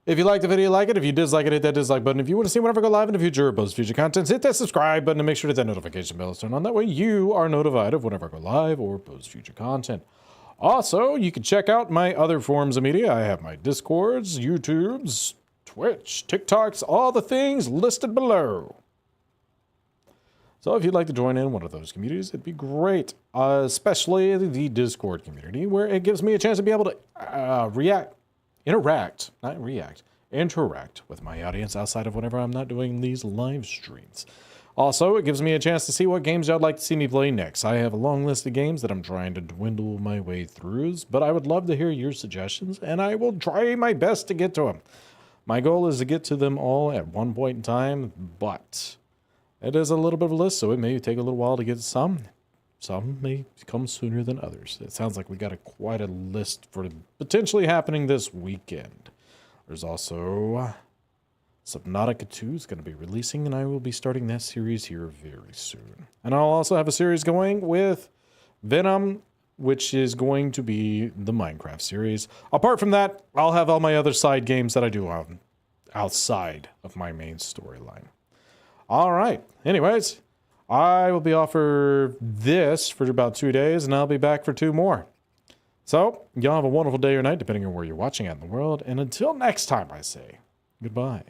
if you liked the video, like it. If you dislike it, hit that dislike button. If you want to see whenever I go live in the future or post future content, hit that subscribe button and make sure to hit that notification bell is turned on. That way you are notified of whenever I go live or post future content. Also, you can check out my other forms of media. I have my Discords, YouTubes, Twitch, TikToks, all the things listed below. So if you'd like to join in one of those communities, it'd be great. Especially the Discord community, where it gives me a chance to be able to interact with my audience outside of whenever I'm not doing these live streams. Also, it gives me a chance to see what games y'all like to see me play next. I have a long list of games that I'm trying to dwindle my way through, but I would love to hear your suggestions, and I will try my best to get to them. My goal is to get to them all at one point in time, but it is a little bit of a list, so it may take a little while to get to some. Some may come sooner than others. It sounds like we got quite a list for potentially happening this weekend. There's also Subnautica 2 is going to be releasing, and I will be starting that series here very soon. And I'll also have a series going with Venom, which is going to be the Minecraft series. Apart from that, I'll have all my other side games that I do on outside of my main storyline. All right. Anyways, I will be off for this for about 2 days, and I'll be back for 2 more. So, y'all have a wonderful day or night, depending on where you're watching at in the world. And until next time, I say goodbye.